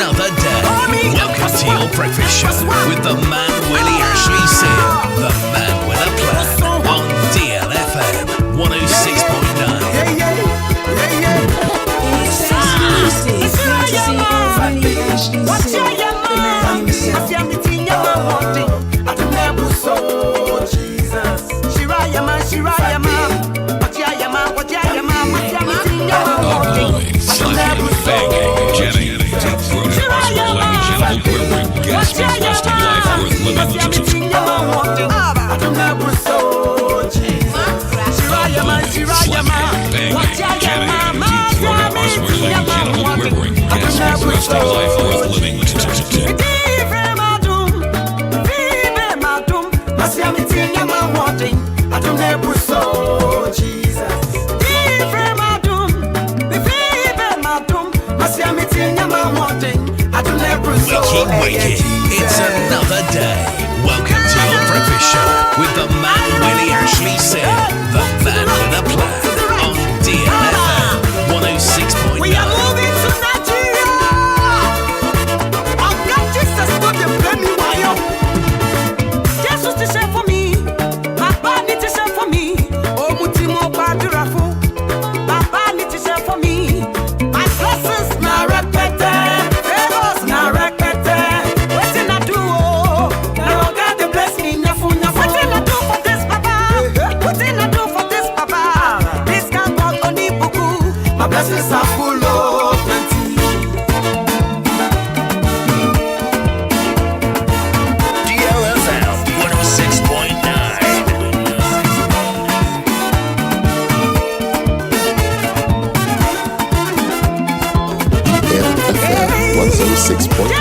another day. Welcome to your breakfast show with the man Willy Ashley Seal, the man with a plan on DLFM 106.9. Wakey, it's another day. Welcome to your breakfast show with the man Willy Ashley Seal, the man with a plan on DLFM 106.9. We are moving to Nigeria. I've got Jesus to play me while Jesus to share for me. My body to share for me. Oh, Mutimo Badurafu. My body to share for me. My blessings now repeated. Blessings are full of plenty. DLFM 106.9. DLFM 106.9.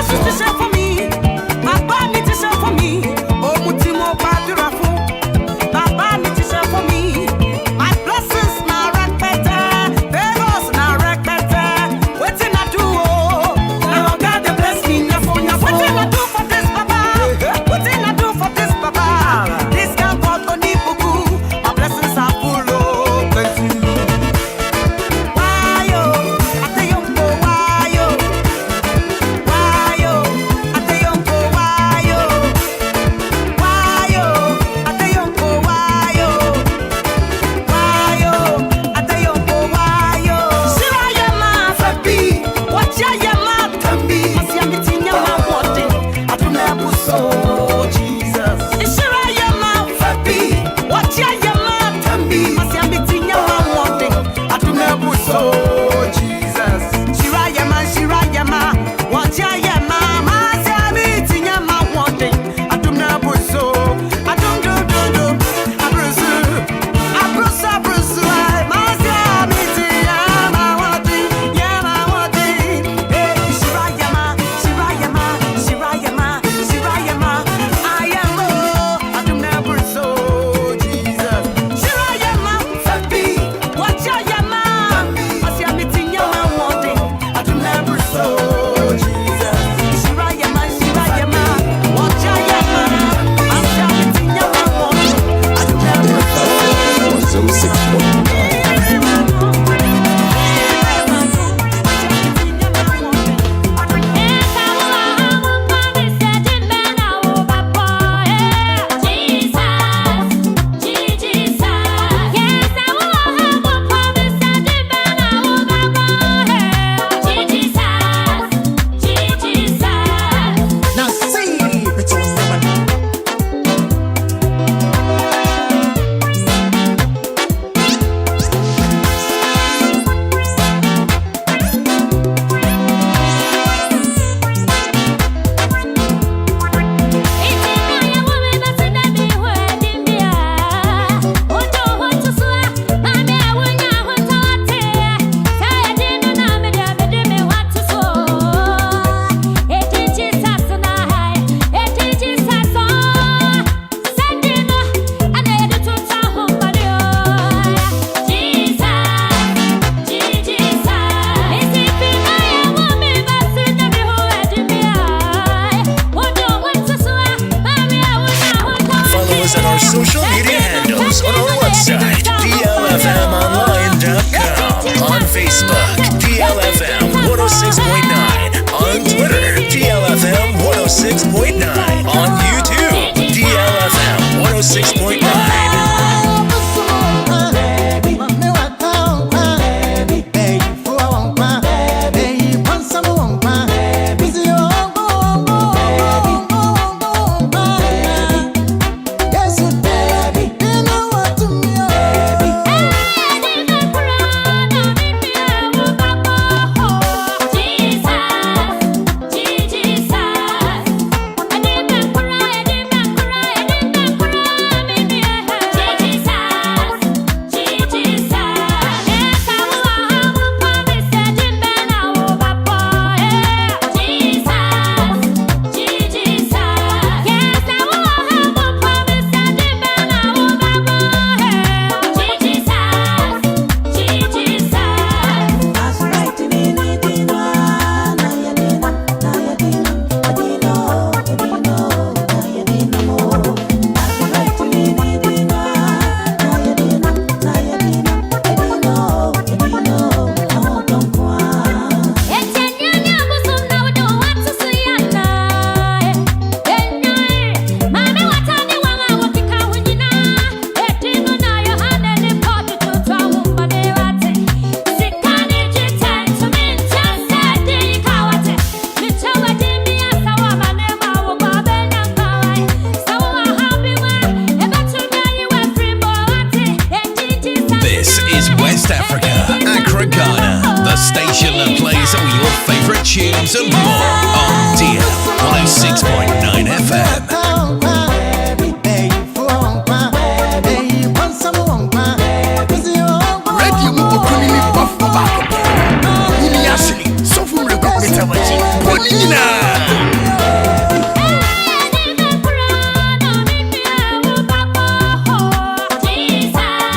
on DLFM 106.9 FM.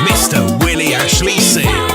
Mr. Willy Ashley Seal.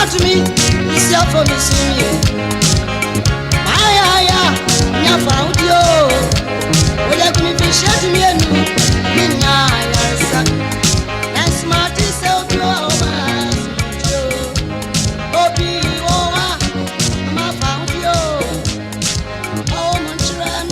To me, it's your for me, see me. I found you. Will you come and share to me and me? And smart is so pure. Obia, I found you. Oh, Montreal,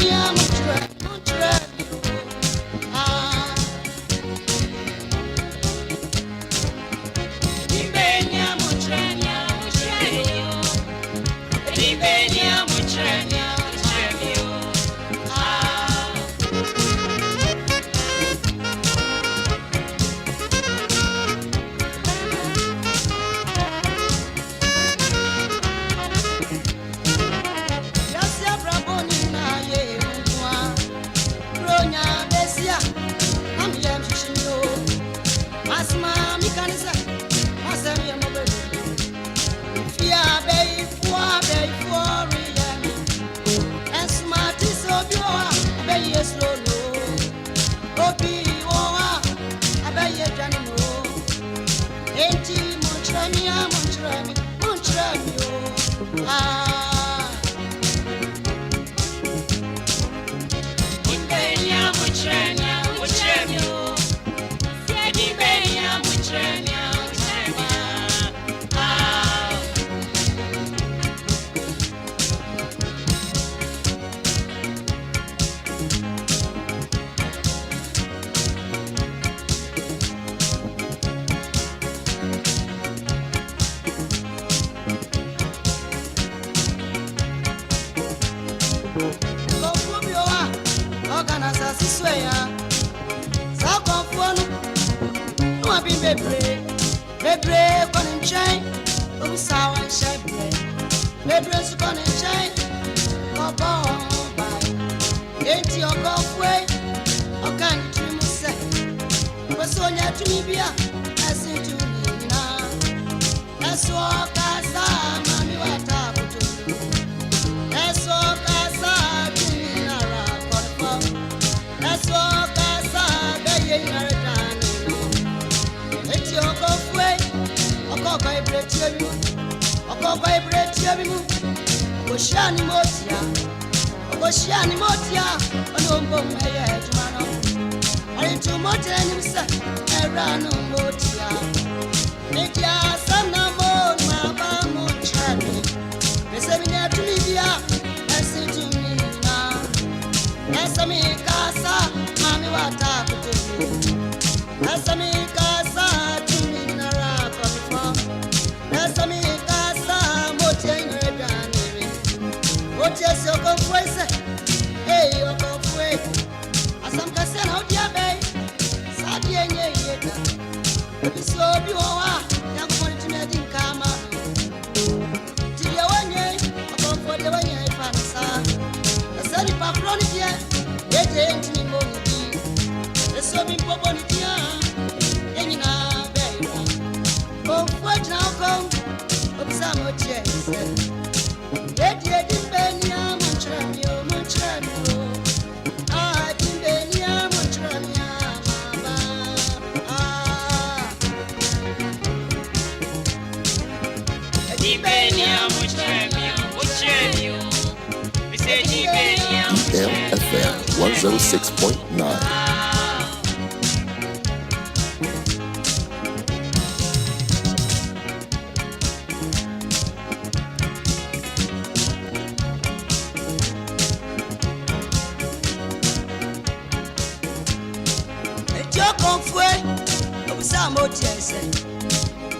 DLFM 106.9.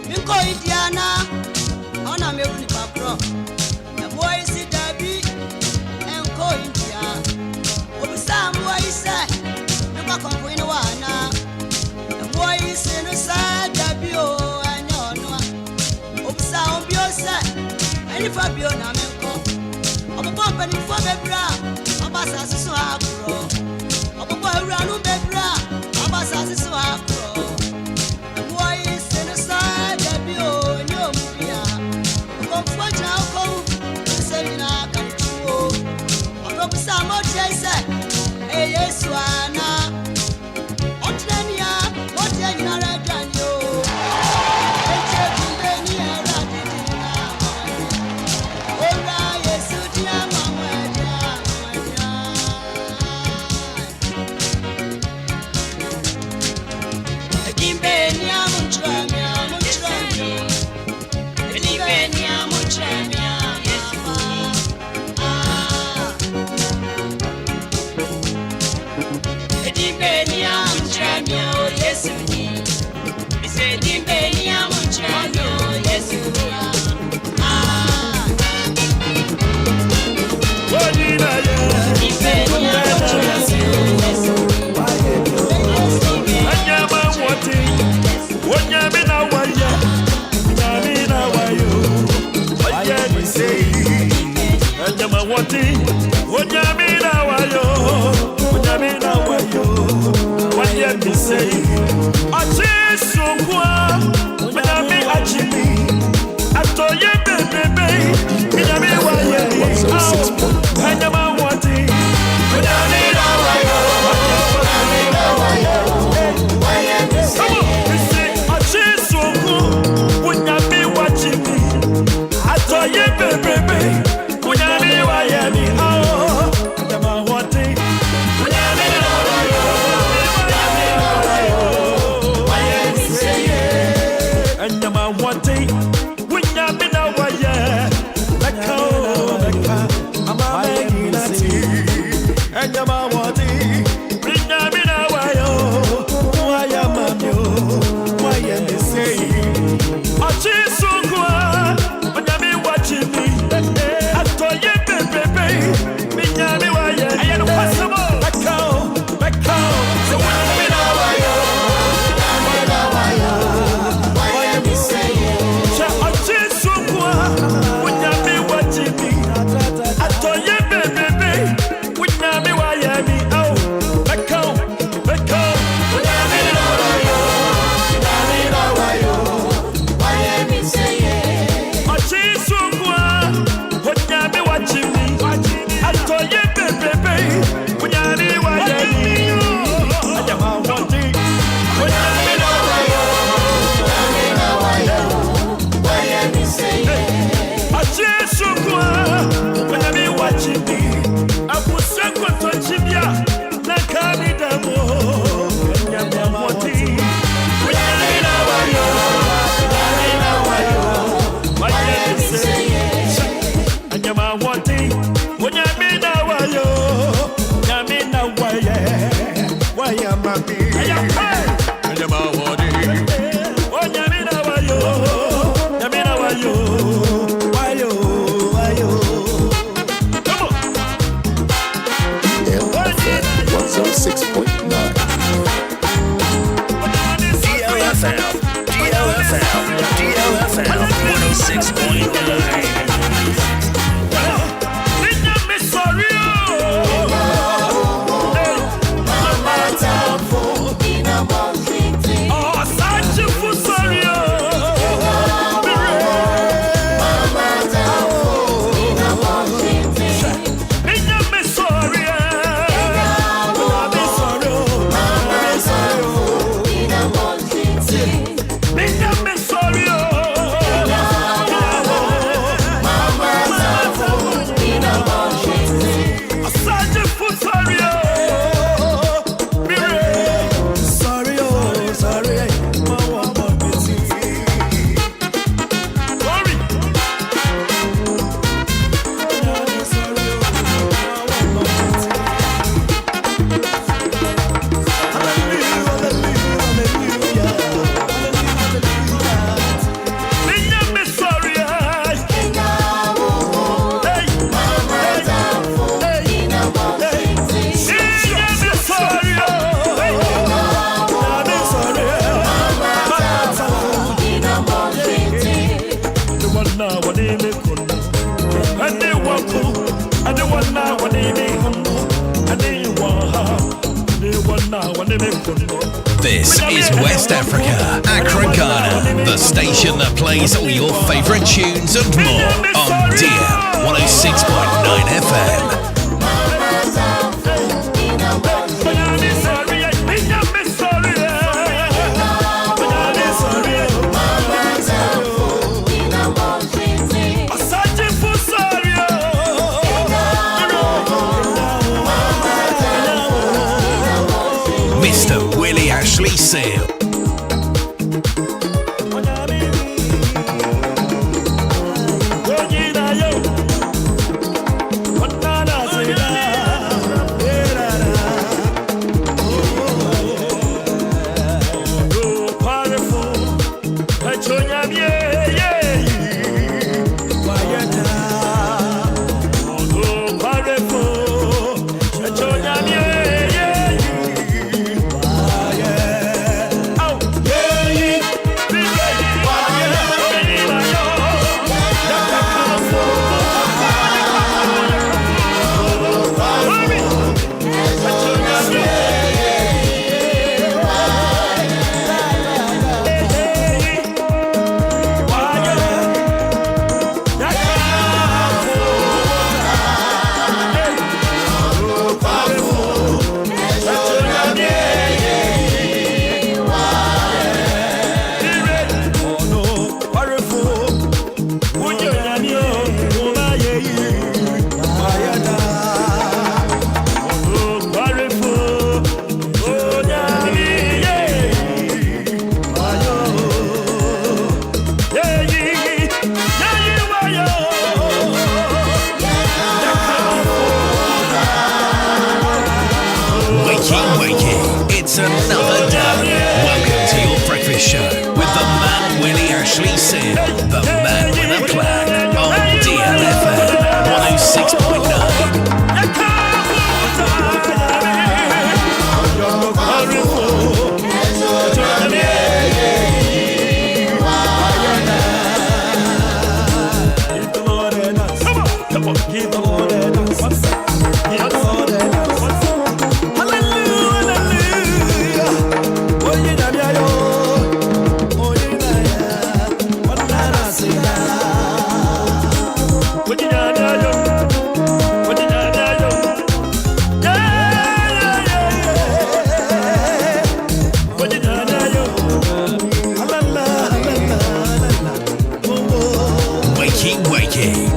Minko Indiana, on a milk papro. The boy is Debbie and Co India. Some boy said, look back on Queen Wana. The boy is in a side, Debbie, and no. Some Bio said, and if I be on a milk, of a company for the bra, of us as a swap, of a boy run on the bra, of us as a swap. The boy is in a side, Debbie, and no. Come for Jauko, saying I can do. Some more days, yes, Wana. Otania, what are you not done? You This is West Africa, Accra, Ghana, the station that plays all your favourite tunes and more on DL 106.9 FM. Mr. Willy Ashley Seal. It's another day. Welcome to your breakfast show with the man Willy Ashley Seal, the man with a plan on DLFM 106.9.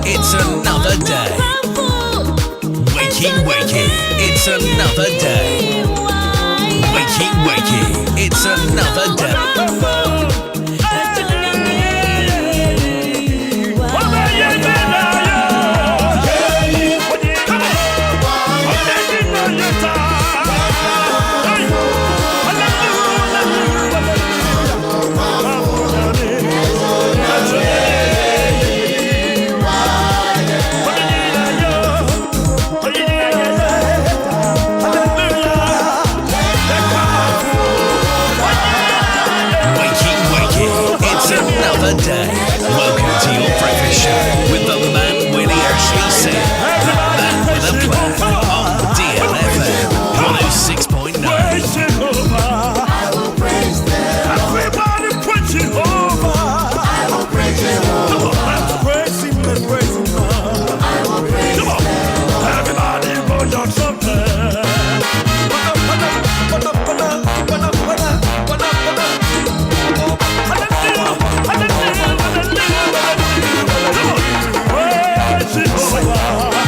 It's another day. Wakey, it's another day. Wakey, it's another day. Day. Welcome to your breakfast show with the man Willy Ashley Seal, the man with a plan on DLFM 106.9. I will praise them. Everybody put Jehovah. I will praise Jehovah. Let's praise him, let's praise him. I will praise him. Everybody put your trumpet. Jehovah.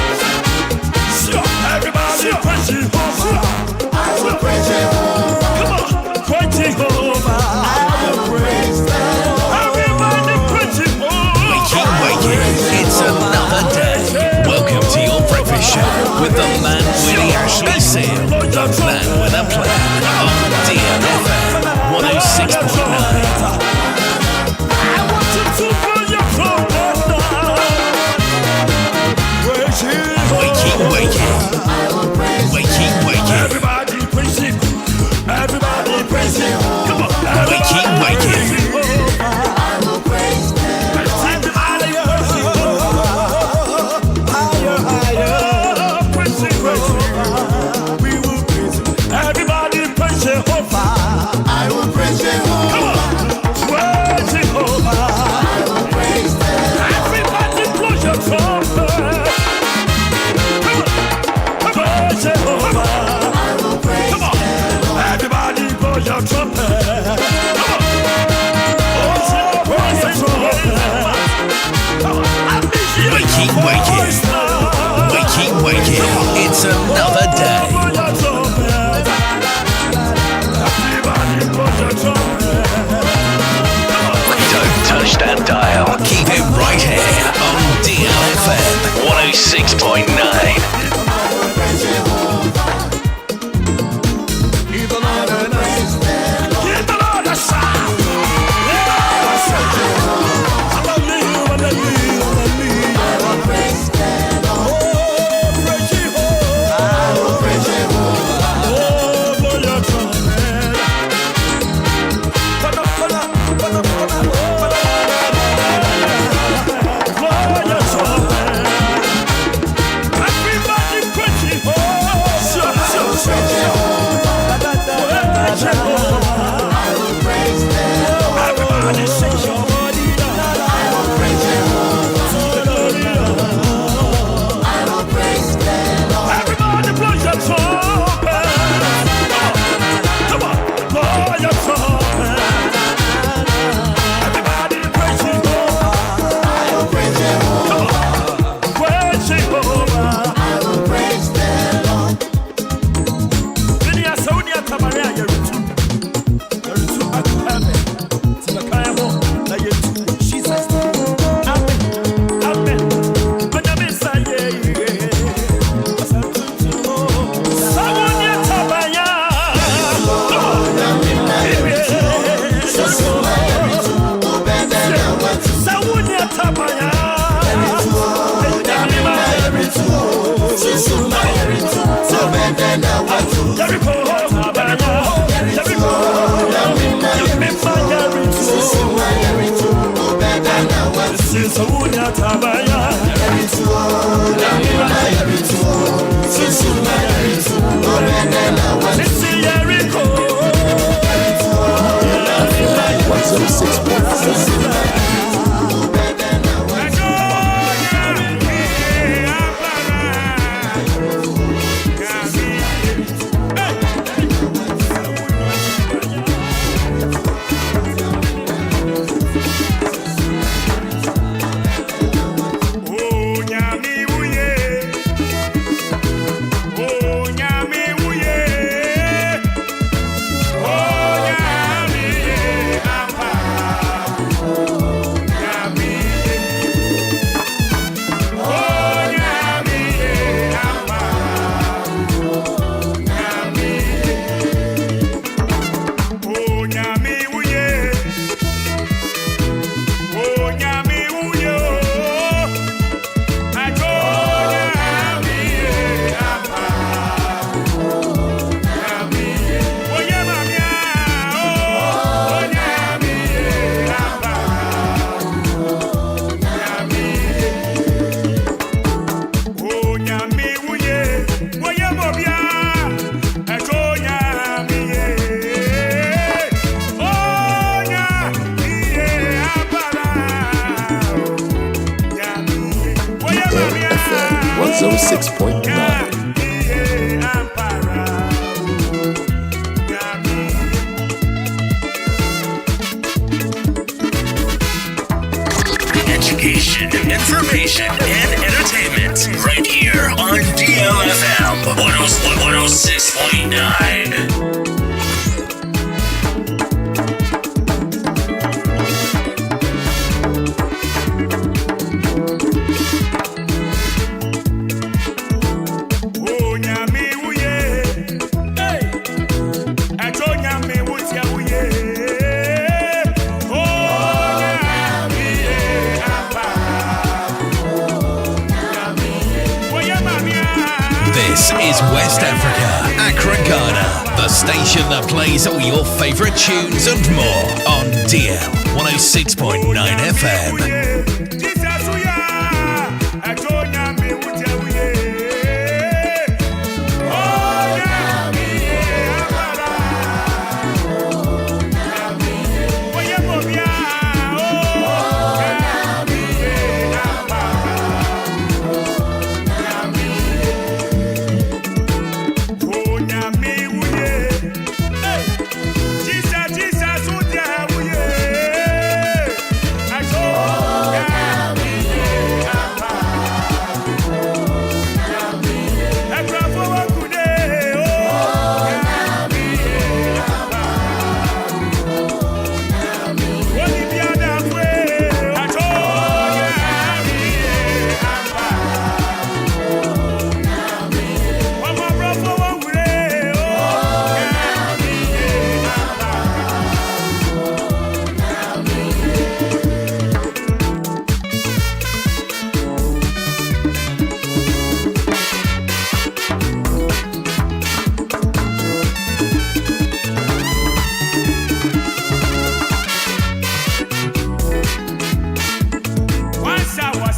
Wakey, it's another day. Don't touch that dial. Keep it right here on DLFM 106.9. Information and entertainment right here on DLFM 106.9. This is West Africa, Accra, Ghana, the station that plays all your favorite tunes and more on DL 106.9 FM. Jesus,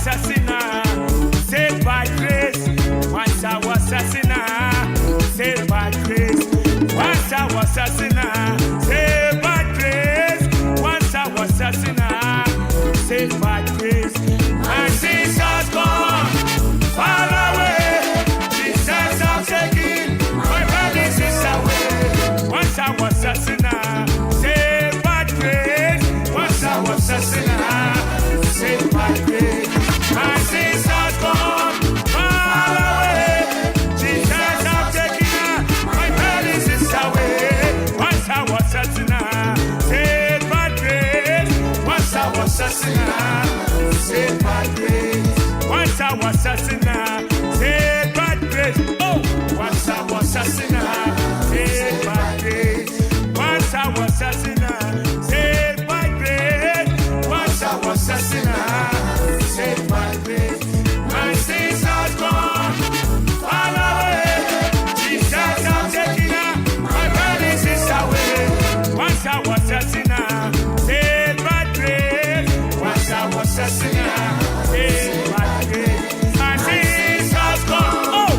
a sinner, saved by grace. Once I was a sinner, saved by grace. Once I was a sinner, saved by grace. Once I was a sinner, saved by grace. My sins are gone, far away. Jesus has taken my burdens away. Once I was a sinner, saved by grace. Once I was a sinner, saved by grace. My sins are gone, far away. Jesus has taken my burdens away. Once I was a sinner, saved by grace. Once I was a sinner, saved by grace. Once I was a sinner, saved by grace. Oh, once I was a sinner, saved by grace. Once I was a sinner, saved by grace. Once I was a sinner, saved by grace. My sins are gone, far away. Jesus has taken my burdens away. Once I was a sinner, saved by grace. Once I was a sinner, saved by grace. My sins are gone, oh,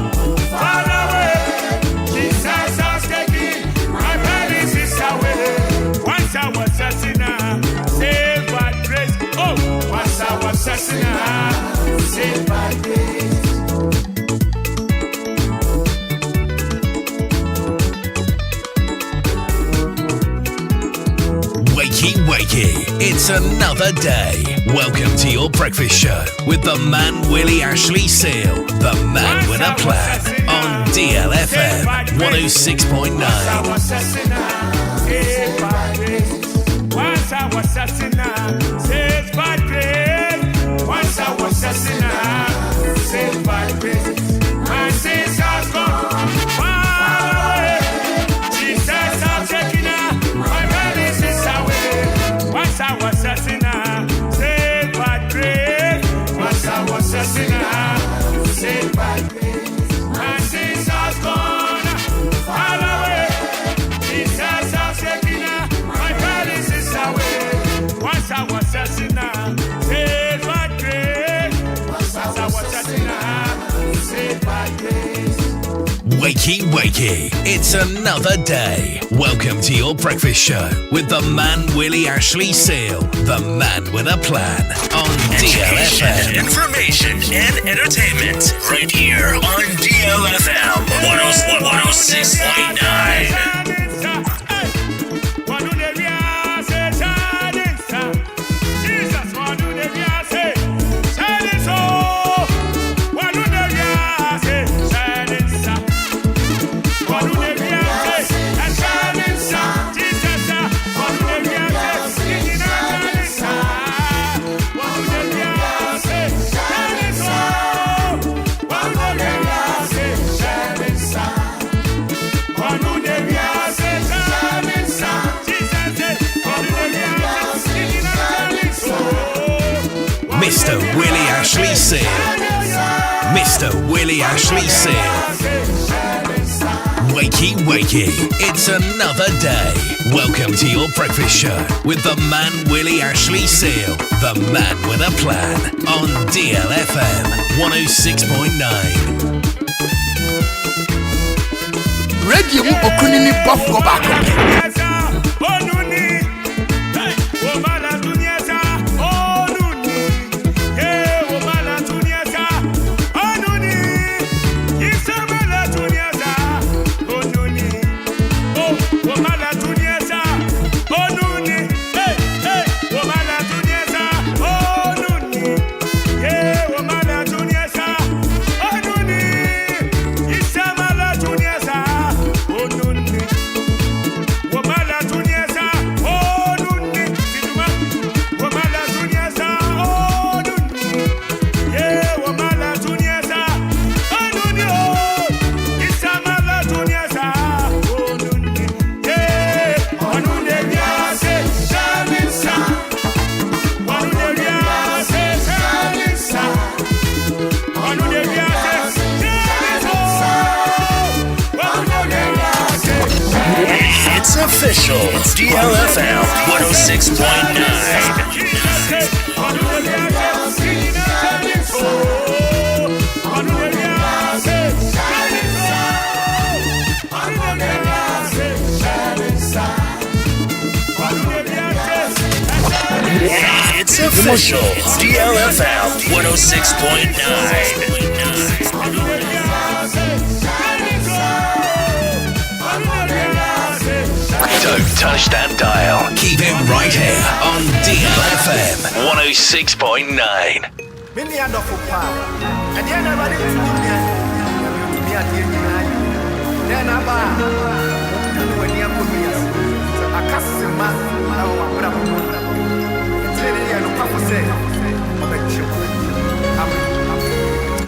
far away. Jesus has taken my burdens away. Once I was a sinner, saved by grace. Oh, once I was a sinner, saved by grace. Wakey, wakey, it's another day. Welcome to your breakfast show with the man Willy Ashley Seal, the man with a plan, on DLFM 106.9. Once I was a sinner, saved by grace. Once I was a sinner, saved by grace. Once I was a sinner, saved by grace. My sins are gone, far away. Jesus has taken my burdens away. Once I was a sinner, saved by grace. Once I was a sinner, saved by grace. My sins are gone, far away. Jesus has taken my burdens away. Once I was a sinner, saved by grace. Once I was a sinner, saved by grace. Wakey, wakey, it's another day. Welcome to your breakfast show with the man Willy Ashley Seal, the man with a plan, on DLFM. Information and entertainment right here on DLFM 106.9. Mr. Willy Ashley Seal. Mr. Willy Ashley Seal. Wakey, wakey, it's another day. Welcome to your breakfast show with the man Willy Ashley Seal, the man with a plan, on DLFM 106.9. Radio mu okunini buffalo back. It's official. It's DLFM 106.9. Official DLFM 106.9. Don't touch that dial. Keep it right here on DLFM 106.9.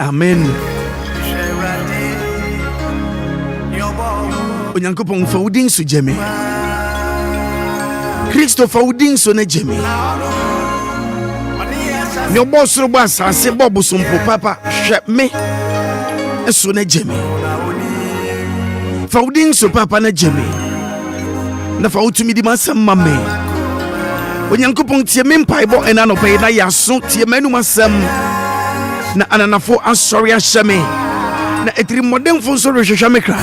Amen. Onyankopɔn fa wodin so gyeme. Kristo fa wodin so na gyeme. Ne ɔbɔ soro bɔ asase bɔ bosompo papa hwɛ me eso na gyeme. Fa wodin so papa na gyeme. Na fa wotumi di masɛm ma me. Onyankopɔn tie me mpaebɔ ɛna no pɛ na yaso tie manum asɛm. Na ananafo asɔre ahyɛ me. Na etiri mmɔdenfo nso rehwehwɛ me kra.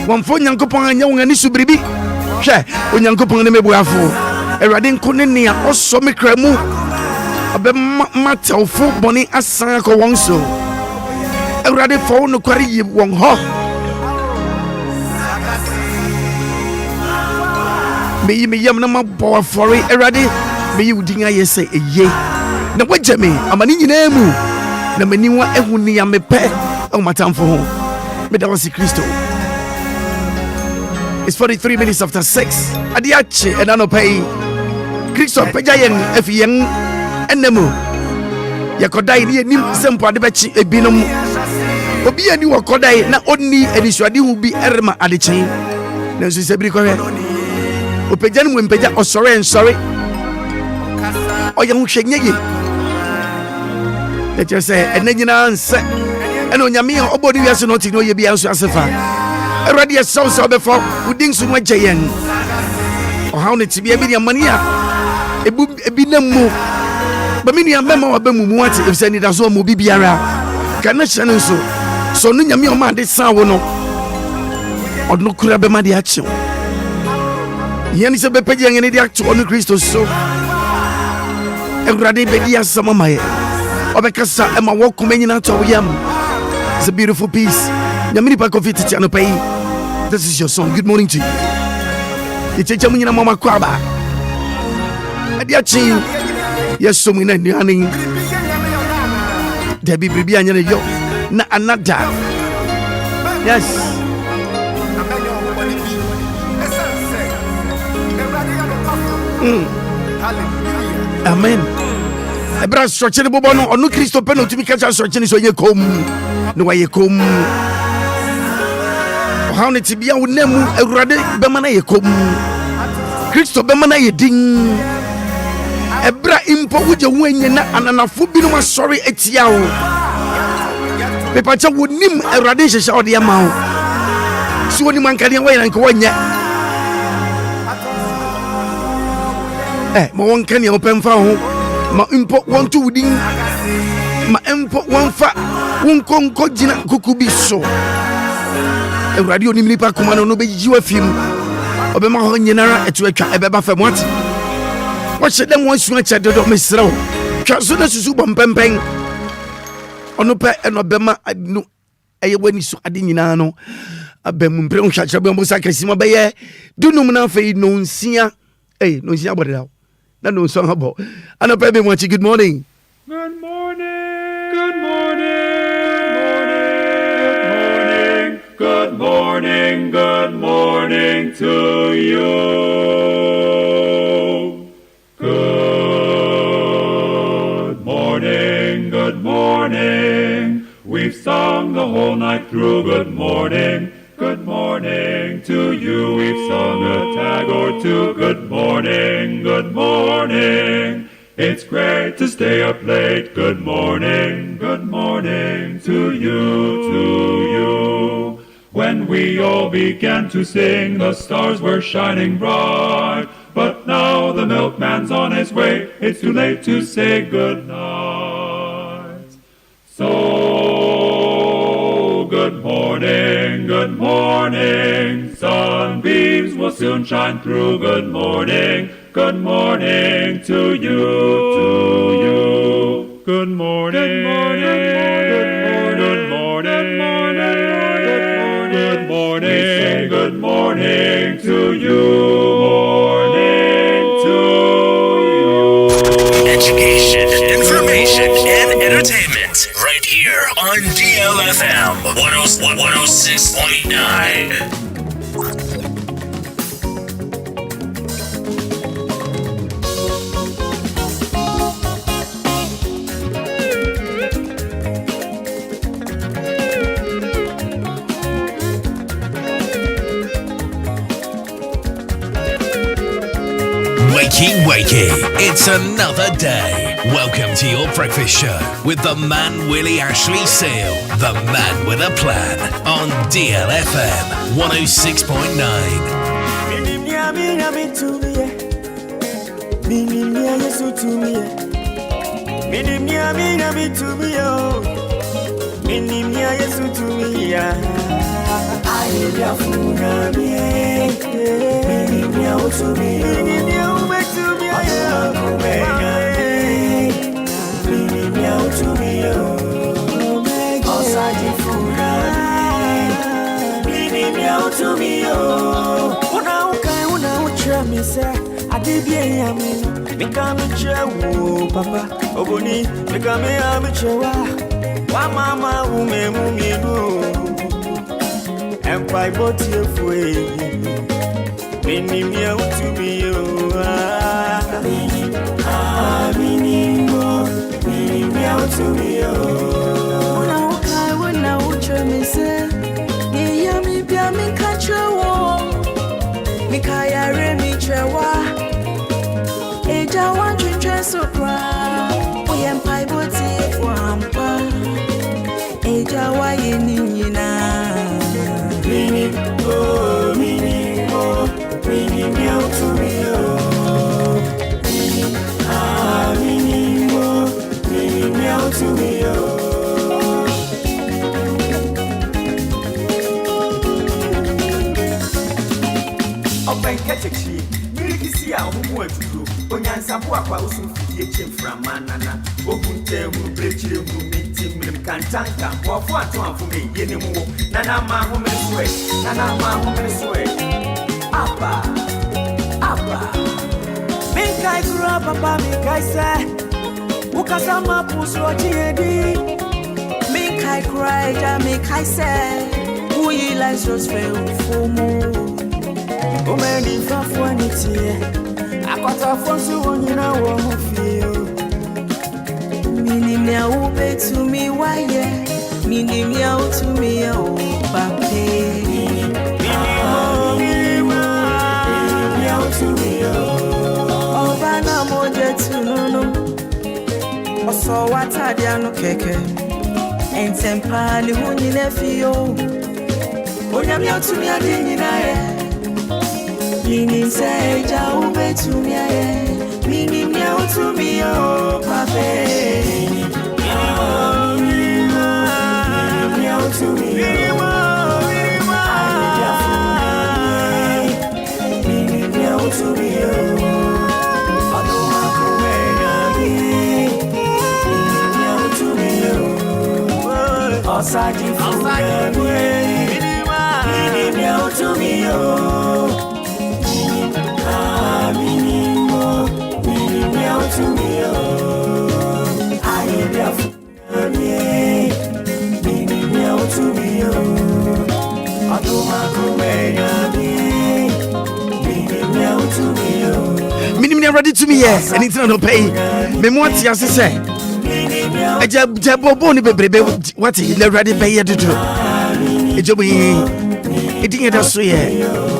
Wamfo Onyankopɔn anya wɔn ani so biribi. Hwɛ Onyankopɔn ne mebuafo. Awurade nko ne nea ɔsɔ me kra mu. Ɔbɛma tɛwfo bɔne asan akɔ wɔn so. Awurade fa wo nokware yi wɔn hɔ. Meyi me yam na mabɔ afɔre. Awurade meyi wo din ayɛ sɛ eye. Na wagya me amane nyinaa mu. Na m'aniwa ehu nea mepɛ ɛwɔ matamfo ho. Meda wɔ si Kristo. It's 43 minutes after 6. Adiache and anopay. Kristo pejayen efiyen enemu. Yakodai ni nim sempo adebechi ebinom. Obia ni wakodai na onni edisuade hu bi erma adechen. Na nso sebiri kɔhwɛ. Opeja no mpeja osore ensore. Oya hu hwɛ nyeye. Let you say enanyina nse. Eno nyame obodi wiase no ti no ye bia nso asefa. Already a source of before wouldn't so much yen. Or how it to be a million money. A bina move. But many a memo of Bemuati if sending us all Mubiara. Cannot channel so. So no yammy man this sound no. Or no crabamadi action. Yanis a bepedia and the act on the Christo so. Already bedia some of my. Obekasa and my walk coming out of yam. It's a beautiful piece. This is your song. Good morning to you. It's a Jamina Mama Kwaba. Adiachi. Yes, so many honey. Debbie Bibian yo. Na another. Yes. Amen. A brass structure the bono or no Christo Peno to be catch us searching so you come. No way you come. How it be our name, a rade bemana ye come. Christo bemana ye ding. A bra impo with your wing and a fubinuma sorry etiao. Pepacha would nim a radish or the amount. So when you man can away and go on yet. My one can you open for my import one two ding. My import one fat won't come cojina kukubi so. A radio Nimipa Kumano no be you a film. Obema Honyanara at Weka Ebeba from what? Watch them once you watch at the Domistro. Chasuna Subam Pempeng. Onope and Obema, I know a when you saw Adinano. A Bemum Chabambosa Casima Baye. Do no man fade no sia. Eh, no sia, but now. No song about. And a baby watch. Good morning. Good morning. Good morning. Good morning, good morning to you. Good morning. We've sung the whole night through. Good morning to you. We've sung a tag or two. Good morning. It's great to stay up late. Good morning to you. When we all began to sing, the stars were shining bright. But now the milkman's on his way. It's too late to say good night. So, good morning. Sunbeams will soon shine through. Good morning. Good morning to you, Good morning, good morning, good morning, good morning, good morning to you, morning to you. Education, information, and entertainment right here on DLFM 106.9. Wakey, it's another day. Welcome to your breakfast show with the man Willy Ashley Seal, the man with a plan on DLFM 106.9. Papa, Oboni, Mikame Amichewa, Wamama, Umemu, Empire bought you for Mini meow to me, Mini meow to me, I would now try me, say, Yami Biami Kacha, Mikaya Remi Chewa. Eja want to dress so proud. We am pie booty for Ampa. Eja why you need na. Mini meow to me, Mini meow to me, Open catch a cheek. Miliki who went to do. Onyansabu akwa usufidi chimfra manana. Ogunte mu brechi mu miti mlim kantanka. Wafu atu afume yene mu. Nana ma hu meswe. Apa. Minkai kura papa minkai se. Ukasama pusu ojiedi. Minkai cry, ja minkai se. Who you like so for more. Omeni fafuanitie. Akota fonsu wonyina wo feel. Minimia ube to me why Minimia to me oh pape. Minimia to me oh. Obana moje to no. Oso watadiano keke. Entempani hunyine fio. Onyamia to me adinina Mini say ja ube to me Mini meow to me oh pape. Meow to me Mini meow to me meow to me Osadi Mini meow to me to me, I am to me, Minimum ready to me, yes, and it's not pay. Memoirs, yes, I say. A jaboboni baby, what he ready pay to do. It will be eating it as we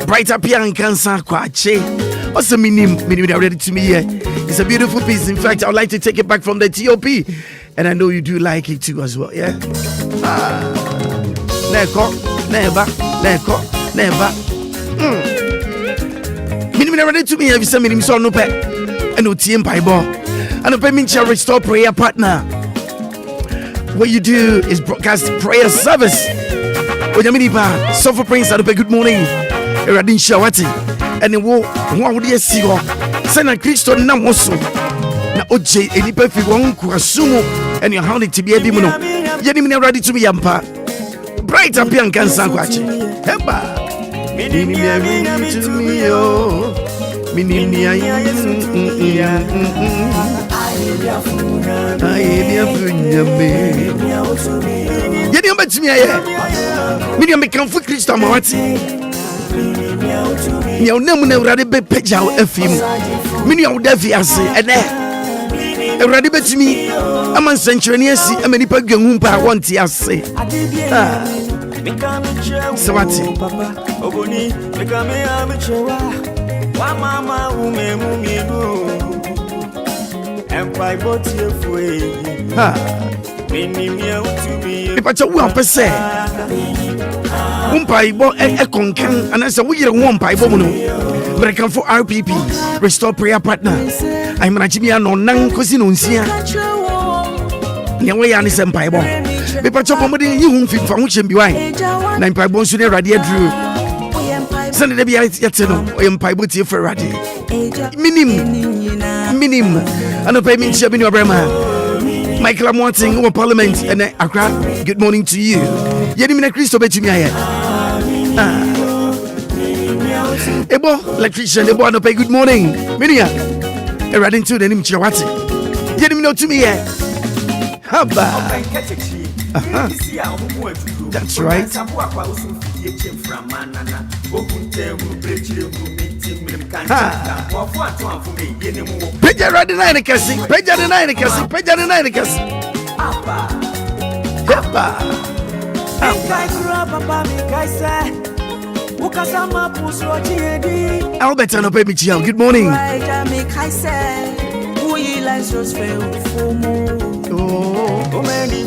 bright up here and cancer, quache. Also, minimum ready to me, yeah. It's a beautiful piece. In fact, I would like to take it back from the TOP. And I know you do like it too as well, yeah? Never. Minimum ready to me, have you sent me so no pet? And no team Bible. And a payment shall restore prayer partner. What you do is broadcast prayer service. When you mean, suffer prince, I'll pay good morning. Eradin Shawati. And the war, what would you see? Sena Christo Namoso. Na oje enipa fi won kwasumu and your honey to be a demono. Yenimina ready to be yampa. Bright up young cancer quachi. Hemba. Mininia to me, oh. Mininia. Yeni mbetimi aye. Mini amekam fu Kristo amawati. Ni onamu na urade be peja afim. Mini awdafi ase ene. Urade betimi ama nsankyereni asi ama nipa gwanhu pa wonte ase. Sawati. Oboni mekame amechewa. Wa mama umemuminu. Empire botie fue. Ipacha wo apese umpaibo e konkan anasa wo yire wo umpaibo mu no brekan for RPP restore prayer partner ai managimi ano nan kosi no nsia ne wo ya ne se mpaibo ipacha pomode yi hu mfifa ho chembi wan na mpaibo nso ne rade aduru sene de bia yete no o mpaibo tie for rade minim anopa mi ntia bi no abrama Michael, I'm watching our parliament and Accra. Good morning to you. Yenimina Christo betumi aye. Ebo electrician, ebo no pay good morning. Minia. Erading to the nim chawati. Yenimina to me ye. Haba. That's right. Peja ready nine kasi. Peja the nine kasi. Peja the nine kasi. Heba. Albert and Ope Michiel. Good morning. Oh, many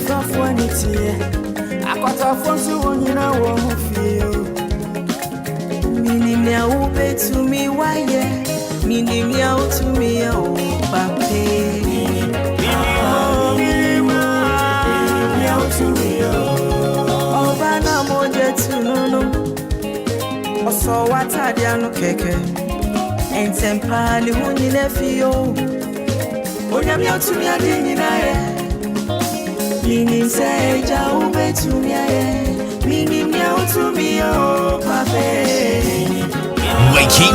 Minimia ube to me why minimia to me oh pape minimia to me oh bana moje to no oso wata dia no keke entempa ni huni na fio onyamia to me adi ni na ye minim say ja ube to me ye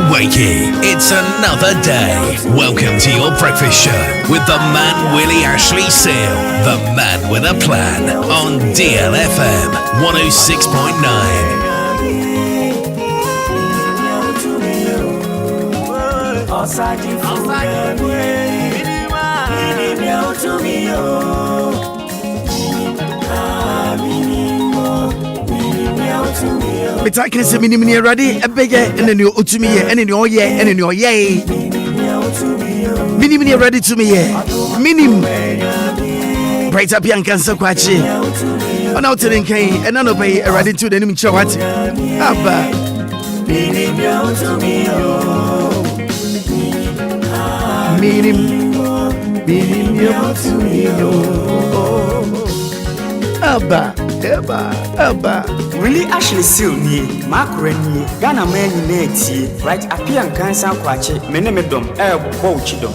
Wakey, it's another day. Welcome to your breakfast show with the man Willy Ashley Seal, the man with a plan on DLFM 106.9. But I can say minimum ready, a beggar, and then you to me, and in your yay, and in your yay. Minimum ready to me, minim. Bright up young cancer quachi. On out in Kane, and none of pay ready to the name Chawat. Abba. Minim to me. Abba. Willy Ashley Seal ni Maakora ni Ghana man ni netie right appear and cancer kwache menemedom bo uchidom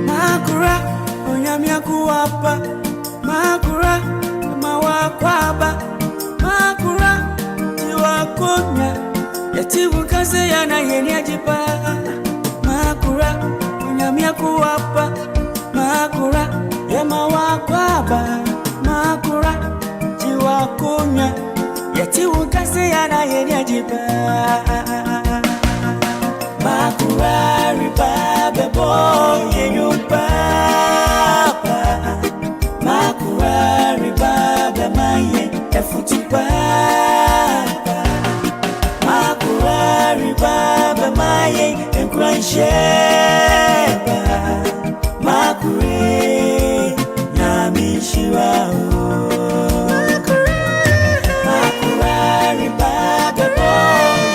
Maakora onyamia kuapa Maakora mawakwaba Maakora tiwakonya yatibu kaze yana yeni ajipa Maakora unyamia kuwapa Maakora yema wakwaba Maakora jiwakunya yatibu kaze yana yeni ajipa Maakora riba bebo yenyupa Maakora riba bemaye efutupa Maakora riba bemaye Sheba Maakora Namishiwa Maakora riba bebo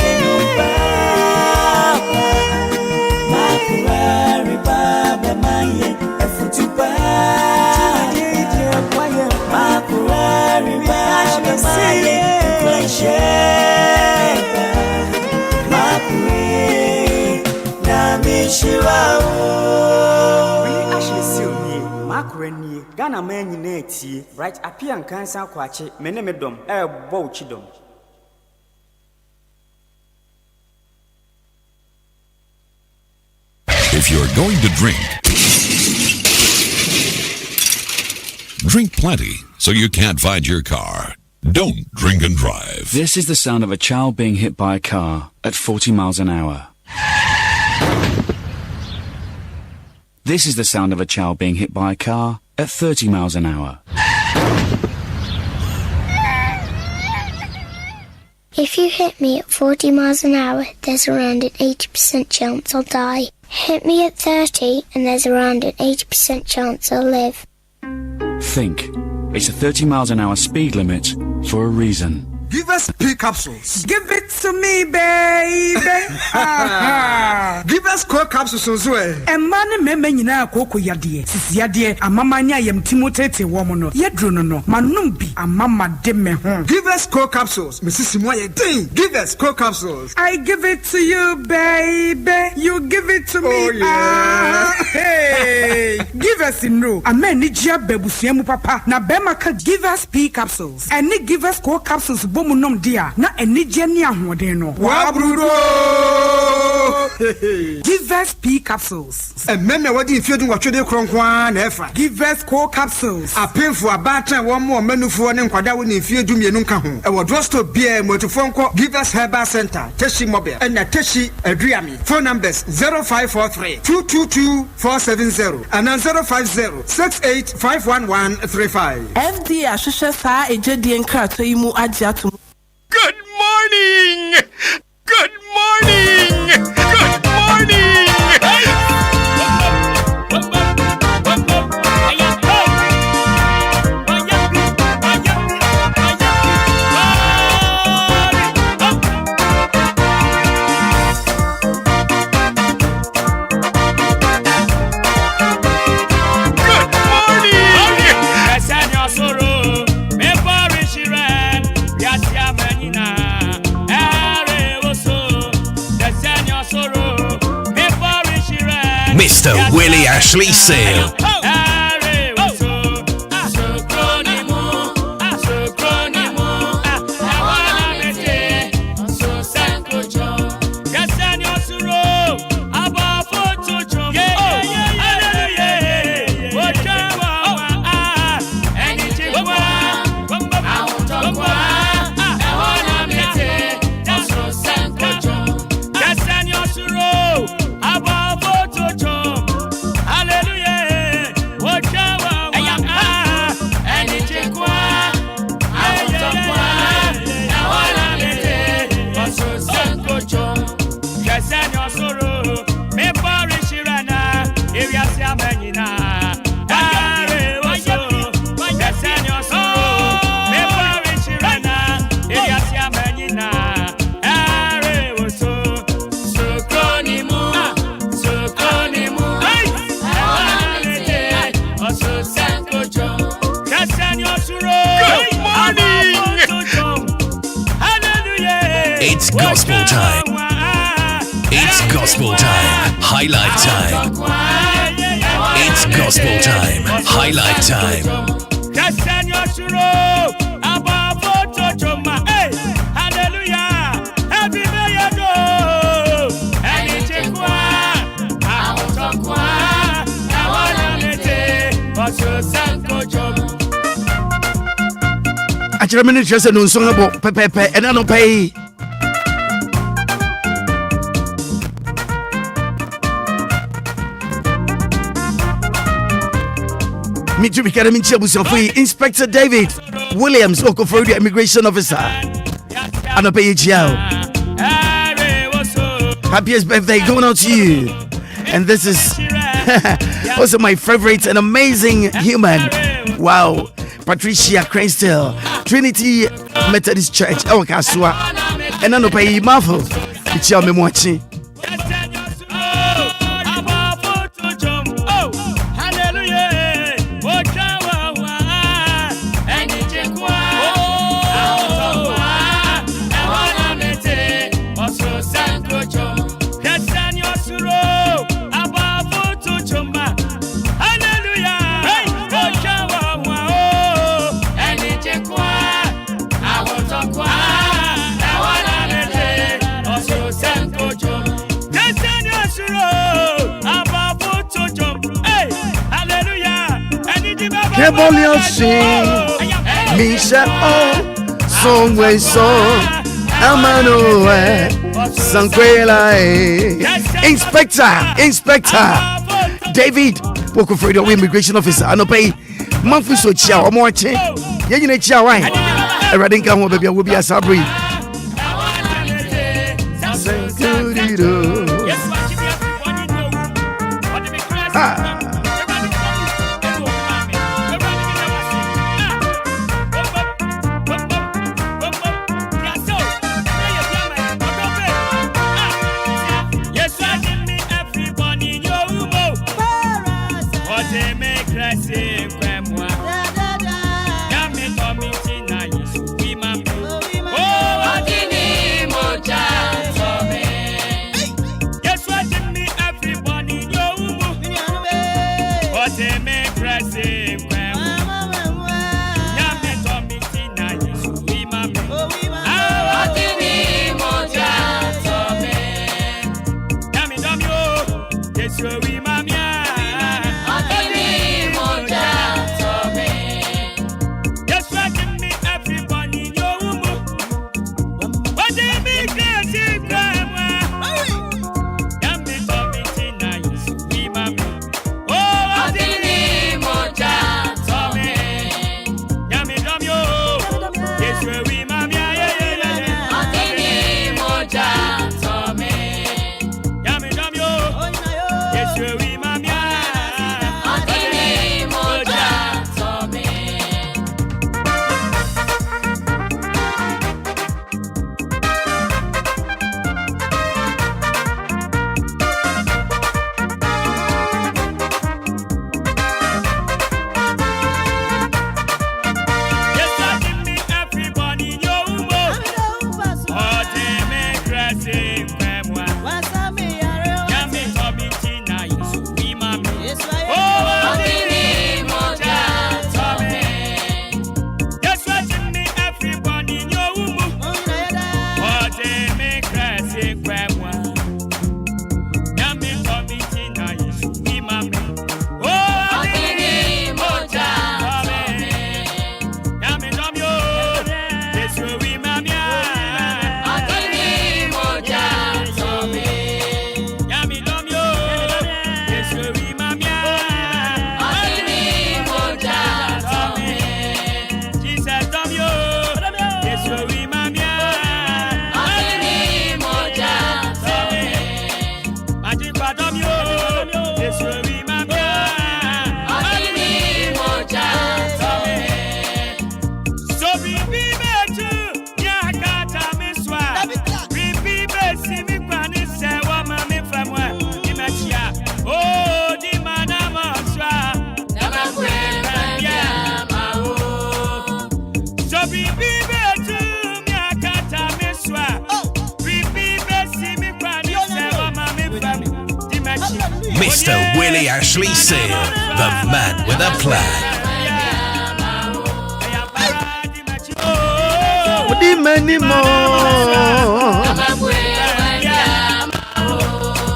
yenyupa Maakora riba bemaye efutupa Maakora Willy actually still me. Maakora nie. Ghana man nyina tie. Right appear and cancer kwache. Me ne me dom. Bo chidom. If you're going to drink plenty so you can't find your car. Don't drink and drive. This is the sound of a child being hit by a car at 40 miles an hour. This is the sound of a child being hit by a car at 30 miles an hour. If you hit me at 40 miles an hour, there's around an 80% chance I'll die. Hit me at 30 and there's around an 80% chance I'll live. Think. It's a 30 miles an hour speed limit for a reason. Give us P capsules. Give it to me, baby. Give us core capsules as well. And man, me nyina akoko yade. Sisi yade amamanya yem timotete womo no. Yedro no. Manumbi amama de me ho. Give us core capsules. Mrs. Moye ding. Give us core capsules. I give it to you, baby. You give it to me. Oh yeah. Hey. Give us in no. Amen ni jia bebusiemu papa. Na bema ka give us P capsules. And ni give us core capsules. Nom dia na enije ni ahoden no wa brudo Give us P capsules and men na wadi fiodun watwede kronkwa na efa Give us core capsules apemfo abatan wo mo manufo ne nkwada wo ne fiodun mienu nka ho e wo drosto bia motofo nko Give us Herbal Center Teshi Mobile and na Teshi Aduami phone numbers 0543 222 470 and 050 685135 FD ahwehwe saa ejedi enkrato yi mu agiato. Good morning! Good morning! Good morning! Mr. Willy Ashley Seal. It's gospel time. It's gospel time. Highlight time. It's gospel time. Highlight time. Actually, I'm interested in song about Pepe, and I don't pay. Inspector David Williams, Okofrodia Immigration Officer. And a pay happiest birthday going out to you. And this is also my favorite and amazing human. Wow. Patricia Cranstel, Trinity Methodist Church, Kaswa. And I know pay Marvel. It's your memory. Kebolio sing, Misha oh, song song, Amanoe, Sanquela, Inspector, David, Boko Fredo, immigration officer, I no pay, monthly so chow, or more chain, Yan chow, right? A radinka will be a sabri. Mr. Willy Ashley Seal, the man with a plan.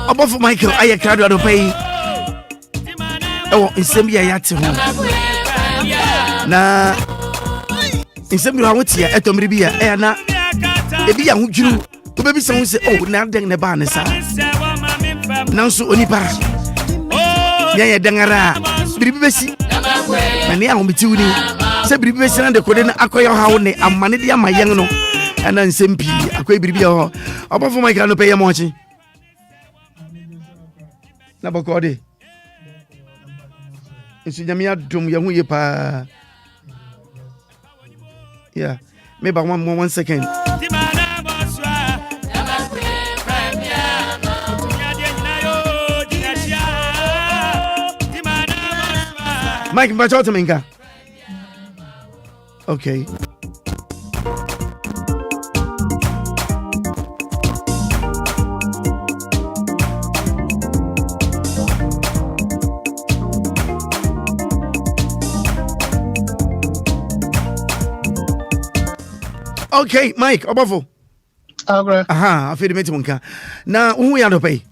Above Michael, I can't do pay. Oh, in some year, na in some year, I went here at Omribia, and now, if you are you, to maybe someone say, oh, now then the barn is now so only para. Yeah, Dangara, Bribesi, and now I'm between you. Say Bribesi and the Coden Aqua Howne, and Manadia, my young no, and then Sempi, a quay Bribio, above my grand pay a mochi. Nabocode. It's Yamia Dum Yamuipa. Yeah, maybe 1 second. Mike, but Minka. Okay. Okay, Mike, Obafo. Okay. Aha, I feel the meeting. Now, who are you to pay?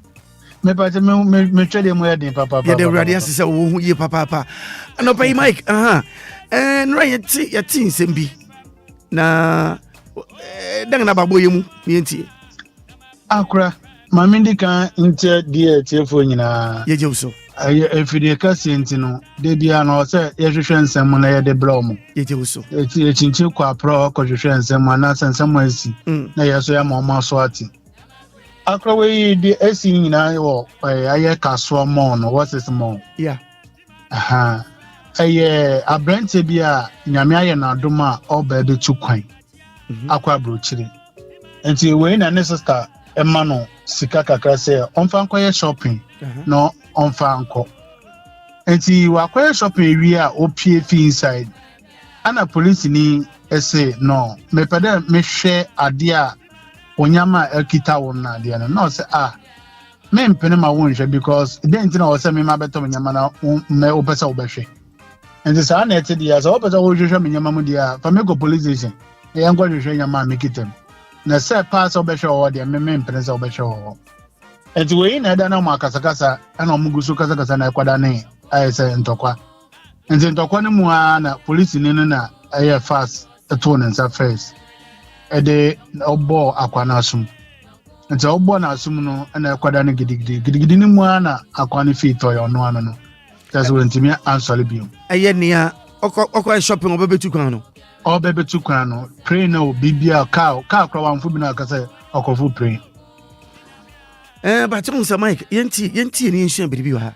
me pa me twede mo ya din papa. Ya de radio asese wo hu ye papa. No pay Mike. Nra yeti nsem bi. Na dan na babo yemu me ntie. Accra. Mami ndi kan ntie die tiefo nyina. Ye jew so. Aye efide kase ntino de bia na o se ye hwehwe nsem na ye de blom. Ye jew so. Eti echinchi kwa pro ko hwehwe nsem na nsem asi. Na ye so ya ma so ati. Accra we di esi nyina wo aye kaso mo no what is mo? Yeah. Aye abrante bia nyame aye na adoma oba be tu kwan. Akwa brochiri. Enti we na ne sister Emano sika kakra se onfa nkoye shopping no onfa nko enti wakoye shopping wi a opie fi inside ana police ni ese no mepede mehwe ade a onyama akita won na ade no se me mpene ma won hwe because dent na o se me ma beto onyama na me opesa obehwe enti sa na ete dia so opesa wo hwe me nyama mu dia fa me go police station e yango hwe nyama me kitem na se pass obehwe o de me mpene se obehwe o enti we na da na makasakasa ana omugusu kasakasa na kwada ne ayese ntokwa enti ntokwa ne mu na police ni na aye fast eto ne nsa face ede obo akwana asum enti obo na asum no na kwada ne gidigidi ni mu na akwana fi to yo no ano no that's when timi answer biom aye nia okọ shopping obebetu kwan no obebetu kwan no pray na obibia car kwa wanfu bi na akase okofu pray but on Mike yenti ni nsuan biribi wa ha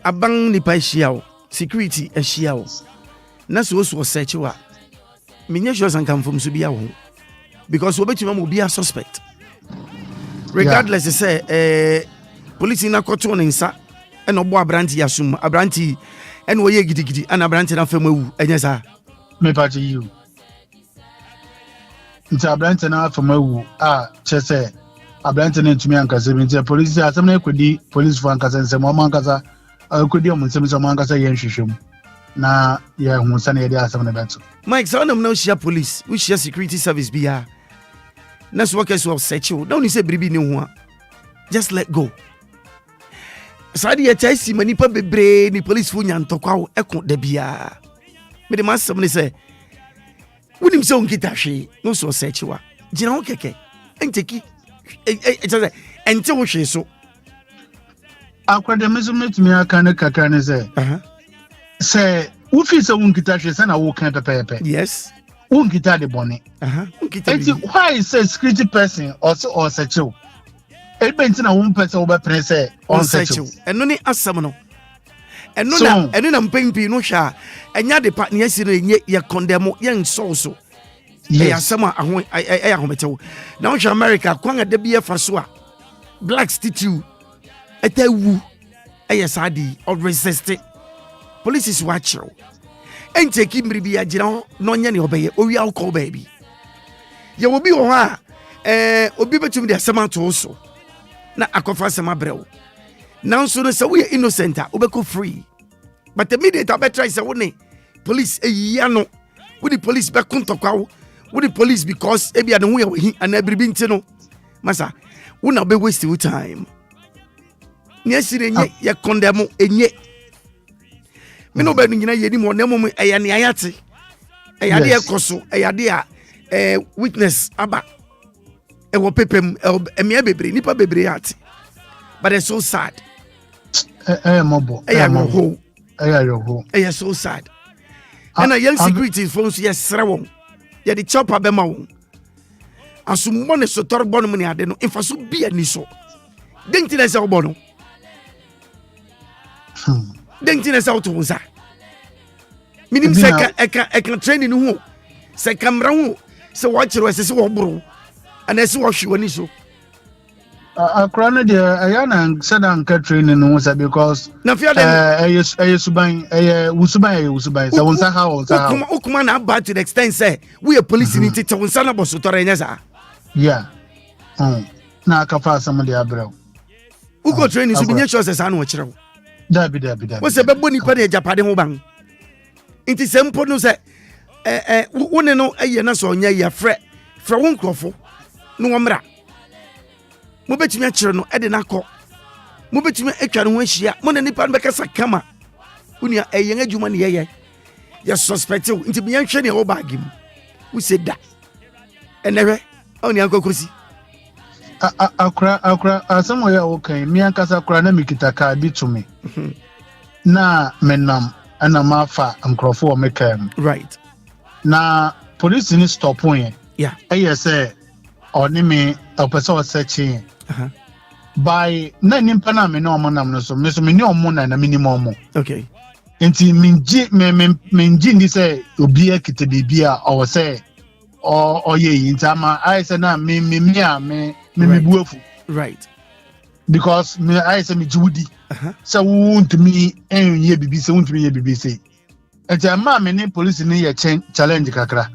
abang nipa hia security hia wo na so search wa menye sure san kan fom so bia wo because obetuma mo bia suspect regardless say police na koto ne nsa e no bo abranti yasum abranti e no ye gidigidi ana abranti na fam awu enye sa me party you nta abranti na fam awu chese abranti ne ntumi ankasa bi nti police asem na ekodi police for ankasa nsem o ankasa ekodi o nsem so ankasa ye nhwehwem na ye hu sa na ye de asem na beto Mike so nam na share police we share security service bia na so workers will search you don't you say bribi ni ho just let go so dey chase mani pa bebre ni police fu nyantokwa wo eko da bia me de masem ni say wonim se onkita hwe no so search wa gina ho keke enteki ente wo hwe so akwade mezumet mi aka ne kakra ne se wo fi se wonkita hwe se na wo kan pepepe yes wonkita de bone enti why say security person or search you ebenti na wo person wo be pre se on search you eno ni asam no eno na mpempi no hwa enya de pa ne asi no enye ye condemn ye nso yes asama ahon ahometew na wo hwa America kwan ade bia fa so a black statue etawu sadi or resist police is watching ente ki mri bia gina ho no nya ne obeye owi alcohol baby ye obi ho a obi betum de asama to so na akofa asama brew now so no say we innocent obeko free but immediate better say we police eya no we the police be kontokwa we the police because ebia de ho ye and everything nti no masa we na be waste your time ni asire nye ye condemn enye me no be nyina ye ni mo na mo eya ne ayate eya de ekoso eya de a witness aba e wo pepem emia bebre nipa bebre ate but it's so sad mobo so sad and a young security phones yes srewon ye the chopper be ma won asummo ne so torbo no ne ade no infaso bia ni so denti na se obo no denti na se auto wonsa minim se ka training hu se camera hu se watch ro se wo bro ana se wo hwani so Accra no de ayana sedan ka training no say because na fia dem suban wusuban say wonsa how okuma na about to the extent say we a police ni tete wonsa na bosotore nya sa yeah na aka fa some de abrew ugo training so binya sure say sa na wo kire dabi wo se bebo ni pa de japade ho ban inti sempo no say wone no aye na so nya ya frɛ won krofo no wo mra mo betumi akire no e de na kɔ betumi atwa no ho ahyia mo na nipa no bekasa kama unia eyen adwuma ne yeye ya suspect you nti bian hwe ne wo bag mu wo se da enehwe oni ankokosi Accra asamo ya okay mi ankasa Accra na mikita ka bi to me na menam ana mafa nkrofo o mekam right na police ni stop on yeah say oni me opesa o searching by na nimpa na me no mo nam no so me ni omo na minimum okay enti minji ndi say Obia kite bibia o say o ye intama I say na me buafu right because me I say me judi so won't me enye bibi say won't me ye bibi say enti ama me ni police ni ye challenge kakra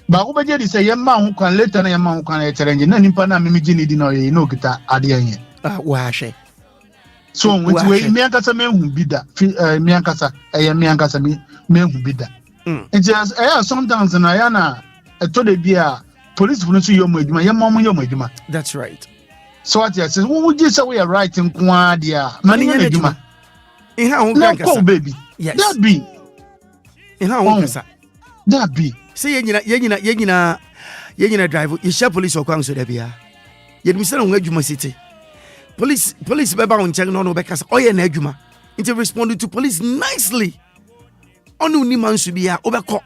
ba wo beje di say ye ma ho kwan later na ye ma ho kwan ye challenge na nimpa na me gini di na ye no kita ade anye wa hwe so won't we me ankasa me hu bida me ankasa me ankasa me hu bida enti sometimes na ya na to de bia police for no so yomo adwuma ye mom yomo adwuma that's right so what you say wo ji say we are right in kwa dia mani ye adwuma in ha ho kasa baby yes that be in ha ho kasa that be say ye nyina drive ye share police okwan so da bia ye dum say no adwuma city police be ba on check no be kasa oye na adwuma into respond to police nicely onu ni man so bia obekọ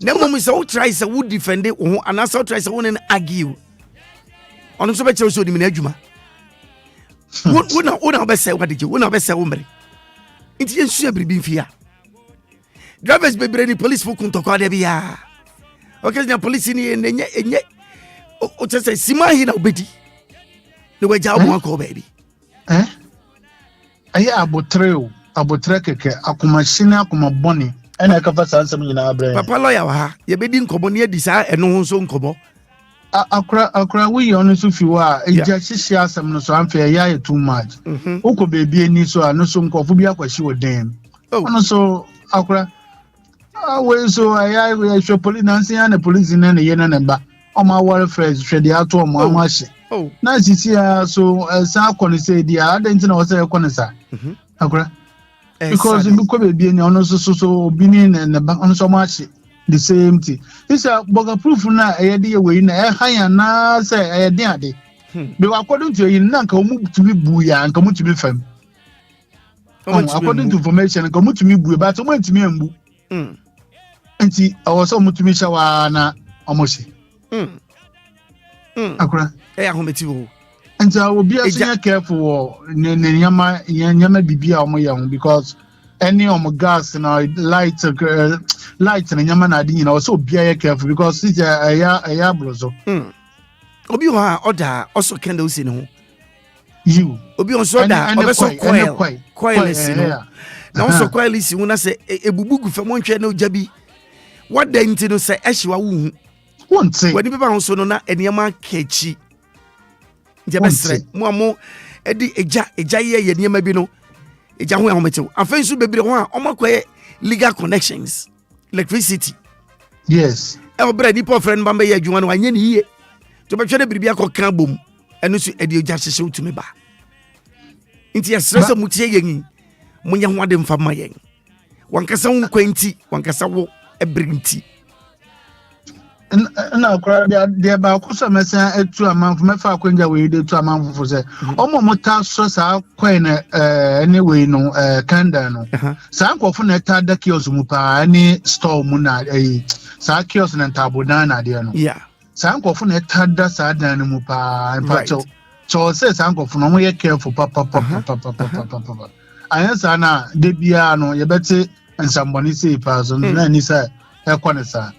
na mom say wo try say wo defend wo and also try say wo argue onu so be chere so di me na adwuma wo na be say what did you wo na be say wo mere nti ensu abribi mfia drivers bebre ni police for kuntoko da bia okay na police ni enye o say sima hi na obedi no we jaw mo ko baby ayi abotre keke akoma shina akoma boni ena ka fa sansam nyina abre papa lawyer wa ha ye bedi nkobo ne adi sa eno ho so nkobo akra we you no so fi wa eja hihia asam no so amfe ya too much uko bebi eni so ano so nkofo bi akwashi wodem ono so akra we so aya we show police nansi na police na ye na ba o ma war fresh hwede ato o mo amahye na sisi so sa akoni say dia adanti na wo say akoni sa akra because you go be any ono so bini na ba ono so machi the same thing this boga proof na e dey we na e han na say e dey ade be according to you na nka omu tumi bu ya nka mu tumi fam according to information nka mu tumi bu but omu tumi ambu enti awoso omu tumi shawa na omoshi akura e ahometi wo and Obia senior careful nyama bibia omo ya because any gas na light na nyama na adi na so Obia careful because it's aya blozo obi ha order also kenda usi no you obi on so da obeso coil si no na also coil si una se ebubugu fam onhwe na ojabi what the ntino no se ehyewa wu won say wani beba ho so no na eniama kachi Jabesre mo edi eja ye niema bi no eja ho ahometew afa nsu bebre ho a omakoye legal connections electricity yes e obra ni po friend bamba ye adwuma no anye ne yie to betwe na bibia kokan bom eno su edi eja hyehye utumi ba nti ya stress mutie yen munya ho ade mfa ma yen wankasa wo kwanti wankasa wo ebrinti na akra dia ba kusa mesa etu amanfo mefa akwanja we de etu amanfo se omo mota so sa kwen anyway no kanda no sa nkofo na ta da kiosk mu pa ani store mu na sa kiosk na tabodan na de no sa nkofo na ta da sa dan mu pa pacho so se sa nkofo no mo ye careful papa anya sa na de bia no ye bete nsamboni se pa so na ni sa e kone sa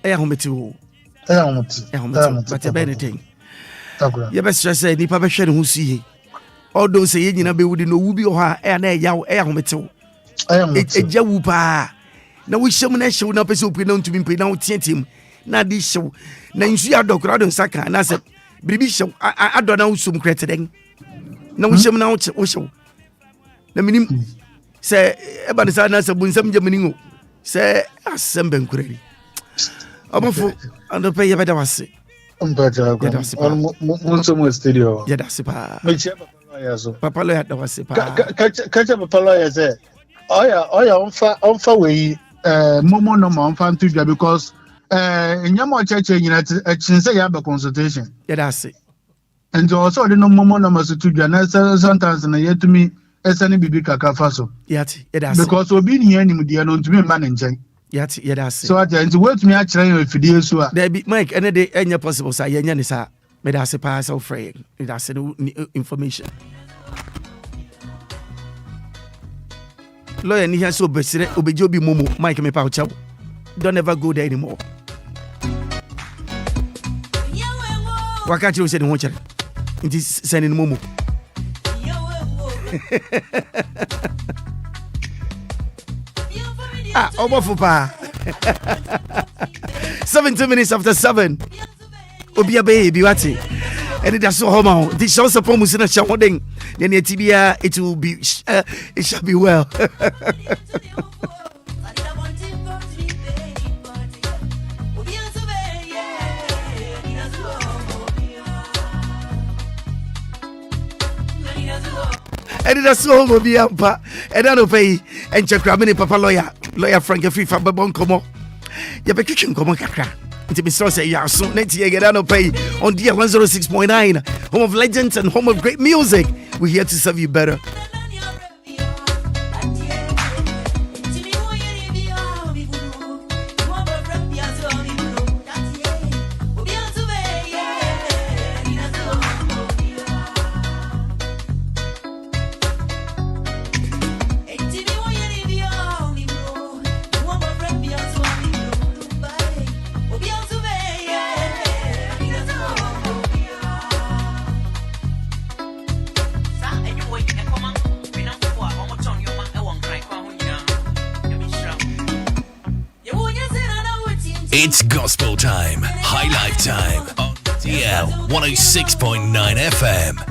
ahometi but anything ye be stress ni pa be hwe ne ho suye although say nyina be wudi no wubi o ha na yawo ahometi eja wu pa na wo hyem na hyew na pese opi na ntumi mpe na wo tietiem na di hyew na nsu ya dokra do nsaka na se bribi hyew ado na wo sum krete den na wo hyem na wo hyew na minim se eba ne sa na se bunsam jamani ngo se asem benkureri Obafo and pay ye better wase Umpata Monsomo studio. Yadasipa. Papa lawyer that was a catch up Papa lawyer say, on way Momo no man fan to because in your church I say you have a consultation. Yadasi. And also the no Momo no mas to sometimes and yet to me as any bibi kakafaso. Yati, because we've been here in the unknown to me managing. Yadasi. So at the end, wait me actually if you so there be Mike any day any possible say Yanisa. But that's a pass of frame. That's information. Lawyer ni so besire obejobi momo Mike me pa chow. Don't ever go there anymore. Wakachi o say the wonche. It is sending momo. Obofupa. 17 minutes after 7. Obia baby wati. Anidaso Wɔhɔ. This also promise na shawoding. Then tibia it will be it shall be well. Anidaso Wɔhɔ bi ampa. Edano pay and chakramini papa lawyer Frank Fifa babon komo. Ya bekitchen komo kakra. It's be so say yeah, so next year get on pay on DL 106.9, home of legends and home of great music. We're here to serve you better. It's gospel time, high life time on DL 106.9 FM.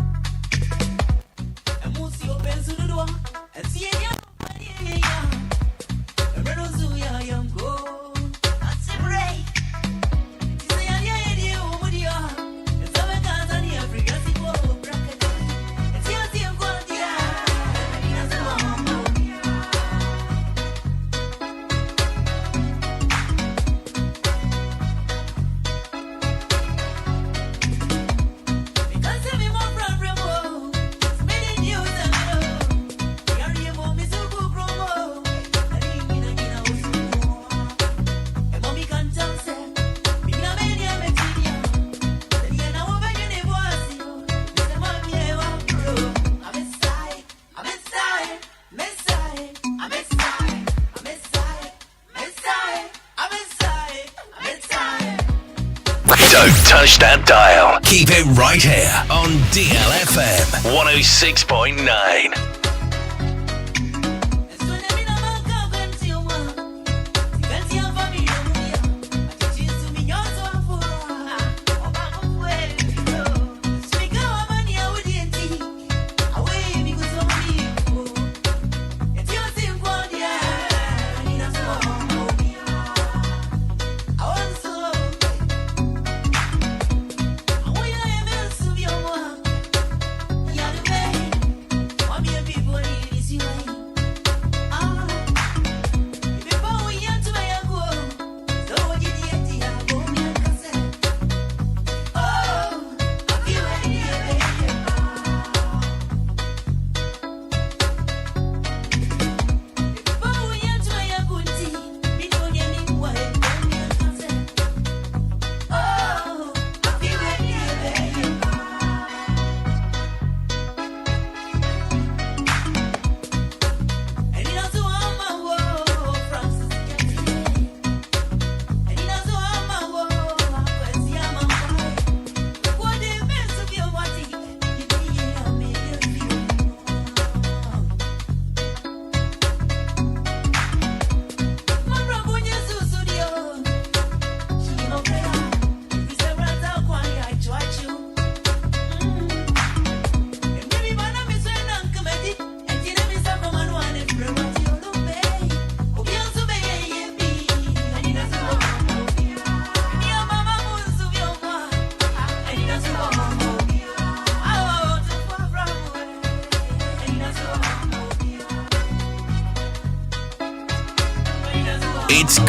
Don't touch that dial. Keep it right here on DLFM 106.9. Mommy and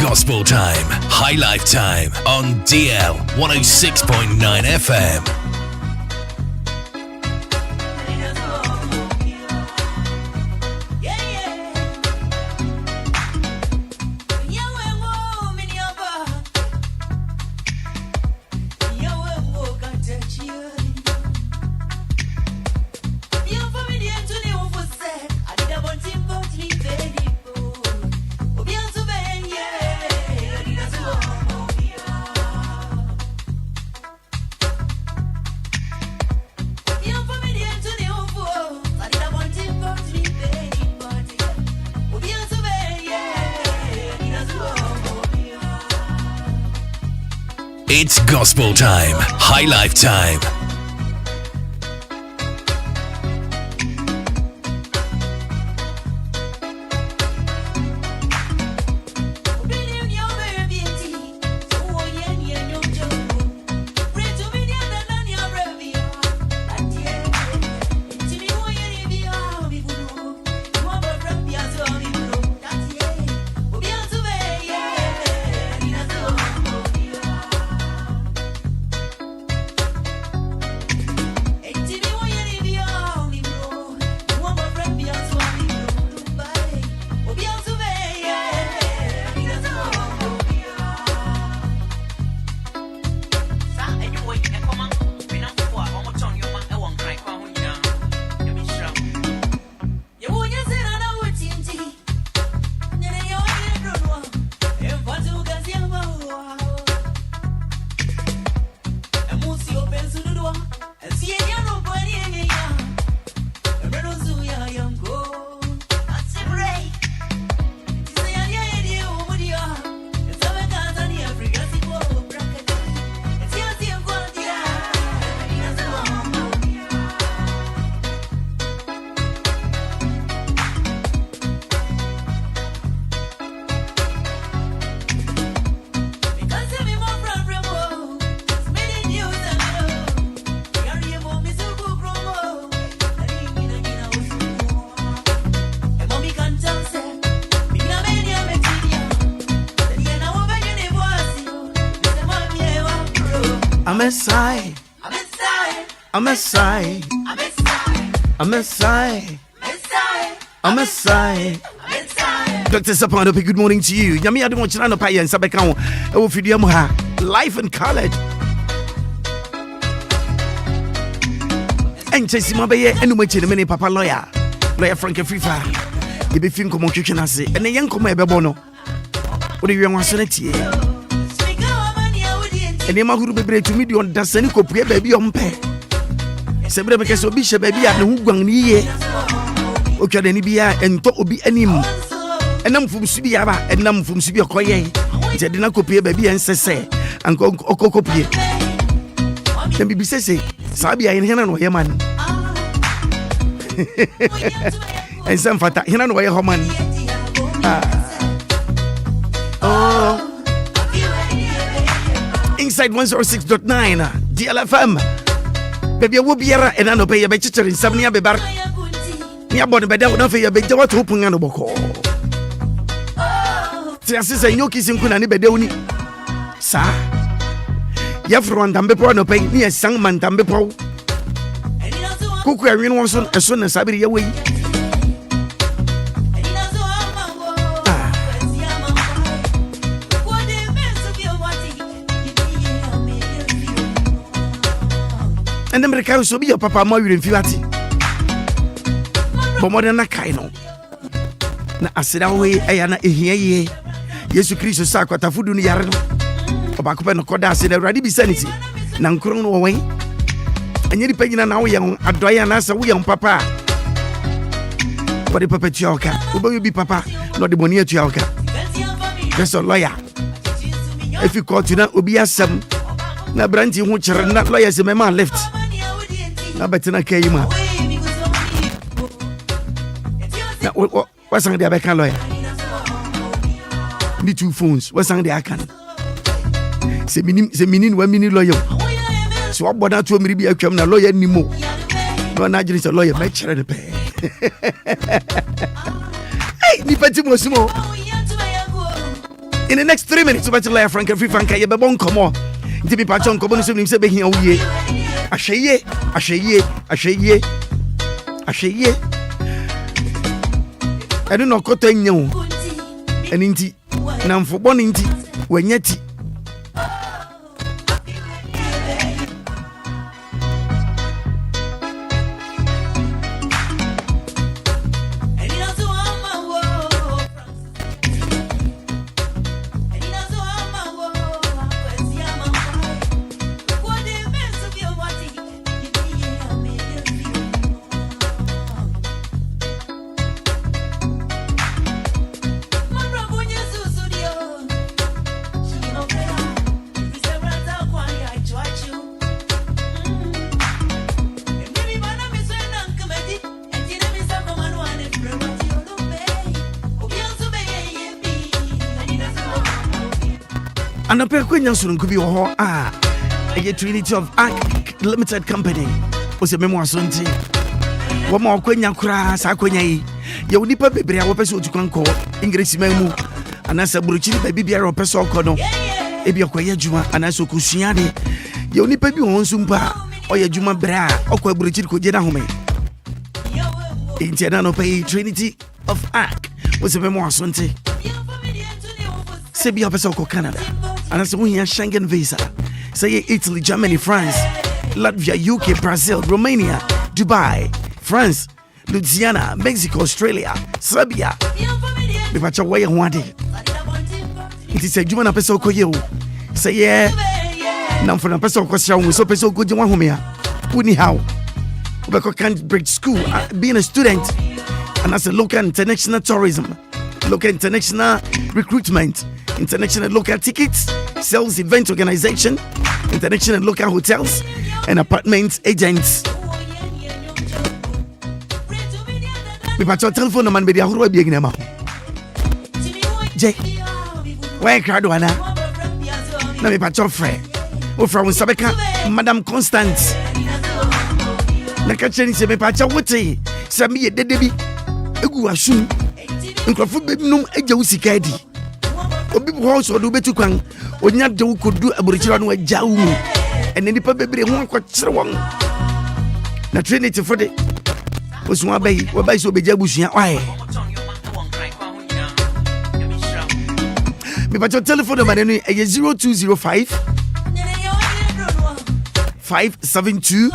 gospel time, high life time on DL 106.9 FM. It's gospel time, high life time. I'm a sigh. Dr. Sapano, good morning to you. Yami, I don't want you to know Paya and Sabekao. I will feed you life and colored. And Chessy Mabay, and wait a minute, Papa lawyer Frank Frifa. You be film come on kitchen, I say, and a young come Bono. What do you want to say? And the man who be to me on the Senico baby on pay. Several because of Bishop baby at the Hugwang. Okay, then Ibia and to be anim. And I'm from Sibiaba and I'm from Sibia Koye. Jadina copy baby and say, and go copy. Then be say, Sabia in Hanan or man. And some fata Hanan or Homan. Oh, inside 106.9 DLFM. Baby, will be here and I know pay a better in Samnia Bebar. Nia body beda wo na fe ya beja wa to punga no boko. Ti asese nyoki sinku na ne beda woni. Sa. Ya fro ndambe po no pe ni esan man ndambe po. Kuku awi no so eso na sabiri ya wei. And America so be your papa mo wi mfiwati. More na kaino na asira we ayana ehia ye Yesu Kristo sa kwata fudu ni yare no obakope no koda asira urade bi sanity na nkron no wen anya di panyina na wo ye adoya na sa wo ye papa body papa tuoka obo bi papa no de boni atuoka that's a lawyer if you call to na obi asem na branti hu kire na lawyer se mema left na betina kayima. What's on the American lawyer? Need 2 phones. What's on the Akan? Say, meaning 1 minute lawyer. So, what about 2 minutes? I come na lawyer anymore. No, not just a lawyer. My child, pay. Hey, Nipati Mosimo. In the next 3 minutes, about to lay Frank and Free Frank, you be bon come on. To be patchon, come on, so him say be here, ye. Asheye. I don't know what to you. And inti, now for one inti, when yet. And a pair Queen Yansun could be a Trinity of Arc Limited Company was a memoir Sunday. One more Queen Yakura, Saquay, Yonipa Baby, our person to conquer English Memu, and as a Brucci baby or Peso Cono, Ebia Juma, and as a Cusiani, Yonipa Sumpa, or Yajuma Bra, or Brucci Kojena Home. Internano Pay Trinity of Arc was a memoir Sunday. Sebia Pesoko Canada. And as we have Schengen visa, say Italy, Germany, France, Latvia, UK, Brazil, Romania, Dubai, France, Louisiana, Mexico, Australia, Serbia. We patch away one day. It is a Jumana Peso Koyo. Say, yeah, now for the Peso question, we so Peso good you want home here. Wouldn't how? Ubeko can't break school, being a student, and as a local international tourism, local international recruitment, international local tickets, sales event organization, international local hotels, and apartment agents. We patch your telephone number, baby. Who will be again? Jay, why crowd one? Now we patch your friend. Oh, from Sabeka, Madame Constance. Nakacheni se me patch your woody. Sami, Debbie, Egu Ashun, and Crawford baby num Eja Usikadi. Obi house or do betu kwan onya de ko du aburichira no agya wu ene nipa bebre ho akwakyere won na trinity for the osu abai we bai so beja busua why me ba your telephone number no 0205 572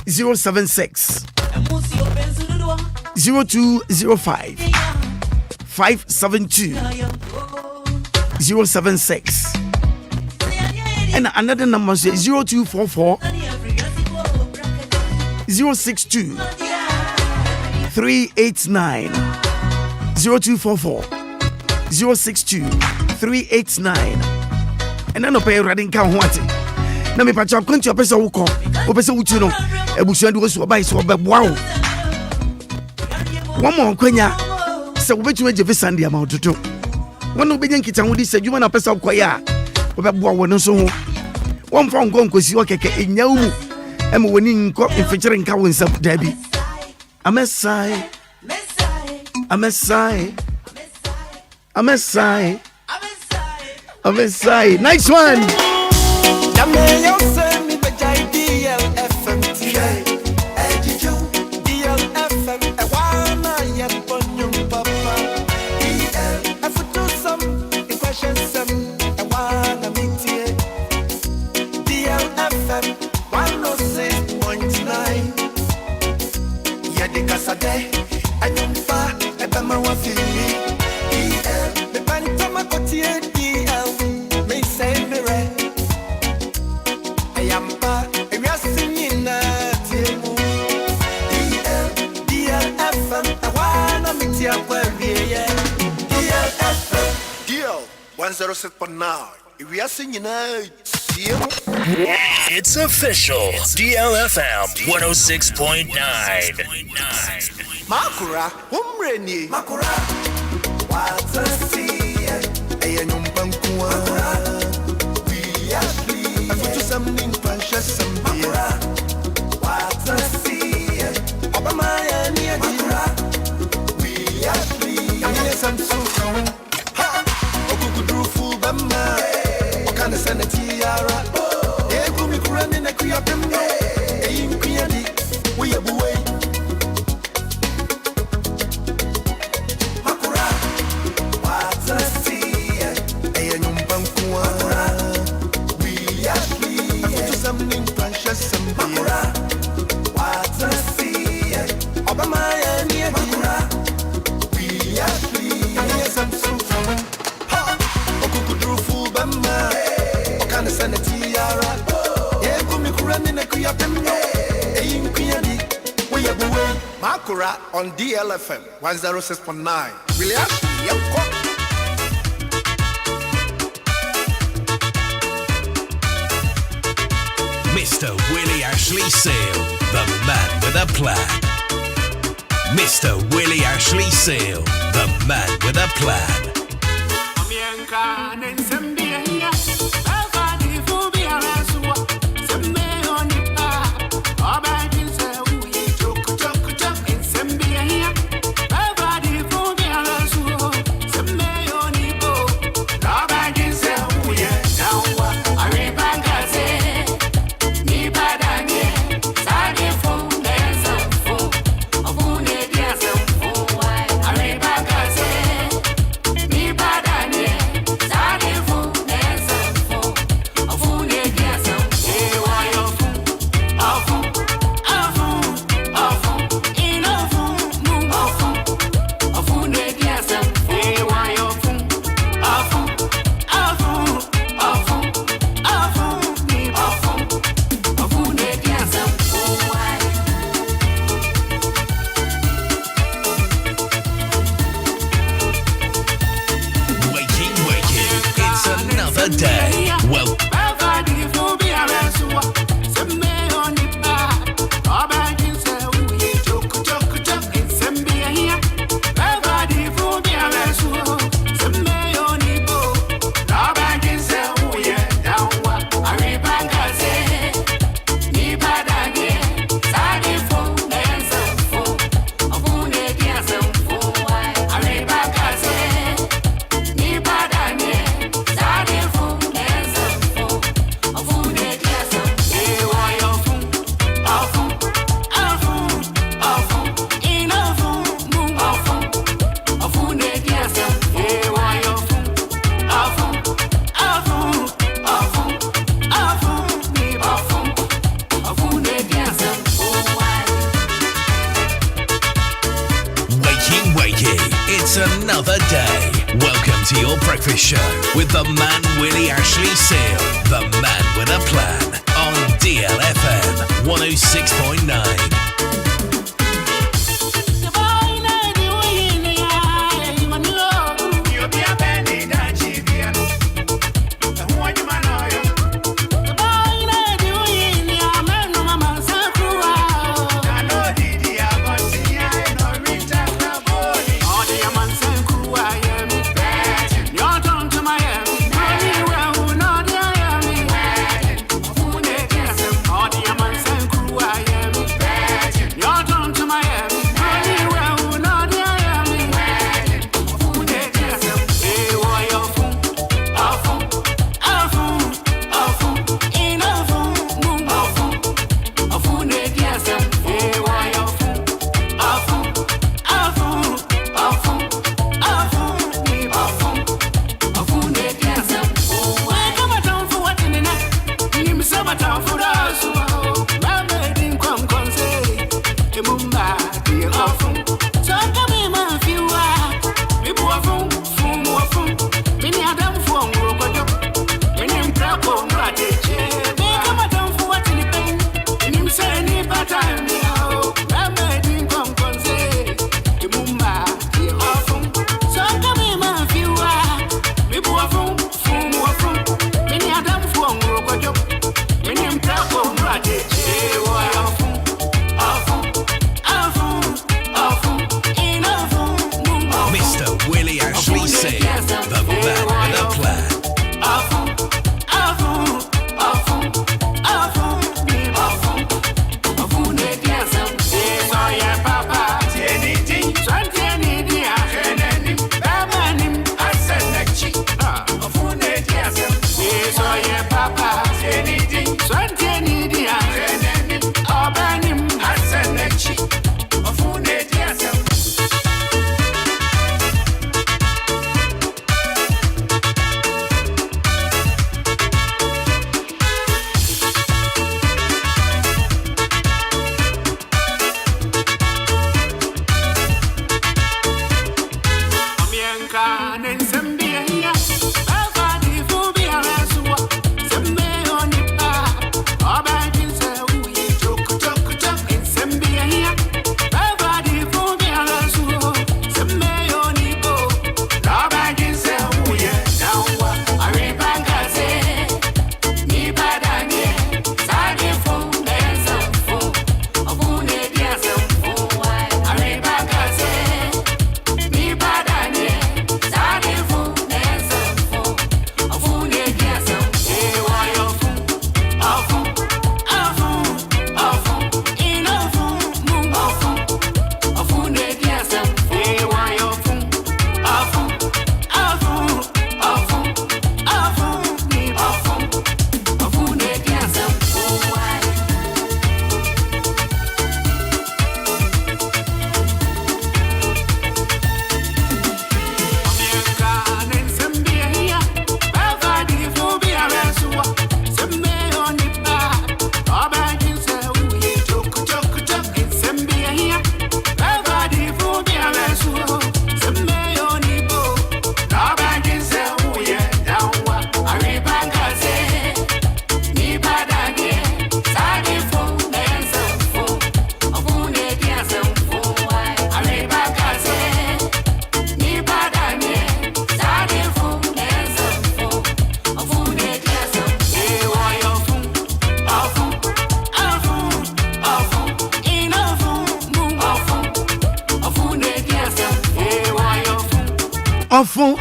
076 0205 572 076 and another number is 0244 062 389 0244 062 389 and then pay radin ka ho ate na me pa cha konti opese wo ko opese wutu no ebusuan de wo so obai so obeboa wo one more kwanya se wobetuma jefe Sunday ama ototo wono benya nkita hodi se dwuma na pesa koya obeboa wo no so ho wonfa nko nkosi okeke enyawu mu em woni nko mfekere nka wo nsam dabi amesai nice one DLFM DL 106.9. We are singing It's official. DLFM 106.9. Maakora, Homreni. Maakora. What a sea. Ayanum Bankua. We actually have to something precious. Maakora. What a sea. Obama, we actually have some so. something precious. Maakora, what a see. Obama, Maakora, we are free. Yes, I'm so sorry. Ha! Okukudru Fubama, Okana Sanatiara. Yeah, come in a Kuyapemno. Aim Kuyadi, we are away. Maakora on DLFM 106.9. Willy, Mr. Willy Ashley Seal, the man with a plan. Mr. Willy Ashley Seal, the man with a plan. It's another day. Welcome to your breakfast show with the man Willy Ashley Seal, the man with a plan on DLFM 106.9. Enfant.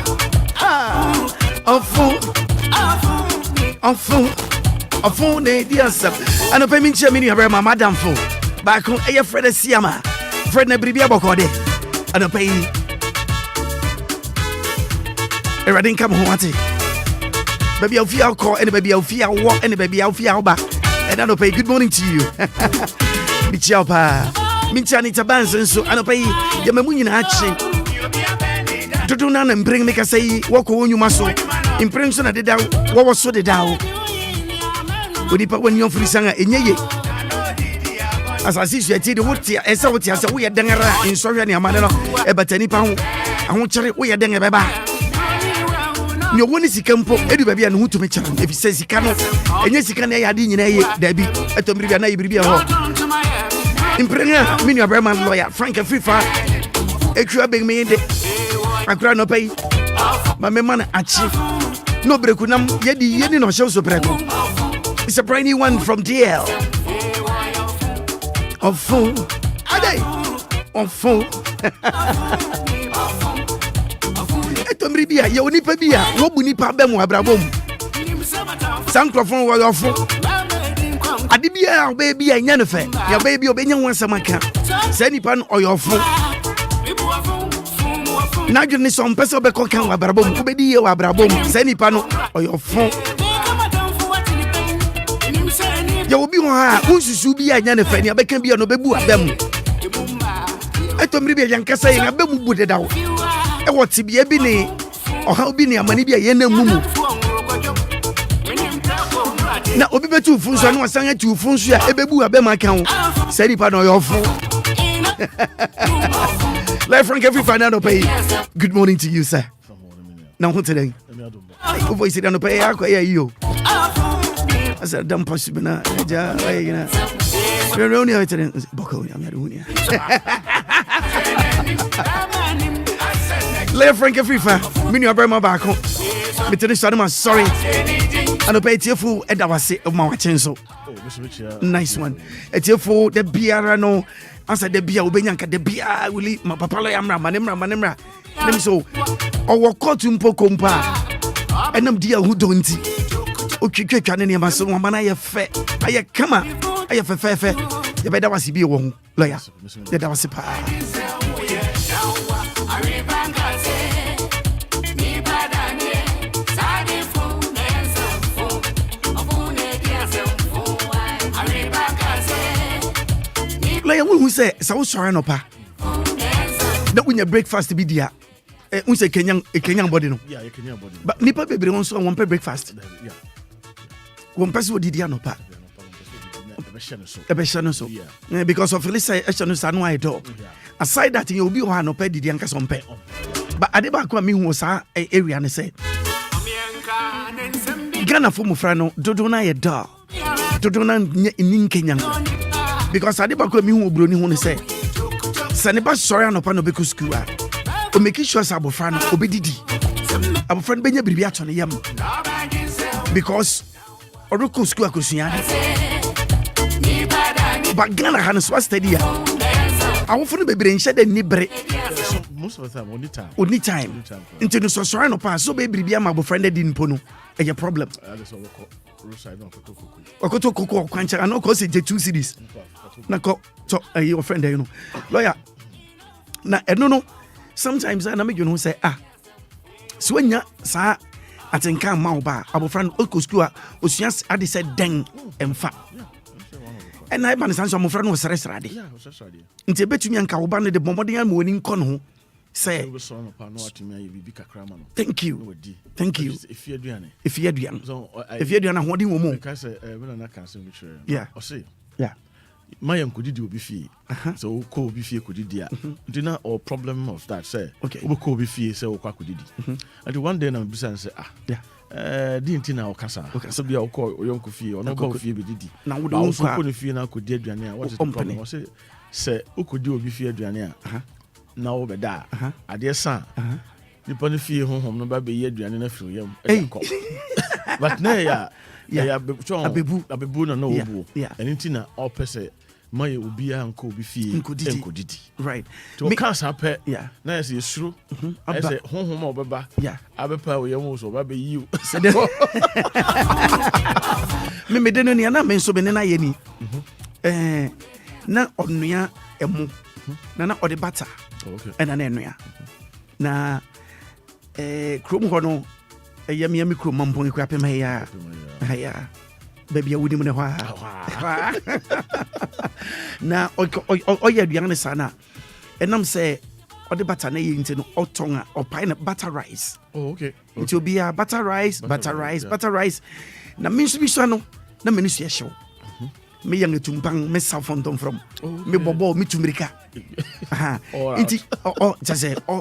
Enfant, ne dias. And a payment chairman, you have my madam for. Back on a Fred Siama. Fred Nebribia Bocode. And a pay. A radin come home. Baby, I'll feel call and baby, I'll feel walk and baby, I'll feel back. And I'll pay good morning to you. Michapa. Minchani Tabanson, so I'll pay your Mamunin action. To do none and bring make a say, walk on you muscle. Impression at the down, what was so the down. When you're free singer in ye. As I see you, I tell you what, I saw what you said. We are dangera in sorry and your man, a batany pound. I won't tell you, we are dangera. Your one is he can put any baby and who to me. If he says he cannot, and yes, he can add in a Debbie at the Bribia Impregna, Minia Berman lawyer, Frank and Fifa. A crabbing me in the Accra no pay. My man, Achi. No breakunam, yedi yedi no shows of break. It's a brand new one from DL. Of fool. Ade. Of fool. Etomribia, ya onipa bia, wo bunipa bemu abrabom. Sankrofon wo yofo. Adibia obebi anya ne fe. Ya obebi obenya wansamaka. Sa nipa no oyofo. Na dwene so mpese obekọ kan wa abrabom, obedi ye wa abrabom. Sa nipa no oyofo. Ya obi ho ha, unsusu bi anya ne fe, ne abeka bia no bebu abem. Etomribia yankasa ye abemu bude dawo. E woti bia bi ne oha obi ne amani bia ye na mumu. Na obi betu funso na wasan atu funso ya ebebu abema kan. Sa nipa no oyofo. Live Frank every Friday no pay. Good morning to you, sir. Now what today? Who voice it on the pay? I quite you. I said, "Don't push me now." You're only out today. Boko, I'm here. Live Frank every Friday. Mini I bring my back home. Me tell you something. I'm sorry. I don't pay tearful. And I was say of my chenso. Nice one. A tearful. The beer no. Answer the beer obenyanka the beer Willy my papa la yamra manemra them so our court mpo kompa enam dia who don't otwetwa ne ma so mana ye fe aye kama aye fe ye beda wasi bi wo hu lawyer ye da wasi pa like who say so sorry no pa that when your breakfast be there who say Kenyan body no yeah Kenyan body but nipa bebre won so won pay breakfast yeah one person would dia no pa so because of Willy say no say no I do aside that you be one no pay didi anka so pay but adeba ko me hu sa area ne say Ghana for mo fra no dodo na ye da dodo na ni Kenyan because I never come in broni who say Saneba sorry no pa no be ku school o make sure say abofran obedidi abofran benya biribi ato ne yam because oroko school akosuya but Ghana han so steady awofo be bre nhye de ni bre most of the time only time into no sorry no pa so be biribi am abofran de di npo no e problem okoto koko kwancha and of course the 2 cities na ko to your friend you know lawyer na no sometimes I make you know say so when ya sa atenka ma oba abofran oko school osua ade say den emfa and I ban sanso amofran no sere ade nti betumi anka oba no de bomboden am woni nko no say thank you if you aduane hodin wo mo ka say me na kan say me chere yeah o say yeah my kudidi obi fie so ko obi fie kudidi a ndina or problem of that say obi ko obi fie say okwa kudidi and one day na bisa say di ntina o kasa so bia o ko yonko fie ono ba fie be didi na wo do ko ne fie na kudi aduane a what is the problem o say okudi obi fie aduane a na wo be da ade san nipa ne fie honhom no ba be ye aduane na firi yam e ko but na ya abebu na obu and ntina o pese my Obia and Kobe fee Nkodidi. Right. To a cast up, yeah. Nice is true. I say, home or baba. Yeah. I be power almost or baby you. Me didn't know men so benena yeni. Na onuya emu. Na ode butter. Okay. And an enuya. Na krom hono yami krom mampon kwape ma ya. Ya. Baby, I wouldn't know why. Now, oya duane sana. And I'm say, or the butter into or tonga or pine butter rice. Oh, okay. It will be a butter rice. Na means be so no ministry show. Me young tumpang, me South Fonton from me bobo, me to America.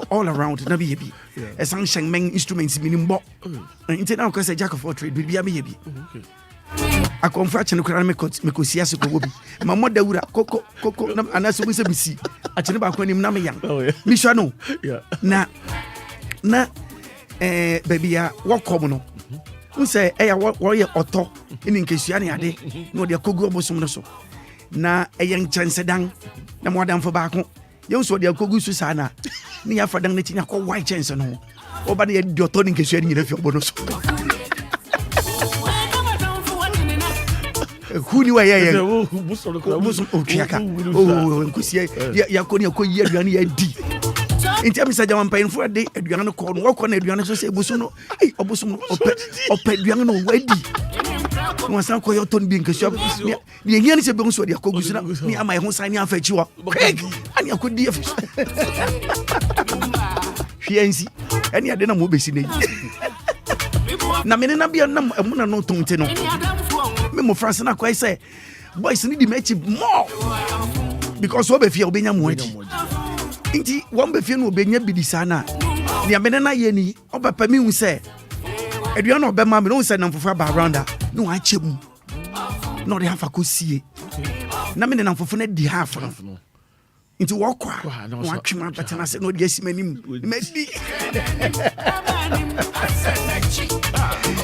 All around, na baby. A sunshine men instruments meaning bo. Into now, because a jack of all trade will be a baby. I confront and cry me siasa ko wobi. My mother wura koko anaso we say bisi. Achene ba kwanim na me yang. Me sha no. Yeah. Na baby ya wokom no. Un say ya wo ye oto in nkesua ne ade. No de kogu obosom no so. Na yen chance dan na mo dan fo ba ko. Ye so de kogu su sa na. Ni ya fadan na tinya ko white chance no. Oba de de oto ni nkesua ni na fi obo no so. Who knew I am? Oh, Yakoni, ya di. In terms of Jaman paying for a day, Adriano called walk on Adriano say Busuno, Obusuno, or Pedriano, Weddy. Once I call your ton being a shop. The Indian is a bones for the Kogusina, me and my home signing off at you. And you could dear. Fiancy, and you didn't move in it. Namina be a number of Muna no Tonteno. Memo France na quite say, boys need to make it more because what if you're being a moji? Inti, one befin will be near Bidisana. The Amenana Yeni, or Pami will say, Adriano Bema, no send them for Baranda, no, I chip. No, they have a good see. Namin for Funet de half. Into walk, no, but I said, no, yes, many me.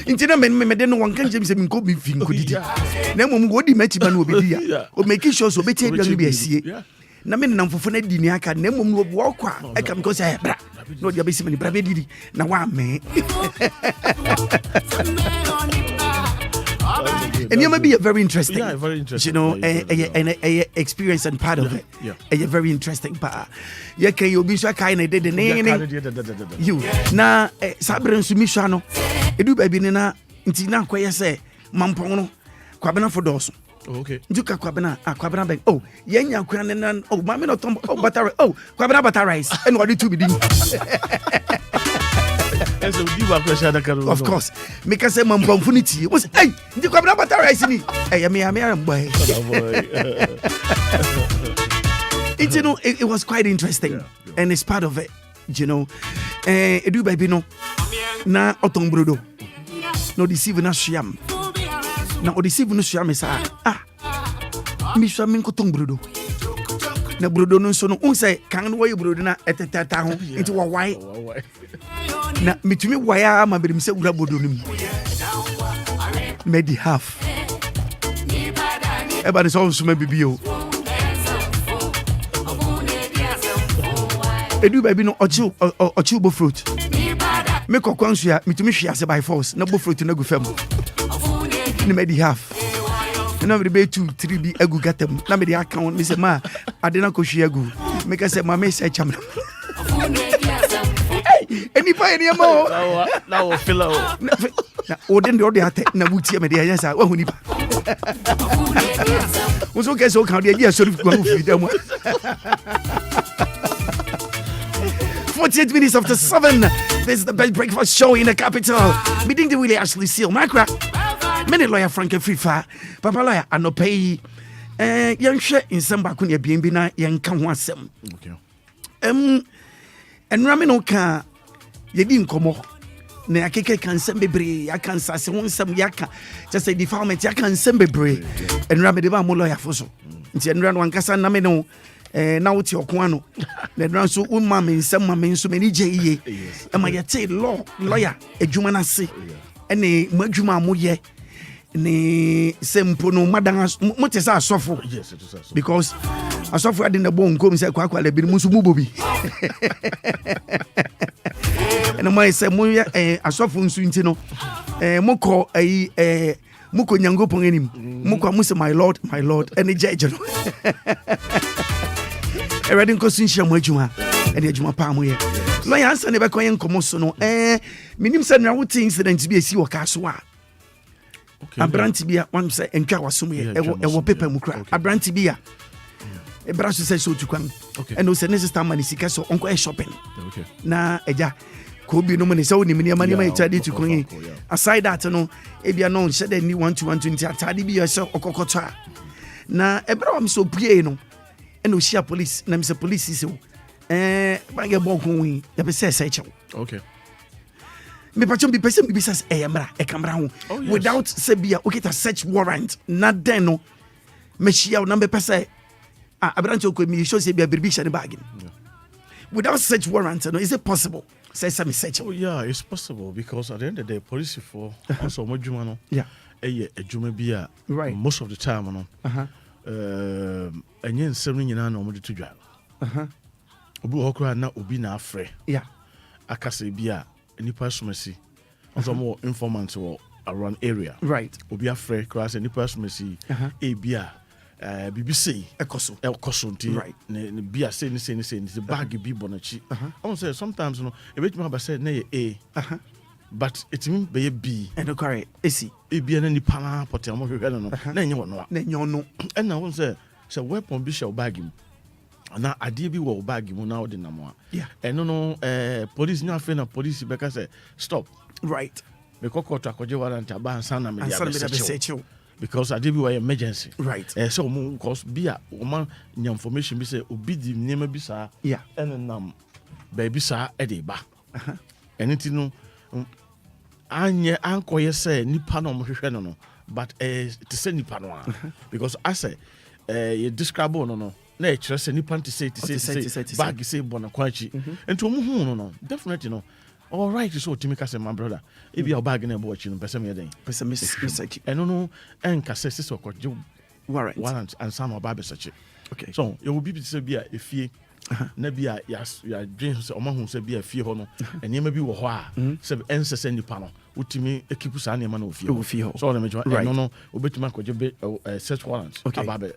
Intina men me den one can James and go be fin could it. Nemo would match man will be here. Or making sure so better than be a see. Namin and for Funet Diniaka, Nemo will walk. I can go say, no, your basement, Bravedi. Now one may. And you may be a very interesting, you know, a experience and part of it. A very interesting part. Yeah, can you be so kind? I did the name. You now, Sabran Sumishano, Edu baby Nina, Intina, Quay say, Mampono, Quabana for Dawson. Okay. Duka Quabana Bank. Oh, Yanya Quanan, oh, Mamma, oh, butter, oh, Quabana butter rice, and what did you be doing? Of course, make us say Mamponfunity was hey, the Quabana butter rice in it. Hey, I'm a boy. You know, it was quite interesting, and it's part of it, you know. Edu baby no, na otong brodo, no deceive na shiam, na o deceive no shiam is Misha minko tong brodo, na brodo no so no unse kan wo brodo na eteta ho into wa why na mitumi waya ma bedim se ura brodo nim medi half everybody so so maybe o Edu baby no ochi bo fruit. Me kokwansu ya mitumi hwe ase by force na bo fruit na gu fam. Ni me di half. Na me be 2 3 bi agu gatam. Na me di account me say ma ade na ko hwe agu. Me ka say ma me say cham. Hey, any pa any mo. Na wo feel o. Na odin de ode ate na buti me dey yansa wa huni pa. Wo so ke so kan de ya so go fi dem. 48 minutes after 7. This is the best breakfast show in the capital. Meeting the Willy Ashley Seal. Maakora. Many lawyer Frank Frifa. Papa lawyer Anope. Young share in some bakunya BNB na young can want some. Okay. And Ramino ka Yedin Komo. Ne akeke can send bebre. I can say some yaka. Just say defilement. I can send bebre. And Ramideba mo lawyer for so. Nti enran wankasa na me no na wuti okwano na dran so umma me nsam ma me nso me ni jeye e ma yete lawyer adwuma na se ene mo adwuma mo ye ne sempo no madanga mote sa asofo. Yes, it is asofo. Because asofo ade na bon kom say kwakwa le bi musu mu bobi. And my say mo asofo nsu nti no moko moko nyangopon anim moko amuse my lord any judge no. Already nko sunshia mo adwuma ene adwuma pa mo ye. Lo ya ansa ne be kon yenkomo so no minim say na wote incident bi esi wo ka so a. Okay. Abranti bia wan say entwa wasom ye ewo paper mu kra. Abranti bia e bra so say so tukwan. And no say sister man sika so onko e shopping. Okay. Na eja ko bi no mo ne say woni me mani ma itade tukwan. Aside that no e bia no she dey ni 120 atade bi ye so okokoto a. Na e bra am so pie no and we share police na me say police is bang a ball going ya be say chew. Okay. Me patchon be person be says emra e camera ho without say be okay to search warrant na den no me share number person abrancho ko me show say be a share bag without search warrant no is it possible say some search? Oh yeah, it's possible because at the end of the day police for also modjuma no yeah ejuma bi right most of the time no enye nsem no nyina na omode to dwa obi hokra na obi na afre yeah akase bi a nipa somasi also more informant around area right obi afre class nipa somasi e bi a BBC ekoso nti ne bi a say ni the bag bi bonachi I say sometimes no e bet me ba say na ye but it mean be B and okay esi e bi na nipa na potem mo hwehwe no na enye wono na enye ono and na won say weapon bi shall bag him na ade bi wo bag mu na odi na mo yeah and no police no afre na police be ka say stop right me kokota koje warrant aba ansa na me ya because ade bi wa emergency right so mo cause bi a o man nya information bi say obi di nema bi sa yeah and nam ba bi sa e dey ba anything no anye ankoye say nipa no mo hwehwe no but to say nipa no because I say you describe no na e kire say nipa to say bag say bona kwachi enti o mo hu no definitely no all right so timika say my brother if your bag na bo achi no pese me den pese me search eno no enka say so kwaji warrant and some of bag search okay so you will be say bia efie na bia ya dream say o ma hu say bia efie ho no enema bi wo ho a say ense say nipa no utimi ekipu sa enema na ofie ho so na me no obetuma kwaji be search warrant ababe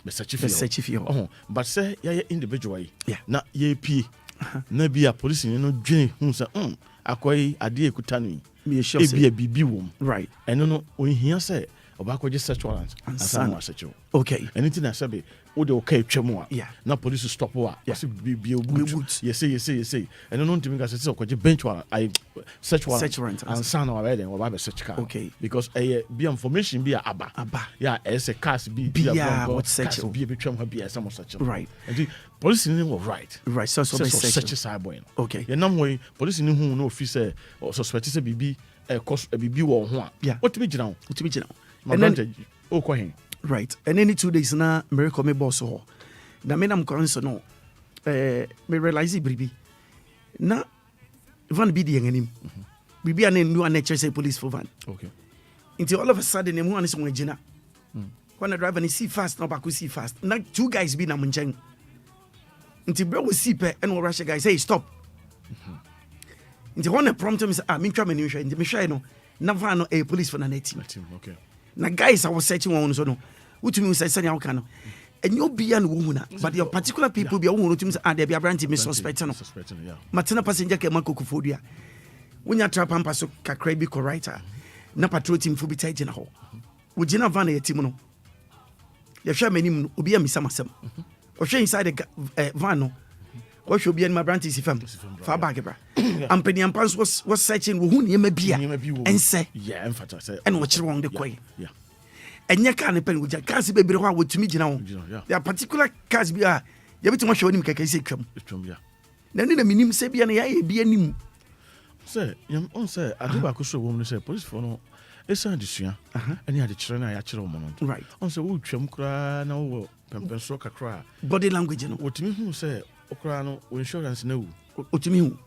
be search fie ho but say ya individual na ye pie na bia police ni no dwene hu say akoyi ade ekuta ni e bia bibi wom right eno no ohia say obakwaji search warrant and some search okay anything I say wo de okay twemu yeah na police stop wa say bia boot yes say eno no ntimi ga say okwaji bench warrant I search warrant and some na wa den wa search car okay because bia information bia aba yeah say cars bia what search bia betwem ha bia some search right and police ni was right so search side boy okay ye nam way police ni hu no officer or suspect say bibi bibi wo ho a what me gina my advantage right and any 2 days na miracle me boss ho na me nam kon so no me realize bribi na van bi di nganim bibi an nu an say police for van okay until all of a sudden emu an so ngina when the driver ni see fast na back see fast na two guys be na munchen until bro we see pe and we rush guys say stop until one prompt me say me twa me ni hwe until me hwe no na van no a police for na team okay na guys I was searching one so no utumi say sanya waka no enyo bia no wo huna but your particular people bia wo hunu utumi say there be abranti me suspect no yeah matena passenger ke makokufodua wonya trap pampa so kakra bi corrector na patrol team fu bi taje na ho wo gina van ya team no ya hwa manim no obi amisa masam wo hwa inside the van no wo hwa obi an abranti si fam fa bag bra ampani ampans was searching wo hu niema bia ense yeah emfata say and wo kire won de koy yeah enye ka ne pen wo ja cars bebre ho a wo tumi gina ho there particular cars bi a ya bitu mo hwa onim keke se twam yeah na ni na minim se bia na ya e bia nim say yam on say adiba ko so wo no say police for no esa adisua ani ade kire na ya kire wo no right on say wo twam kra na wo pempen so kakra body language no wo tumi hu say okra no insurance na wu otumi hu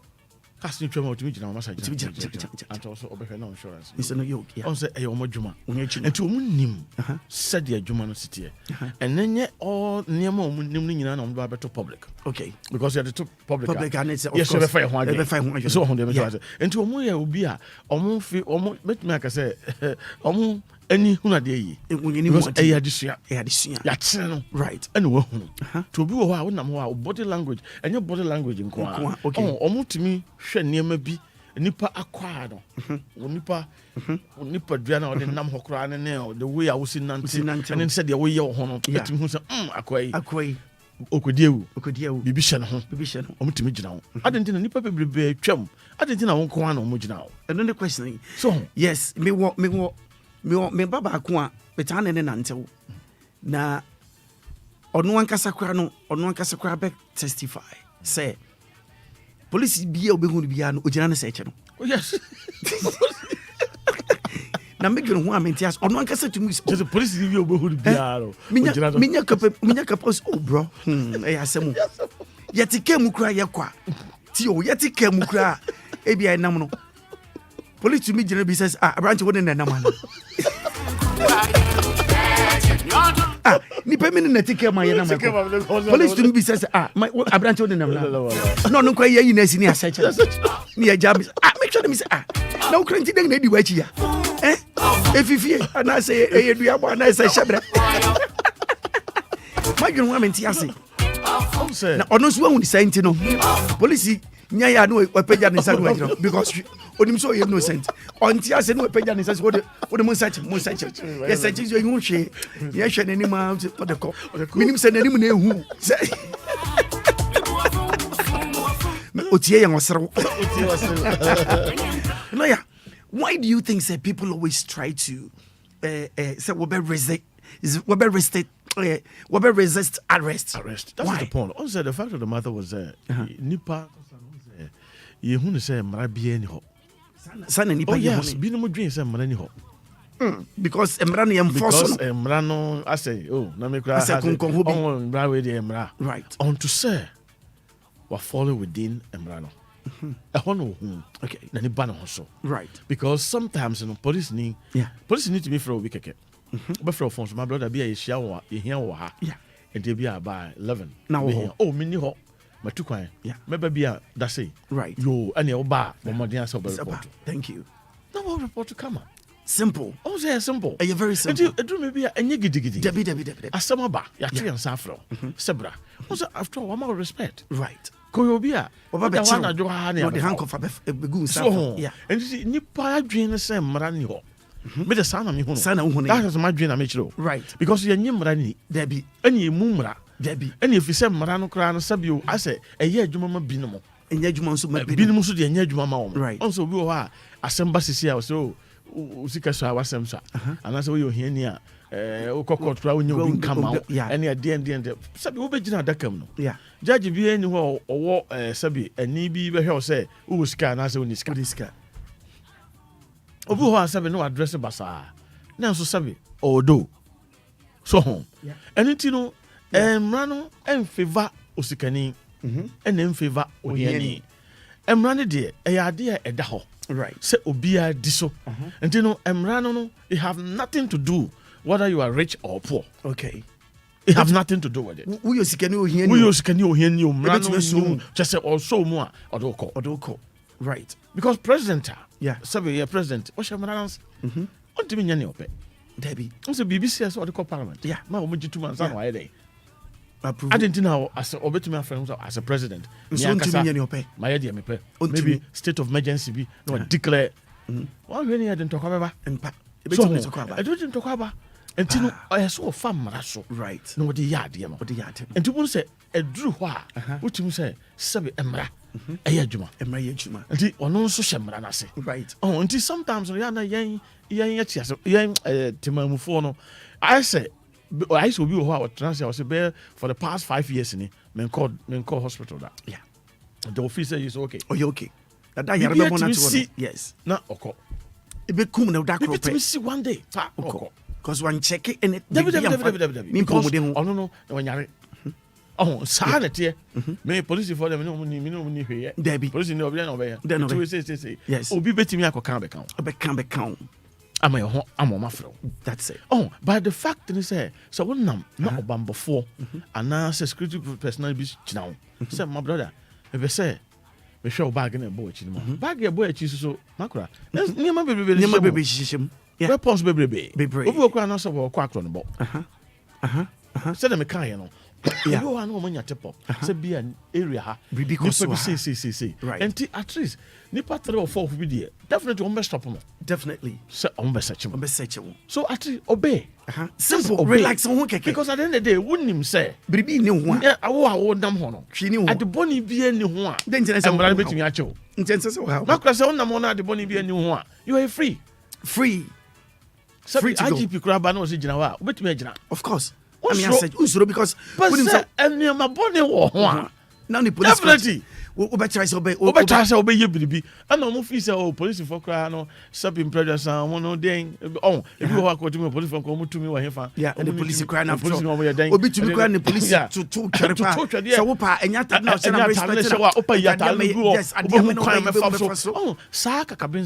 Has to travel to me, and also over no insurance. It's no yoke. On say, Omo Juma, and to Nim said the Juma city. And then yet all near Nimning on Barber public. Okay, because you're the top public and it's yes, so and to Obia, almost make I say, any huna de because right and to be body language and your body language in kwa okay to me hwe niam bi nipa akwa no nipa duana o de nam hokra ne the way I was in nante and then said the way you ho no etim hu say akwai okodieu bibi hye no ho omutimi gina ho adentina nipa bebrebe atwam adentina won kwa na omugina ho and then the question so yes me baba ko a betane ne nantew na ono ankasa kra be testify say police bia obehunu bia no ogina ne seche no yes na megeno ho amentias ono ankasa tumi the police bia obehunu bia no minya kapos oh bro asemu yetike mu kra yekwa ti o yetike mu kra e bia nam no police tumi gina bi says branch won na nam ana ni payment na ticket ma yana ma police to be says my abranch on them no kwa yi na sini aseche ni ya jam make sure me say na ukranti den na di wachi ya efifie na say edua bo na say shebre ma gwen wa menti ase na ono so hu decide no police nya ya no opeja ne sadu ajiro because onim so you innocent onti ase no opeja ne sadu wo de mo search yes search you hu hwe ye hwe nani ma for the cop minim se nani mu na ehu otie ya ngosero no yeah why do you think say people always try to say we be resist arrest that's why? The point also the fact of the matter was nipa you who say marabia ni ho sana nipa yes bi no mo dwen say mara ni ho because emra no enforce because emra no I say na me kra say emra we dey emra right on to say we follow within emra no okay na ni ba no so right because sometimes police need to be for we keke but for phones my brother be a share wa ehia wo ha and they be about 11 now mini ho matukwan maybe be a that say right yo and your bar modern so report thank you no report to come simple say simple you very simple it do maybe enye gidigidi debi asama ba ya twe ansafro sebra also after all more respect right koyobia oba wana jo ha na the handcuff begu nsafro and nipa adwen say mra ni ho me the sana me hu that is my dream na me chiro right because you nyimra ni debi anye mu mra debi anye fi say mra no kra no sabio ase eye adwuma ma bi no mo enye adwuma nso ma bi no so de enye adwuma ma wo right also bi wo ha asemba sisi a so usika so awasem so anase wo yo hia ni a ukoko tra onye obi nkama ene ade sabi wo begina adakam no judge bi eni ho owo sabi ani bi be hwe say wo sika na say wo ni sika obi ho sabi no address basa na so sabi odo so ho enti no emra no emfeva osikani ene emfeva ohiani emra ne de ade eda ho right say Obia diso enti no emra no it have nothing to do whether you are rich or poor okay it have nothing to do with it we osikani ohiani omra no just say also mu a odoko right because president sabi president what shall manans on to me nyane ope debi so BBC as odoko parliament ma o mujitu man san why dey approve identity as obetumi afrem as a president so on to me nyane ope my idea me pe maybe state of emergency be no declare one when you didn't talk about empa ebetumi talk about I don't talk about enti no so fam raso right no the yard yam enti won say eduru ho a wotumi say sabi emra eya adwuma enti ono nso hyemra na se right enti sometimes no ya na yen yeti aso yen timamufo no I say obi ho a transfer was be for the past 5 years ni men call hospital that the officer is okay you okay that yare be bona to yes na oko ebe kum na da crop me see one day oko because one check it and it because ono no when yare Oh, sanity. Me police for them no ni hwe. Debbie. Police ni obi na obey. To say. Yes. Obi betimi akọka Beka. Am I my friend? That's it. Oh, but the fact is, so one nam not obam before, and now security personnel be now. Say my brother, if I say, we show bag in a boy, bag a boy, so Maakora. Near my baby, shim. Weapons, baby. Over cross of quack on the ball. Said them a car, you know. Yeah, you are no money at tip up. Say be an area, because see. Right. And at least, Nipa 3 or 4 will be there. Definitely, on best stop them. Definitely. So, on best search him. So, at least, obey. Simple, obey. Relax on one cake. Because at the end of the day, wouldn't him say, Bribi knew one. Yeah, I will damn honor. She knew at the bonny be any one. Then, I'm not betting at you. Intense, how? Maakora say, on the money, the bonny be any one. You are free. Free to go. IGP crab and was in Janawa. But me, of course. I mean, I said, because and near my bonny war. Now the police definitely. Obey you, baby. And no more fees police for crying, sub predators, one day. Oh, if you walk to me, police from come to me, where yeah, and the police crying out, police over your day. Obi to me, crying the police to so and yet now, so I'm yes, I didn't oh, Saka Cabin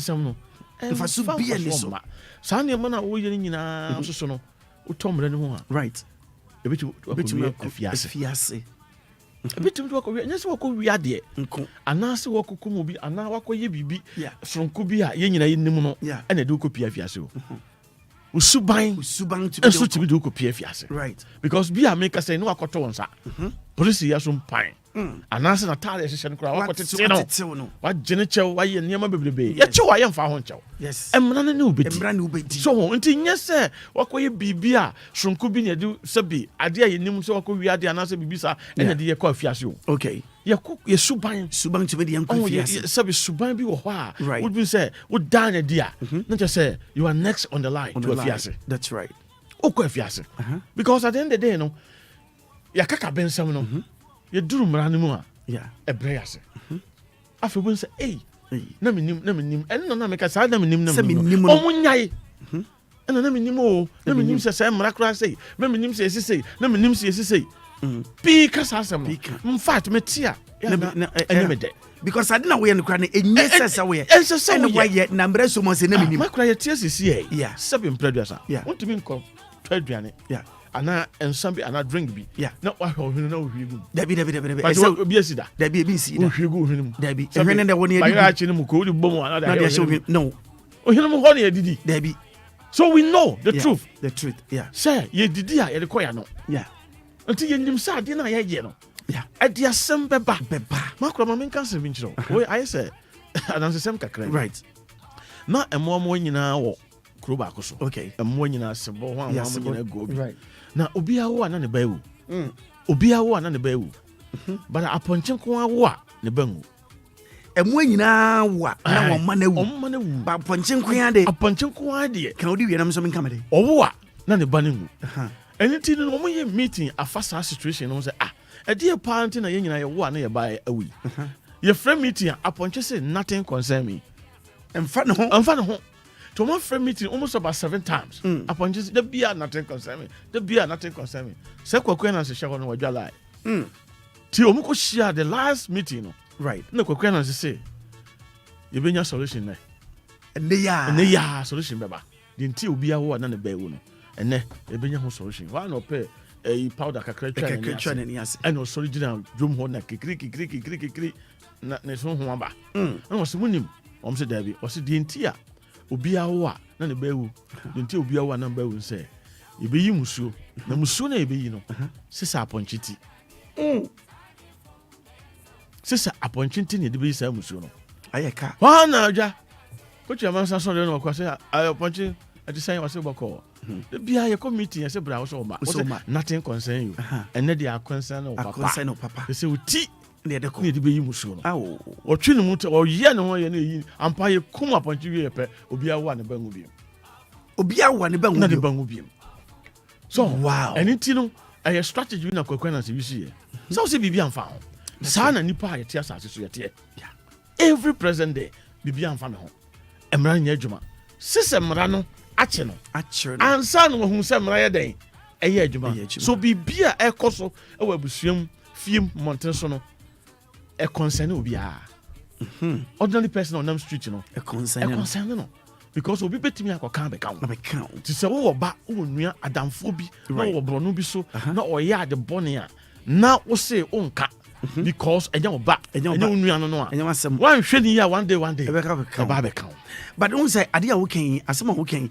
if I should be a little. Sandy Mana, we in so Tom Renault. Right. A bit of fiasse. A bit of work, yes, walk we are there. And now, so walk Kumubi, and now walk ye be from Kubia, Yen in Nimuno, and a duco piafiaso. Subang to be duco piafiasse. Right. Because Bia make us say no accotonsa. Police has some pine. And answer a tally session crowd. What genital, why you near my baby? Yet you I am for honcho. Yes. And Mana new bit. So, until yes, sir, what will you be beer? From Kubina do Sabi, a dear you knew so we are the answer Bibisa and a dear coffee. Okay. Your cook, your subang to be the uncle. Sabi Suban be wha. Right. Would be say, would dine a dear. Not just say, you are next on the line to a fiasse. That's right. Oh, fiasse. Because at the end of the day, no, Yakaka Ben Samuel. You do Ranimua. Yeah. A brayase. After one say, hey, Naminim, and no make a side name, Omunyai. And a Naminimo, Naminim says, Maakora say, Naminim says, say, Naminim says, say, Because I am fat, Metia, because I didn't know we are crying, and yes, away, and so why yet number so much in Maakora tears is here, yeah, 7 predators, yeah, want to be called Pedriani, yeah. And some and I drink be. Yeah. No, I know you. Debbie. I don't be a cedar. Debbie, you go him. Debbie. And when the one year, I actually could bomb another. No. Oh, you know, 1 year, did Debbie. So we know the truth. The truth, yeah. Sir, you did the choir, no. Yeah. Until you said, didn't I, you know? Yeah. At the assembly, Maakora, my main cancer, Vinci. I said, and I'm the same crack. Right. Not a more in our Krubakoso. Okay. A more in our symbol, one go. Right. Now, Obia wa na ne baewu. Obia wa na ne baewu. But aponchen ko wa ne bangu. Emu nyina wa na wo ma na wu. Ba aponchen ko ya de. Aponchen ko wa de. Kan odi wienam so menka me de. Owo wa na ne ba ne wu. Anything no mo ye meeting a fast situation no say e dey parent na ye nyina ye wo na ye ba awi. Ye friend meeting aponchen say nothing concern me. Emfa ne ho. To my friend meeting almost about 7 times. Upon just the beer nothing concern me. The beer nothing concern me. Say Kwakwen and Shaka no July. Ti omuko share the last meeting. Right. No Kwakwen and say you bring your solution there. And they ya solution baba. The until be a one and the bay no. And then you bring your solution. Why not pay a powder kakra and yes. And no original drum horn kikri na ne so ho aba. No was munim. Say Debbie was the entire Obia wa na ne baewu nti obia wa na baewu se ye be yi musuo na musuo na ye be yi no sisa aponchiti sisa aponchiti ne de be yi sa musuo no ayeka wa na adwa coach amansa so no kwa se aponchi ati san wa se boko the bia ye committee ye se bra wo so ma nothing concern you and na dia concern no papa they say uti ne de be yi musuo no awo o twi ne mu o ye ne ho ye na yi ampa ye kum aponchi wie pe obia wa ne bangu bi obia wa ne bangu bi so wow anything no a strategy na Kwakwen na se bi sie so se bibia amfa ho sa na nipa ye tia asase so ye tie every present day bibia amfa me ho emra nya adwuma sese mra no ache no ansa no hu se mra ye den ɛyɛ adwuma so bibia ɛkɔ so ɛwɔ abusuam fiem mountain so no a concern obia ordinary person on them street no a concern no because obi betimi akoka be count to say wo ba wo nua adamfo bi na wo brono bi so na oyɛ ade bɔne a na wo say onka because enya wo ba enya nua no a enya masem wan hwɛ ni ya one day e be count but don't say ade a wo kan asema wo kan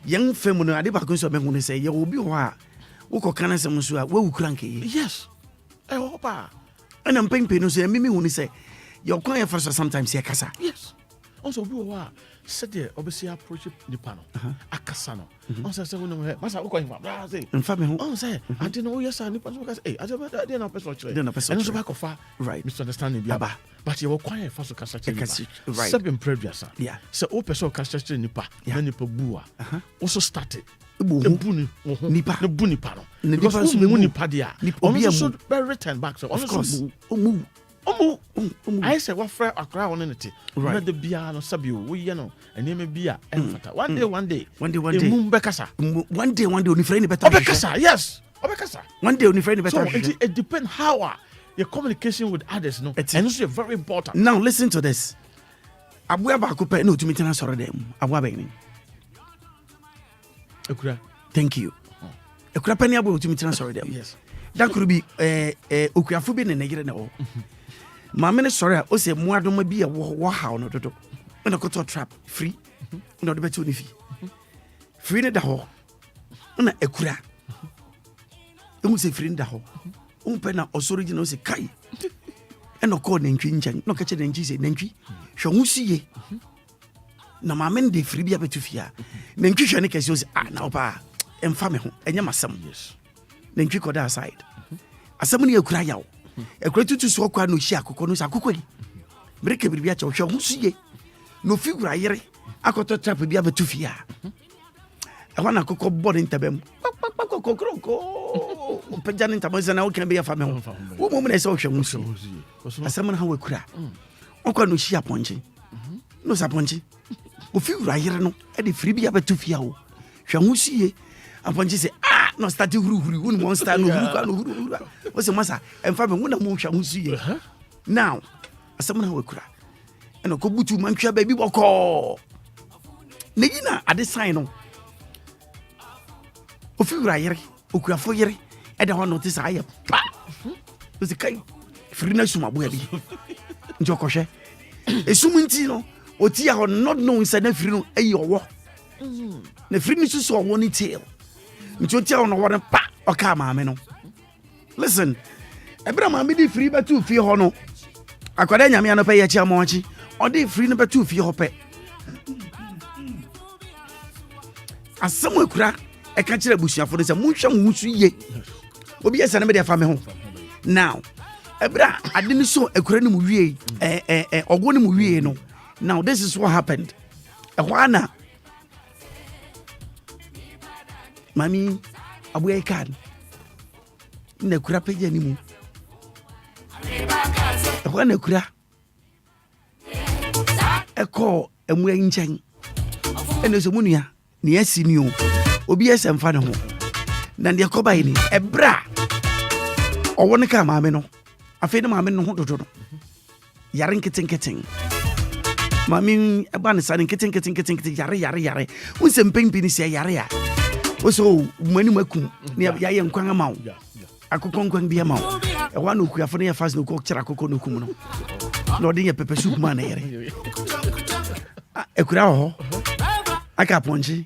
yen fam no ade ba ko so be hu say ye obi ho a wo ko kan asem so a wo wukura nke yes I hope and I'm paying no say me hu say your client first sometimes here kasa yes also obi wo a said there obviously approach nipa no akasa no on say we no masa wo kwani fa say mfa me ho on say I didn't know yes nipa so kasa I just dey na person chere and so back of right misunderstanding bi aba but you kwani fa so kasa chere right seven previous yeah so o person kasa chere nipa na nipa bu a also started nipa ne bu nipa no because we nipa dia on so be return back so of course I say what friend Accra on it right the bia no sabi wo ye no enema bia enfata one day mum bekasa one day oni friend better obekasa yes obekasa one day oni friend better so it depends how your communication with others no and it's very important. Now listen to this abua ba ko pe na otumi tena soro dem abua ba ni Accra thank you Accra pe ni abua otumi tena soro dem yes that could be okuafo bi ne yire na wo maame ne sorry o se muadoma bi wo ha no dodo na ko to trap free na do beto ni fi free ne da ho na Accra emu se free ne da ho un pe na osori no se kai e no ko nantwi nchen no ka che nantwi se nantwi hwe hu siye na maame ne de free bi abeto fi a nantwi hwe ne kase o se na opa emfa me ho enya masam yes nantwi ko da side asam ne Accra yawo Accra tutu so kwa no hia akoko no sakoko yi breke bibia cha hwe ho suye no figura yere akoto trap bia betu fia na akoko body ntabem kokoko pejani ntabazana o kan be yafa me ho wo mo na se hwe ho suye asam na ha Accra okwa no hia ponche no sa ponche o figura yere no e de free bia betu fia o hwe ho suye aponche se no start huru won monster no huru o se masa emfa me wona mo hwa husuye now asamna wa kura eno ko butu mantwa ba bi boko ne yina ade sign no o figura yere o kura fo yere e da ho no tisa aye pa o se kai frina suma bo abi njoko hwe esumunti no o ti ya ho not know inside na free no ayi owo na free ni susu owo ni tail nti o no wore pa o ka maame no listen ebra maame di free betu fie ho no akwada nyame ano pe ye chia mo achi o di free no betu fie ho pe asem Accra e ka kire busuafo de se munhwa musu ye obi ye se na me de fa me ho now ebra ade ni so Accra ni mu wie ogo ni mu wie no now this is what happened ehwana mami abuya kan na Accra peja ni mu ehwana Accra eko emu nchen ene so munua ne asini o obi esemfa ne ho na de koba ni ebra owo ne ka maame no afi ne maame no ho dodo no yare nketen maame eba ne sa ne nketen yare unsem pempi ni se yare a oso mani makum ne ya ye nkwan amawo akokon kwan bi amawo e wa no kuafo ne ya fast no ko kira akokon no kum no na odi ye pepe soup man na yere Accra ho aka ponchi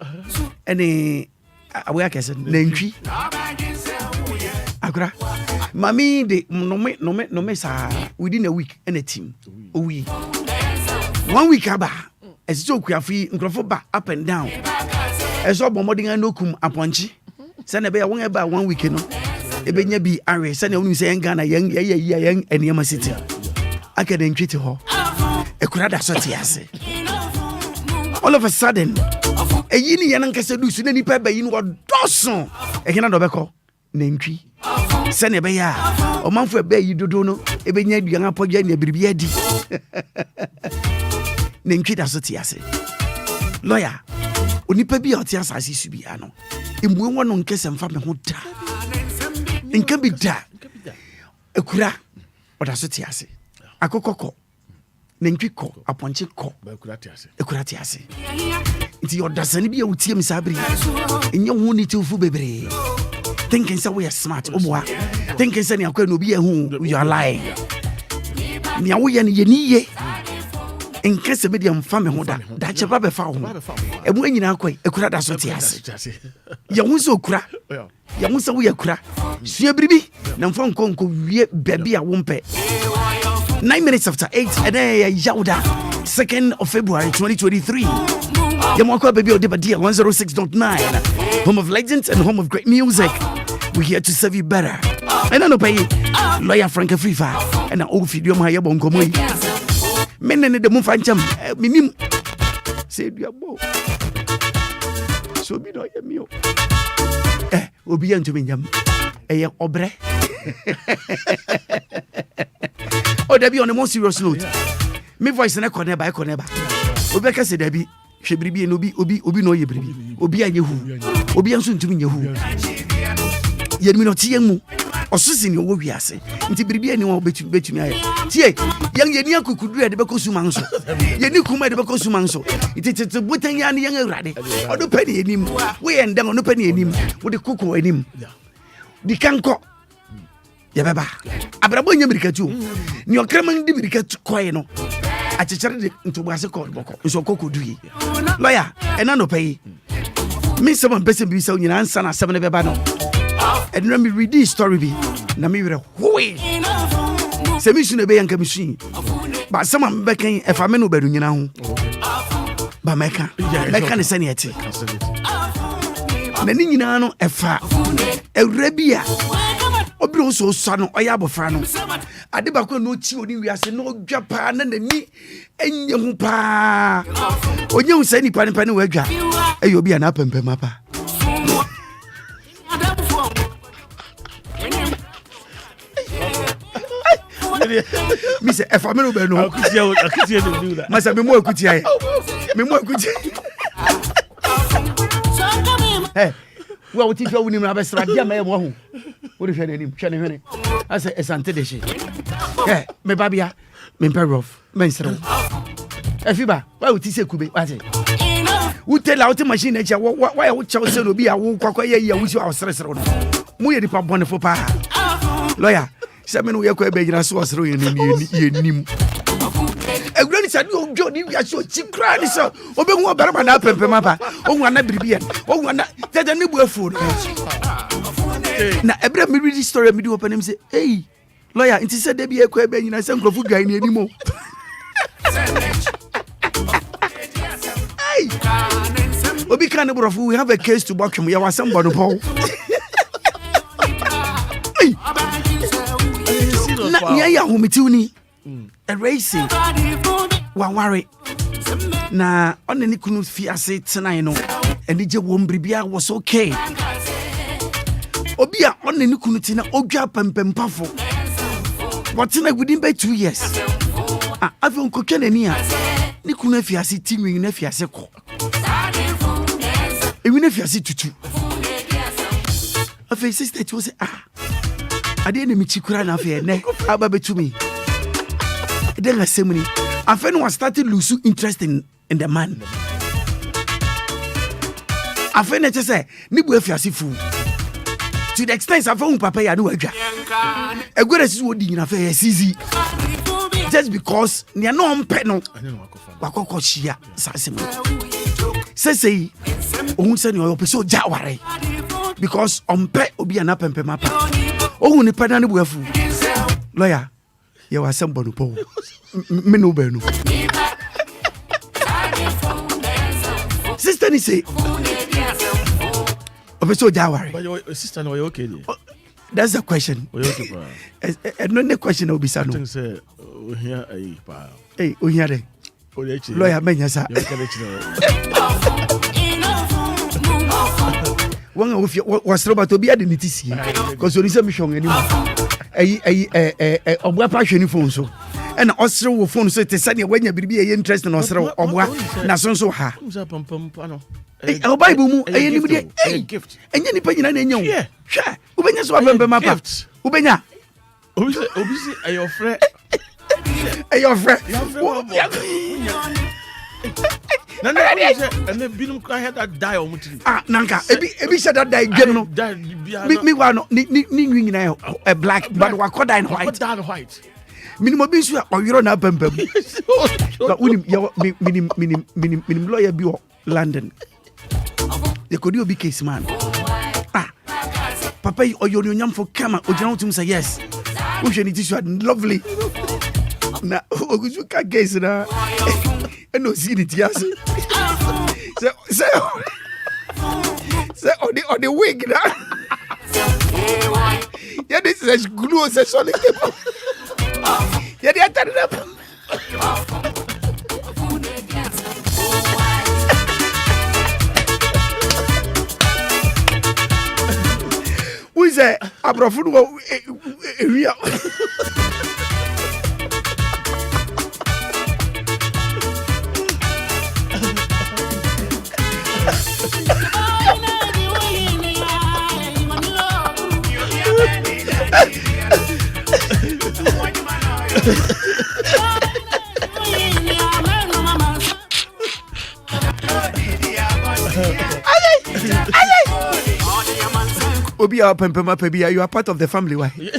ene abuya kese nantwi Accra mami de no me sa within a week and a team a week 1 week aba esizo kuafi nkrofo ba up and down eso bomodin anokum aponchi se na be ya won eba 1 week no ebenya bi are se na onu se yan Ghana yan eniema city aka den twiti ho Accra da so te ase all of a sudden eyini yan nkase du su na nipa ba yin wo doso ehina do beko nantwi se na be ya o manfo be yi dodo no ebenya aduan apogya na biribi adi nantwi da so te ase lawyer onipa bi a ɔte asase so bi ano emue wɔ no nkɛsɛ mfa me ho da nka bi da ekura ɔda so te ase akokɔ kɔ nantwi kɔ apɔnkye kɔ ekura te ase nti ɔdasane bi a wotie me saa bere ɛnyɛ ho ne tewfo bebree thinking say we are smart oboa thinking say na akwa no bi ehu you are lying ni awo ye ne ye nka se me de mfa me ho da cheba be fa ho emu anyina akwa ekura da so te ase ye hu so okura ye hu se wo yakura sua biribi na mfa nkonko wie baby a wo mpe 9 minutes after 8 and then yauda 2nd of February 2023 Maakora baby Obia 106.9 home of legends and home of great music. We're here to serve you better. And I know pay lawyer Frank Afrifa and an old video my yabon komoy. Men and the moon fancham minim say you bo. So be no yamio. Obia to me yam. Obre. Oh, there be on a more serious note. Me voice na corner by corner. Obeka say there be shebribi no bi obi no yebribi obi anyehu obi anso ntumi nyehu yedmi no tie mu osisi ne wo wiase nti bribi ani wo betumi aye tie yeni akukudu e de bekosu manso yeni kuma de bekosu manso nti botan ya ne yen awrade odo pani enim wo ye ndan odo pani enim wo de koko enim di kanko ya baba abrabo nya mirikatu ni okraman di mirikatu koye no achichere de ntobase ko boko nso koko duyi lawyer ena no pay me someone person bi say nyina ansa na 7 beba no and let me read this story bi na me were hoy se mi sunu be yanka mi sun ba someone be kan e fa me no badu nyina ho ba meka ne sane ete na ni nyina no e fa ewra bia obiro so no oya abofra no ade ba ko no chi oni wiase no dwa pa na nani enye hu pa onye hu sani pa ne wadwa eyo bia na pempem apa mi se e fa me no be no akutia no do that masa me mo akutia hey wa wuti fa wuni na besra dia ma e mo hu wo de hwene nim hwene ase esante de she me babia me perof me nsero efiba wa wuti se kube wate utela uti machine echa wa ya wucha se no bi a wo kwakwa ye wusi a sresere no mu ye dipa bone fo pa lawyer se me no ye kwa be gina so sere ye nim egurani sadi ojo ni wiase o chikra ni so obehu obaraba na pempem apa ohun ana biribia ohun ana tete ni bu afu na ebre me read story me do open him say hey lawyer inti say dey ekwa be nyina say nkrofu guy ni animo hey obi kan brofu we have a case to back him ya wasam bodo paul hey na ya humitiuni a racing wa worry na on ni kunu fiase tena no eni je wo mbribia was okay Obia on ni kunu tina odwa pempempafo watina within by 2 years afi onkotwa nani a ni kunu fiase tinwi na fiase ko ewi na fiase tutu afi sister to say ade na mi chikura na afi ne aba betumi then assembly and when was started lose interest in the man after na say ni bu afiase fu to the extent of papa ya no adwa egwere sisi wodi nyina fa sisi just because ne no mpe no wakoko hia sasem say ohun se ne opeso jaware because ompe obi ana pempe mapa ohun ni pada ne bu afu lawyer ye wa sem bonu po me no be no sister ni say opeso jaware but your sister no okay that's the question okay no the question obi sa no I think say ohia pa eh ohia de lawyer menya sa wanga ofia wasroba to bi ade nitisi because oni say mission ani obwa pa hwani phone so and osre wo phone so te sane wanya biribi ye interest na osre obwa na so ha Our Bible mu a gift. And any penny na enyo. Hwe. Ubenya so abembe mapa. Ubenya. Obisi your friend. Your friend. And then Binum cry had that die on Nanka, ebi said that die game no. Me wa ni a black but wa koda in white. Minimum be sure or you're not bembem. But minim lawyer be London. You could be case man. Papa or your young for camera or you to say yes. We should need to lovely. Now, you can't guess it. I no see it, yes. Say on the wig now. Yeah, this is as glue as a solid. Yeah, they are turning up. Who is that? Abrafunu area. Obia Pempema Pebia, you are part of the family. Why? We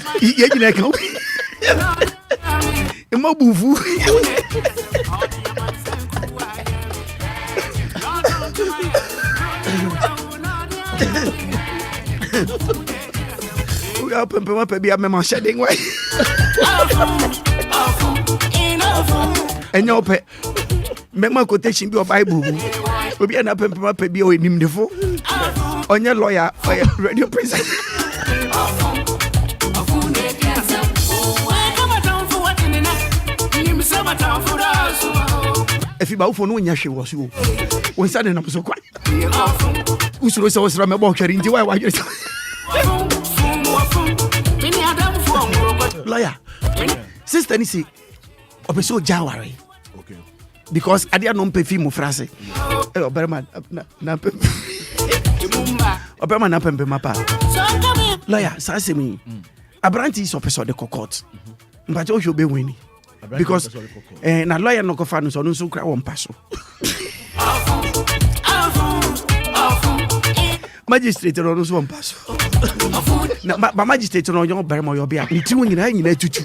are Pempema Pebia, Mamma shedding way. And your pet. Mamma quotation your Bible. Will be an Pempema Pebio in him before. On your lawyer or your radio presenter. If you bow for no one, she was you. When sudden I'm so quiet. Who's was from a walker into why you're lawyer. Sister Nisi, Opeso Jawari. Okay. Because I didn't know pay fee Mufrase. Oh, Berman, Obama na pempe mapa. Lawyer, say me. Abranti is officer the court. But you should be winning. Because na lawyer no go fan so no so cry one paso. Magistrate no so one paso. Na magistrate no yon bermo yo bia. Nti wonyina nyina tutu.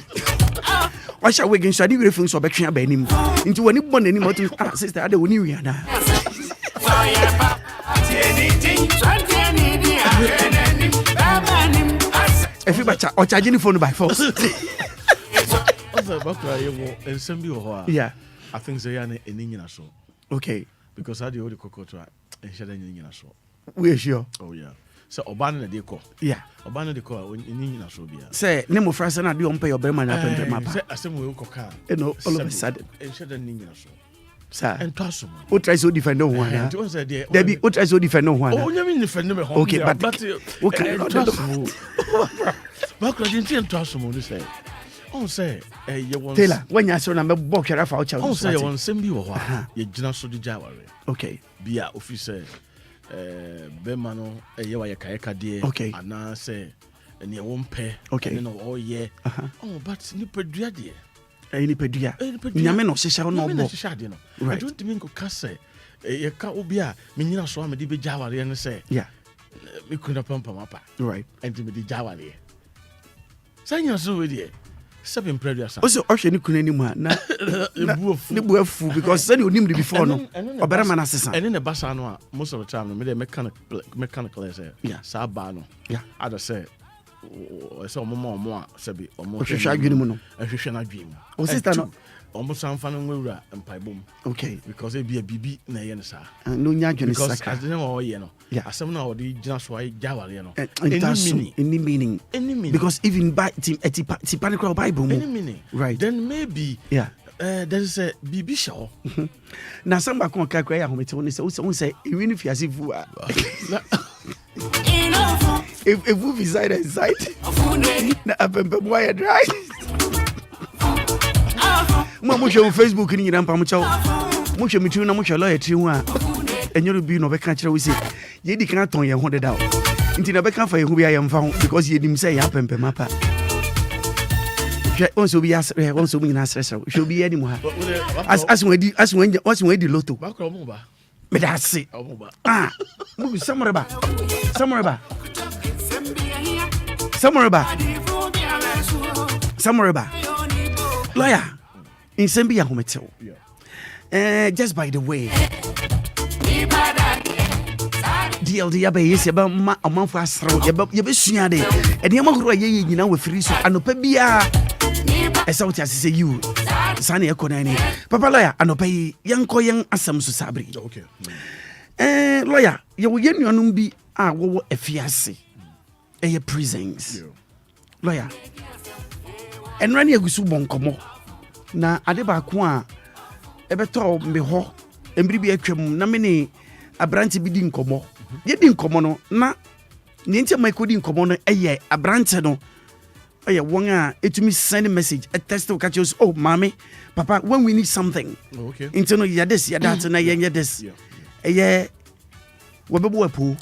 Washa wegen so ade refun so betwe abanim. Nti woni bon anim otu sister ade woni wi ana. If you bacha or charging phone by force. Yeah. I think they are in so. Okay. Because I do the cocoa and shut in so. We're sure. Oh yeah. So Obana de co. Yeah. Obana de co in so. Say name of France and I don't pay your Berman up in the map. I say we coca. You know, all of a sudden. And shut in so. Sir. And toss who tries to defend no one? Debbie, who tries to defend no one? Oh, you mean defend them? Okay, but okay. But I didn't trust him. Say, oh, say, you want Taylor when you saw number box your out. Oh, say you want send me or you just so the Jawari. Okay, be a officer, Bemano, a Yawa Kayaka dear. Okay, and now say, and you won't pay. Okay, no, oh, yeah. Oh, but you put dear. Any pedia. Yameno Sesha no more. I don't mean to casse. A car Obia, Minina saw me be Jawari and say, yeah, we could have pump up. Right, and to be the Jawari. Say you're so with you. 7 previous. Also, Ocean Kunima, the fool because said you knew before no, or better man assistant. And in the Bassano, most of the time, made a mechanical, yeah, Sabano, yeah, I'd say. So more sabi almost a dream. O sister no almost some fun and pie boom. Okay, because it be a BB na yensa. No nyadwene saka. Because I didn't know you know. Yeah, some now the just why Java you know. Any meaning. Because even by tipanical Bible. Any meaning. Right. Then maybe yeah. There's a BB show. Now some back on Kakaya home to say even if you as if if movie side and side, na apempe boy dry. Mo mo show Facebook ni nyina pam chaw. Mo show me tu na mo show lawyer ti hu a. enyo bi no be ka kire we say ye di kan ton ye ho deda o nti na be ka fa ye ho bi ayem fa ho because ye dim say ya pempe mapa on so bi asre on so bi na asre so so bi ani mu ha as when di lotto Maakora mo ba me da se mo bi samoreba lawyer in sembi ya hometel just by the way DLD ya be yes ya ba ma amanfo asrew ya be sua de ede ma horo ye nyina wa firi so anopa bia esa wuti asese you sane ekonani papa lawyer anopa yi yanko yan asam so sabri okay lawyer ye wo yenuanum bi a wo afiase prisons lawyer enra ne agusu bonkomo na ade ba ko a ebeto me ho embiri bi atwam na me ne abrante bi di nkomo ye di nkomo no na ne ntia mai ko di nkomo no eye abrante no eye won a etumi send message a text to catch us oh mommy papa when we need something okay into no ya this ya that na ye this eye wobebo apu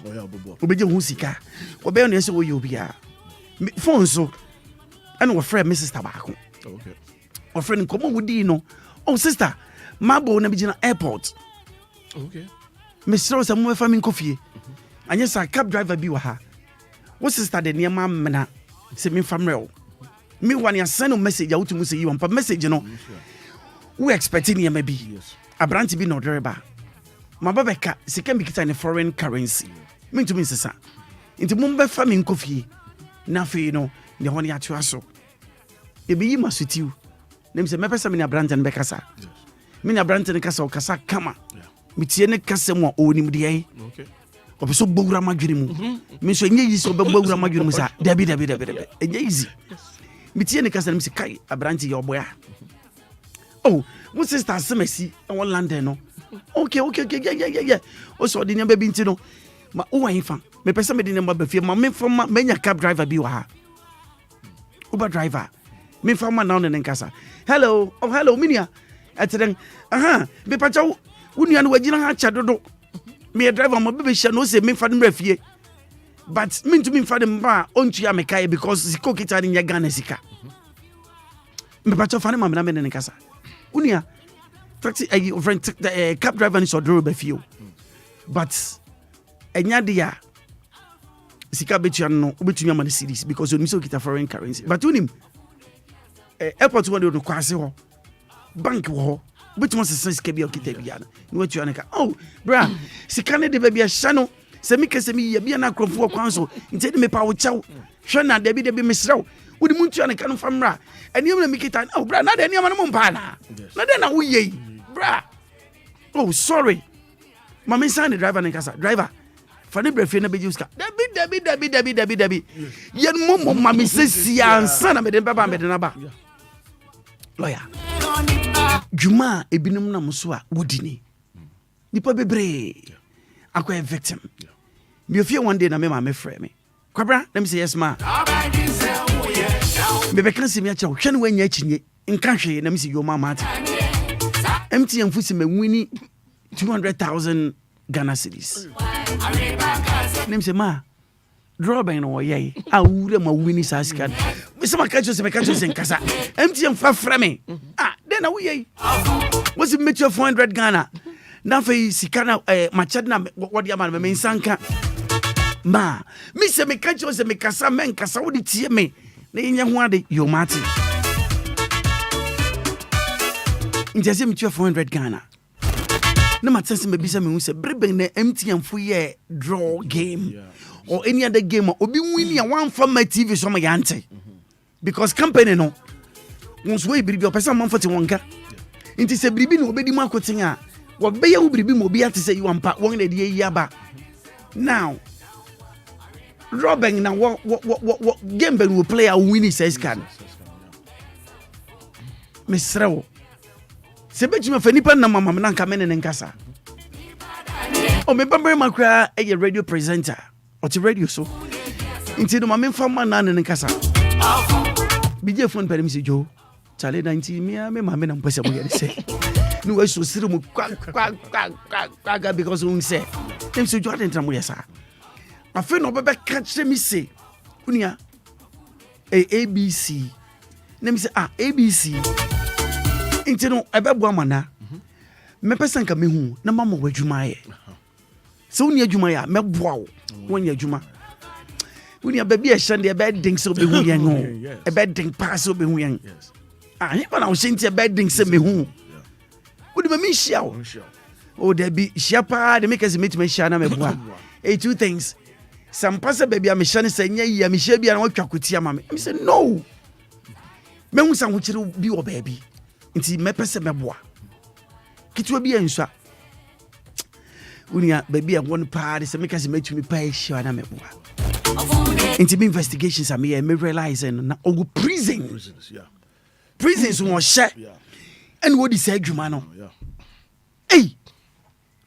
obeje hu sika obe no ese wo ye obia phone so and we friend Mrs. Tabako okay our friend nkomo wudi no oh sister mabo na bijina airport okay Mr. Rosa mo fa min kofie anya sa cab driver bi wa ha wo sister de ne ma mena se min famrel me wan ya send message ya wutu mu se yi wan pa message no we expecting ya maybe abrante bi no driver ma baba ka sika mi kita ne foreign currency me to me sesa nti mo be fa min kofie na fe no ne ho ne atu aso e bi yi masutiu nem se me pesa me ne abrante ne be kasa me ne abrante ne kasa o kasa kama mitie ne kasa mo onim de ai okay opeso bowura madwene mu me so enye yiso be bowura madwene mu sa dabi enye easy mitie ne kasa ne se kai abrante ye oboya oh mo sister semesi e won London no okay yeah o so de ne ba bi nti no ma o wan fa me pesa me de ne ba ba fie ma me fa ma menya cab driver bi wa ha Uber driver me fa ma now ne nkasa hello minia atren me pacha wunua no wagina ha cha dodo me driver ma be hia no se me fa dem rafie but me ntumi mfa dem ba ontua me kai because siko kita ni nya Ghana sika me pacha fa ne ma me ne nkasa wunua taxi friend cab driver ni so do be fie but enya dia sika betua no obetumi ama ne series because oni so kita foreign currency but unim airport one do kwase ho bank ho betuma se sika bia kita bia na wetu anaka oh bra sika ne de ba bia hya no se mi kese mi ya bia na krofo kwanso nti me pa wo chaw hwe na de bi mesrew wodi muntu anaka no famra eniam na mi kita oh bra na de eniam no mpa na de na wo ye bra oh sorry mama sign driver nkasa driver fane brefie na beji uska dabi yen mo mama se siansa na me de baba me de na ba lawyer juma ebinum na muso a wodini nipa bebre akwa victim me ofie one day na me ma me frɛ me kwabra let me say yes ma me be kan se me acha hwɛ ne wanya achinye nka hwe na me say yo mama ati MTN fusi me wini 200,000 Ghana cedis nem se ma drawback no ye awure ma wini sa sika me se maka cho se nkasa MTN fa fra me then we ye was it met 400 Ghana na fe sika na machad na what ya man me nsanka ma me se me ka cho se me kasa me nkasa wo de tie me na nya ho ade yo mati njase me 400 Ghana na matsense me bisa me hu se breben na MTN fo ye draw game or any other game obi win ya one for my TV so ma yante because company no once we biribi opesa man 41 ka nti se biribi no obedi mu akoten a wo be ya wo biribi mo obi ate se you ampa won na de yi aba now Robin na what game ben will play a winning says can Mesrewo se betuma fa nipa na mama na nka mene nkasa o me bambre Maakora e radio presenter o ti radio so nti no mama mfa ma na nkasa bije phone pere mi se jo chale 90 me mama na mpese mo yere se no way so sirimu kwa because we say them so Jordan tramu yesa afi no be catch me say unia ABC nem say ABC nti no ebebo amana me person ka me hu na mama wadwuma ye so unia adwuma ya meboa wo wonya adwuma unia baby e hye de be ding so be hu yen ho e be ding pass so be hu yen he na wo senti e be ding se me hu wodi me hia wo o there be hia pa de make us meet me hia na meboa two things some pass baby am hia ne se nya yi am hia bia na watwa kotia ma me say no me hu san ho kire bi wo baby nti me pese meboa kitwa bi enso unia baby one party se make us meet me pa hia na meboa into investigations I me realize na ogu prisons won share and what is adwuma no hey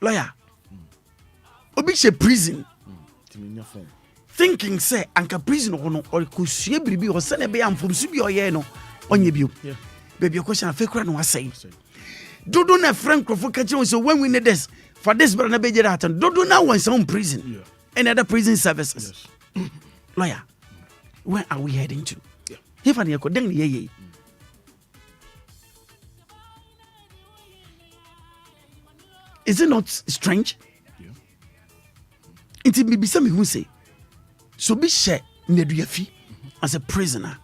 lawyer obi she prison thinking say anka prison no or kusue biribi o se na be am from su bi oye no onye bio baby question afekura no asay dodo na frank crofo kache so when we need this for this brother na be jira happen dodo na one some prison and other prison services lawyer, where are we heading to? If I then ye. Is it not strange? It may be some who say, so be share neduafi as a prisoner.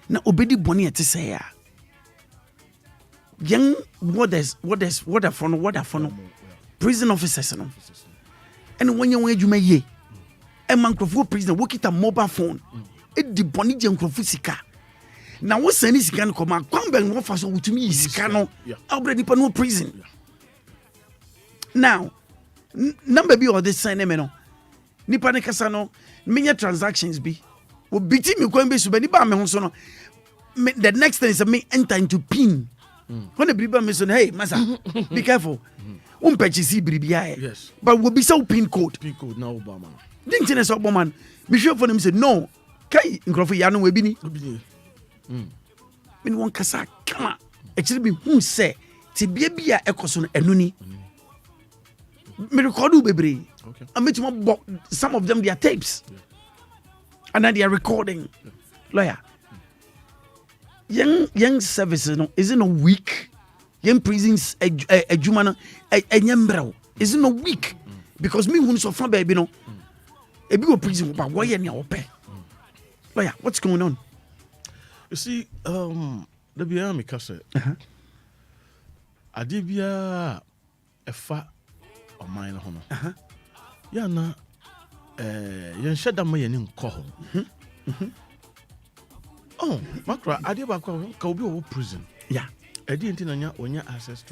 Now obedi boni ete say young what are from prison officers no. And when you adwuma ye a man crofo prison work a mobile phone it the boni je crofo sika na wo sani sika no koma kwamben wo fa so wutumi sika no already pa no prison now number be all this sign me no nipa ne kasa no menya transactions bi wo biti me kwan be so ba ni ba me ho so no the next thing is me enter into pin when the people me so hey masa be careful purchase bribia yes but wo be so pin code na obama didn't you know man me sure for them say no kai nkrofo ya no we bi ni me won kasa kama actually be who say ti bia bia ekoso no enu ni me record bebre okay I met some of them their tapes and then they are recording lawyer young services no is it no week young prisons adwuma no enyembrel is it no week because me who so from baby no a big prison but why any open lawyer what's going on you see the bia me kase adibia efa o mine ho no ya na yen sheda ma yen nko ho oh Maakora adibia ka obi o prison yeah edi ntina nya onya access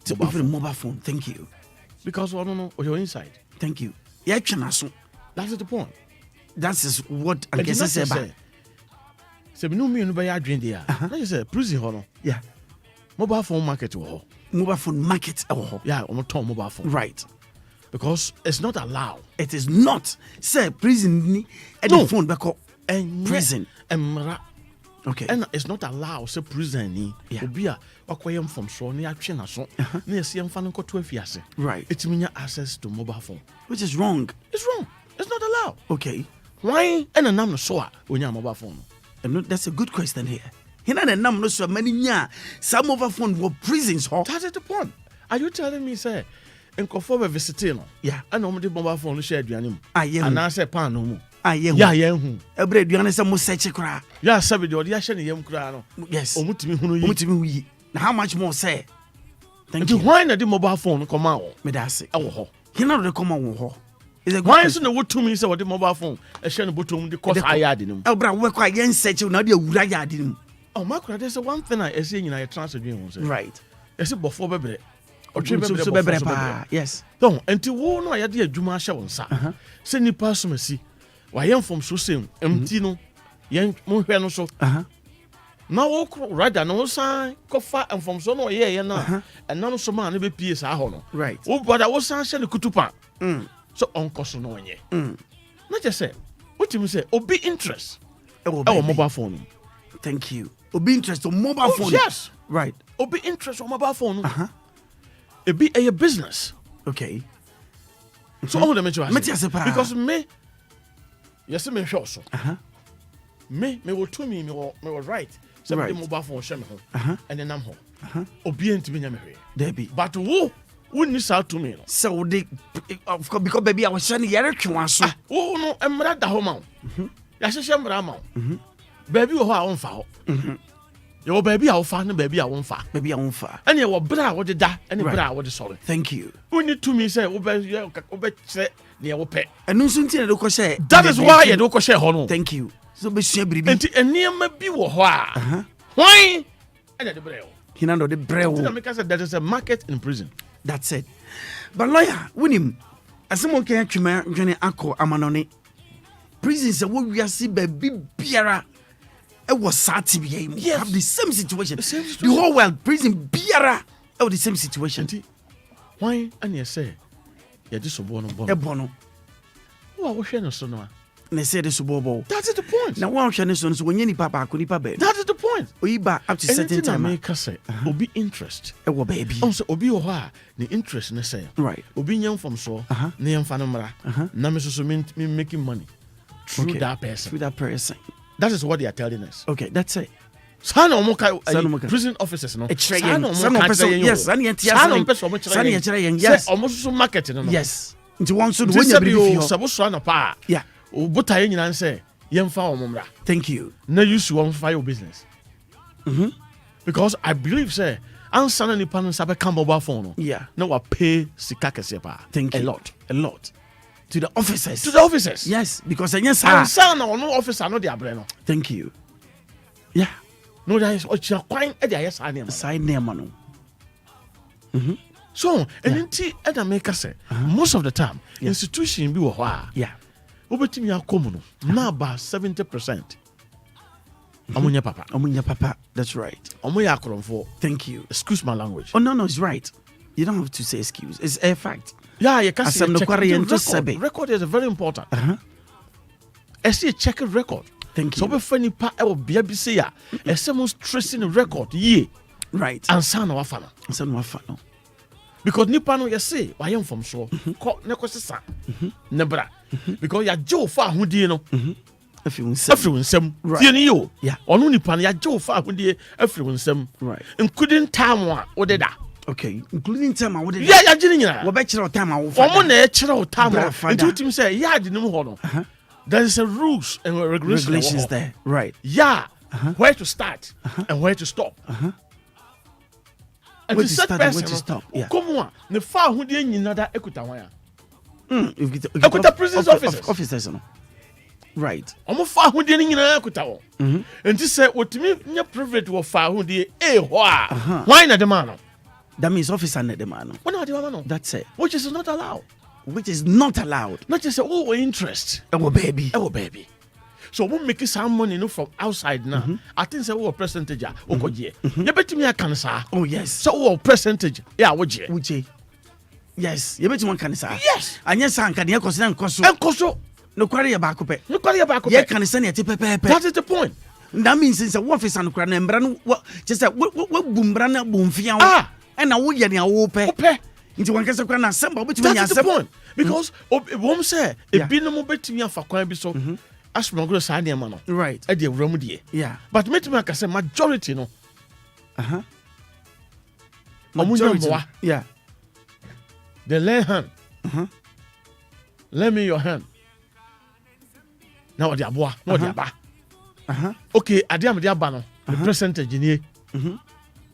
to mobile phone thank you because we don't know you're inside thank you yeah chanaso that's the point that is what I guess I say ba se me no me no be ya adwen dia na you say prison ho no yeah mobile phone market wo ho mobile phone market wo ho yeah on top mobile phone right because it's not allowed it is not say prison ni no phone back and prison emra okay and it's not allowed say prison ni Obia wakoyem from so na atwe na so na yesi emfa no koto afiase right it means access to mobile phone which is wrong it's wrong it's not allowed okay why and nam no so a onya mobile phone and that's a good question here hina na nam no so many nya some mobile phone were prisons ho that's the point are you telling me say enkofo be visiting no yeah and no dey mobile phone share aduane mu and na say pan no mu yeah hu ebre aduane say mo search kra yeah sabi de odi ya hye ne yam kra no yes omutimi hunu yi now how much more say thank you why na the mobile phone come out me da say e wo ho hina no dey come out ho is it why so na wotumi say what the mobile phone e hye ne bottom de cost ayard nim ebra we kwa yen search na de awura yard nim oh Maakora there's one thing I say nyina e transfer dwen ho say right e say bofo bebre so bebre pa yes don enti wo no ayade adwuma hye won sa se nipa somasi wa yen from so same empty no yen mo hwe no so na wo rather no san kofa from so no ye na enam so ma na be pie sa ho no right wo brother wo san hye ne kutupa so onkoso no onye na je say what you say obi interest e wo mobile phone thank you obi interest on mobile phone yes Right. Obi interest on mobile phone. It be a business. Okay. So all the mention because me, yes, me sure so. Me will to me will right. So the mobile phone share me home. And then I'm home. Obi ain't me nyame. Debbie. But who wouldn't out to me? So they of course because baby I was saying yere twa so. Oh no, emra da home. Ya hye emra ma. Baby wo ho a won fa ho. Your baby a wo fa no baby a won fa. Baby a won fa. And you bra wo de da, and bra wo de sorry. Thank you. Who need to me say wo be say near wo pe. And no so ntia de ko share. That is why you do ko share ho no. Thank you. So be share bribi. Enti enema bi wo ho a. Why? And the brew. Hinando the brew. There is a market in prison. That's it. But lawyer, winim. Asemo kan twema dwene akọ amanone. Prison say wo wiase ba biara. It was sad yes. Have the same situation. The whole world, prison, biara, have the same situation. Why? And you say, yeah, this is bono. Who are sharing so now? They say this is bobo. That is the point. Now, one sharing so when you papa, could bed. That is the point. Oiba up to certain time. Make us say, obi interest. Ewo baby. Also, obi oha the interest. Ne say, right. Obi nyam from so. Ne yam fanamra. Na me so me making money through that person. Through that person. That is what they are telling us. Okay, that's it. Prison officers, no. Yes, market, no. Yes. Into one so when you yeah. Thank you. No use to fire business. Because I believe, say, answer any panel sabe come mobile phone. Yeah. No, I pay sikaka. Thank you. A lot. To the officers. Yes, because yes, son or no officer, no their brain. Thank you. Yeah. No, that is what you're quite at the side name, man. So, and then I make us say, most of the time, institution be a yeah. Over to me are common. Now about 70%. Amunya papa. That's right. Amunya for. Thank you. Excuse my language. Oh no, it's right. You don't have to say excuse. It's a fact. Yeah, you can see record is very important. I see a check record. Thank you. So if any part of baby say ya, a someone stressing the record, ye right. And son of fano. Because Nipano you say, I am from so called Necosisa Nebra. Because ya Joe far who do you know? Everyone some right. You yeah. On Nipan ya Joe far who do everyone some right. Including time one or that. Okay, including time I would yeah, Junior. What bachelor time I will time. And two teams say, yeah, the new hold on. There is a rules and regulations there. Right. Yeah. Where to start and where to stop. And where to start and where to stop. Yeah. Come on. The far who didn't you know that Ekuta Ekuta prison officers. Right. I'm far who didn't you know Ekuta. And this said, what to me, your private were far who did why not the man? That means officer net the man. That's it. Which is not allowed. Which is not allowed. Not just interest. Our baby. So we make some money from outside now. I think say what percentage you bet me a cancer. Oh yes. So what percentage? Yeah, would you? Yes. You bet one cancer. Yes. And yes, I can koso. No quarry back up. No quarry back up. Yeah, can send it. That is the point. That means it's a officer and cran what just what boom brana boom fian. And I would get a into one case of can assemble between that's the point. Because won't say it be no more betting me for quite be so as my gross idea man. Right. At the remedy. Yeah. But me to make a majority no. Majority. Yeah. The lay hand. Lend me your hand. Now what the boy, no the ba. Okay, I am the abano. The percentage in here.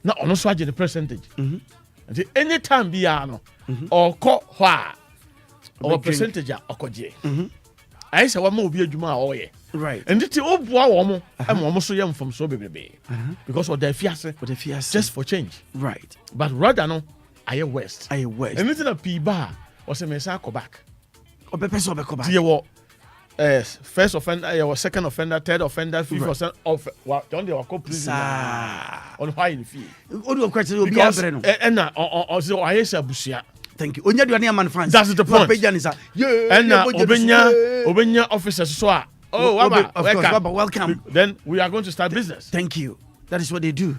Now on also the percentage. Any time be no or call or percentage or koje. I say one more be a juma or ye. Right. And it's all boy I'm almost so young from so baby. Because of the fiasse just for change. Right. But rather no, I west. Anything a P bar or some mesa go back. Or bepeso be go back. First offender, or second offender, third offender, fifth offender of what don't they call prison on why in fee. Odo question will be answered. And so I say busia. Thank you. Onya duane man fans. That's the point. And Obenya officers so oh welcome. Then we are going to start business. Thank you. That is what they do.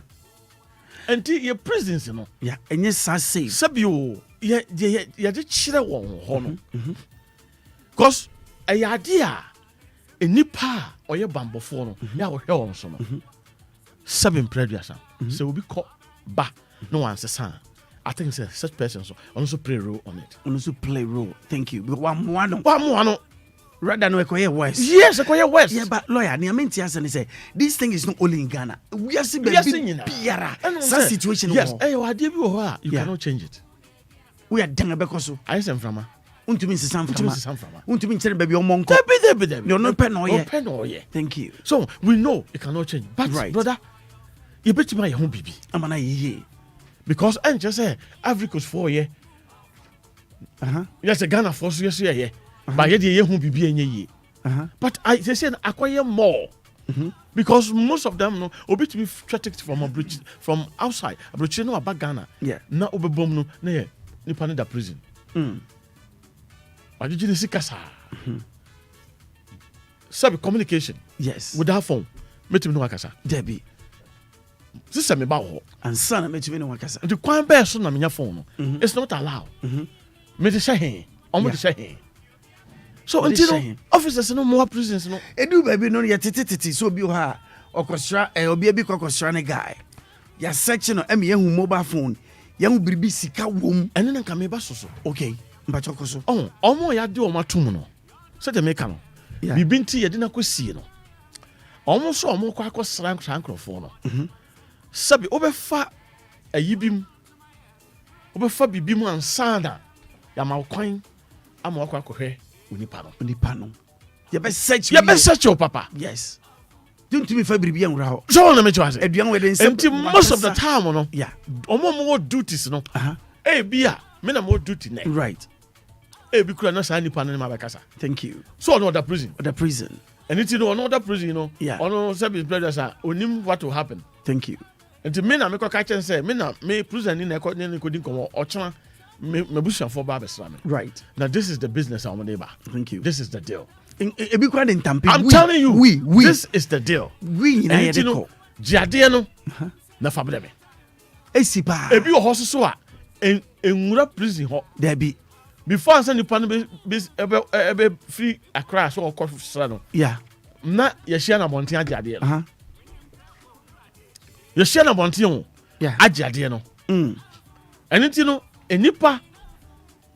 And your prisons, you know. Yeah, and yes, I say, Sabio, yeah, the children won't because a idea a nipa or your bamboo phone, yeah, or hell on some 7 previous, so will be called ba. No answer, son. I think such persons also play a role on it. Also play a role. Thank you. But one more. Rather than acquire West. Yes, acquire West. Yeah, but lawyer, I mean, say this thing is not only in Ghana. We are seeing some situation. Yes, you cannot change it. We are done because I am from Untumin Sam Untumin baby or monk. You're not pen or yet. Thank you. So we know it cannot change. But brother, you bet my home baby. I'm an ye. Because I just say Africa's 4 years. Yes, a Ghana for years. But yet the home be ye. But I said acquire more. Because most of them no obi to be trafficked from outside. Abrochi no about Ghana. Yeah. Na obebom no na nipa no da prison. But you see kasa. Sub communication. Yes. Without phone. Metim no akasa. Debbie. Sister me ba ho. And son metim no akasa. The kwan be so na me phone no. It's not allowed. Me dey say omo dey say. So until officers no more prisons no. Edu baby no yet titi so bi ha okosra obi bi kokosra ne guy. Ya search no em ye hu mobile phone. Ya hu biribi sika wom. Ene na nka ba so. Okay. Mba chokoso. Omo ya de omo atum no. Se de make no. Bibi nti ye de na kosie no. Omo so omo kwa akosra nkrofo no. Sabi obefa ayibim. Obefa bibim ansana. Ya ma kwan ama kwa akohwe. Unipa no. You best search your papa. Yes. Don't me fabric be enra. So na me twa say. Eduan we dey until most of the time no. Yeah. Omo duties no. Eh bia, me na more duty na. Right. Eh bi kura na sa nipa na ma bekasa. Thank you. So no other prison. The prison. And it no another prison, you know. Yeah. Ono service brothers are onim what will happen. Thank you. Until me na me kwa catch say me na me prison ni na ko din ko ochana me bush for Baba Islamic. Right. Now this is the business of my neighbor. Thank you. This is the deal. I'm telling you. We. This is the deal. We na ye de ko. Jiade no. Na fabreme. Esipa. Ebi o hoso so a enwura prison ho. There be. Before I send you pan ebe free Accra so ko sra no. Yeah. Na ye share na bonten ajiade no. Ye share na bonten o. Yeah. Ajiade no. Anything no enipa